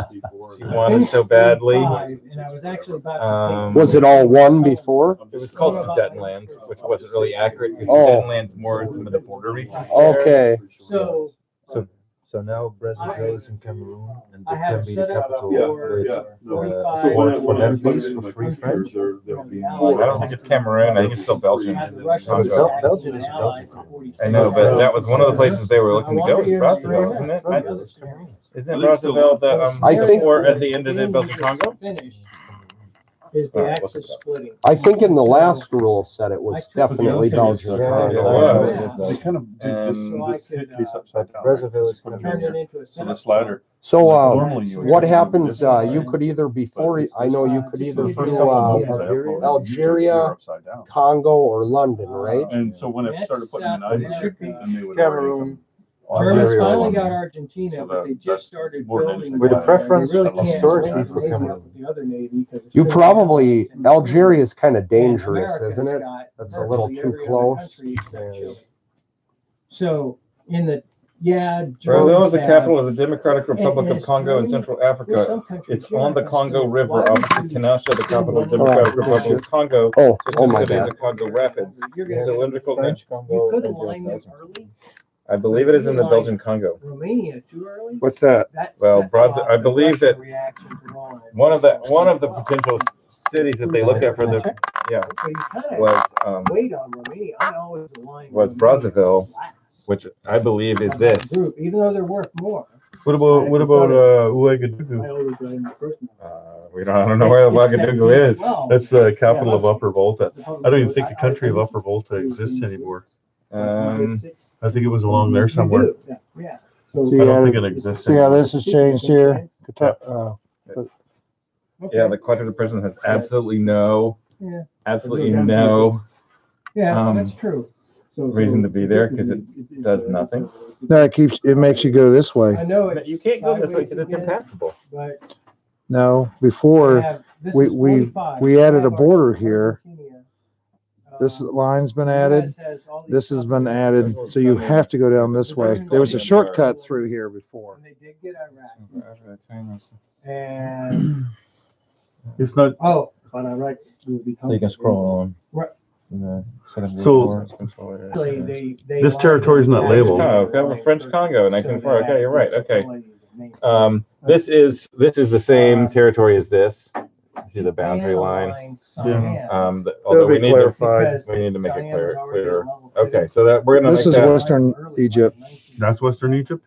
She wanted so badly. And I was actually about to Was it all one before? It was called Sudetenland, which wasn't really accurate because Oh. Sudetenland's more some of the border regions there. Okay. So So now Brazzaville is in Cameroon, and I that have can be the set up capital for for them, please, for free French. I don't think it's Cameroon. I think it's still Belgium. Congo. Belgium is Belgium. I know, but that was one of the places they were looking to go. Was Brazzaville, isn't it? Isn't Brazzaville the I think- or at the end of the Belgian Congo? Is the Alright, axis splitting. I think in the last rule set it was definitely Belgian. They kind of did this, And this case upside down. Brazzaville is Turn coming it here. into a So the sentence. slider. So, Normally you would what do happens, this. you could either before, I know you could either The first do, couple of movies I uploaded, Algeria, they were upside down. Congo, or London, right? And so when I started putting them in It should Ivan, be then they would Cameroon. Germans already finally come. got Argentina, So but they that's just started more than building. anything. With a there. preference They really can't historically link for Navy up Cameroon. with the other Navy 'cause it's You too probably, many allies. Algeria is kind of And dangerous, America isn't has it? got That's a little virtually too every other close. country except Chile. So in the, Brazil Germans is the have- capital of the Democratic Republic and of it's Congo in Germany. Central There's Africa. some countries It's here on the that's Congo still- River, why would opposite you Kinshasa, the capital of the Oh, Democratic Republic of Congo. Oh, Just oh my considered God. the Congo Rapids. You're The gonna- cylindrical. You could align them early. I believe it is in the Belgian Congo. Romania too early. What's that? That Well, sets Brazil, off I the believe Russian that reaction to Rwanda. one of the potential cities that they looked at for the So you kind of was wait on Romania. I always align. was Romania Brazzaville. last. which I believe is this. Group, even though they're worth more. What about Ouagadougou? I don't know where Ouagadougou is. That's the capital of Upper Volta. I don't even think the country of Upper Volta exists anymore. I think it was along there somewhere. Yeah. See I how, don't think it exists. see how this has changed here? Yeah, the Quadrant of Prisons has absolutely no, Yeah. Um, That's true. reason to be there because it does nothing. No, it makes you go this way. I know it's You can't go this way sideways because it's again, impassable. but No, we before have- this we is 45. we added a have border our here. Argentina. This Uh, line's been the added. US has all these This has been supplements, added, so you have to go down this way. There was a shortcut through here before. and they did get Iraq. And It's not. oh, On our right, will be. So you can scroll on. Right. So actually, they This territory's not labeled. Oh, we have a French Congo, 1904. Okay, you're right. Okay. This is the same territory as this. See the boundary line. Although we be need clarified. to make it clearer. Okay, so that we're gonna This make is that Western Egypt. That's Western Egypt?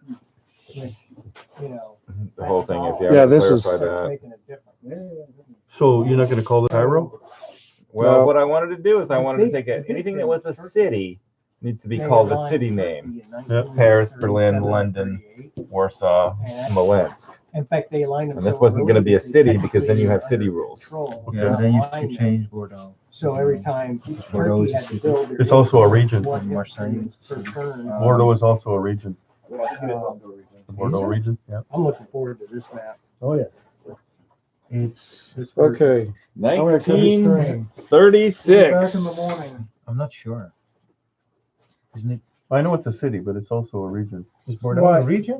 You know, the whole thing is. Yeah, we have to this is- clarify that. making it different. So you're not gonna call it Cairo? Well, No. what I wanted to do is I wanted to take The big anything that thing was a is Turkey. city needs to be They called a aligned city Turkey name. in Paris, 1937, Berlin, London, 38. Warsaw, Smolensk. In fact, they aligned them. And this so wasn't early going to be a that they city because then you have technically city were rules. under control Yeah, of then you alignment. change Bordeaux. So every time Bordeaux Turkey is had a to city. build their It's also a region. what it Marseille. per turn. Bordeaux is also a region. Uh, The Bordeaux region, yeah. I'm looking forward to this map. Oh, yeah. It's. Okay. 1936. Back in the morning. I'm not sure. Isn't it? I know it's a city, but it's also a region. Is Bordeaux a region?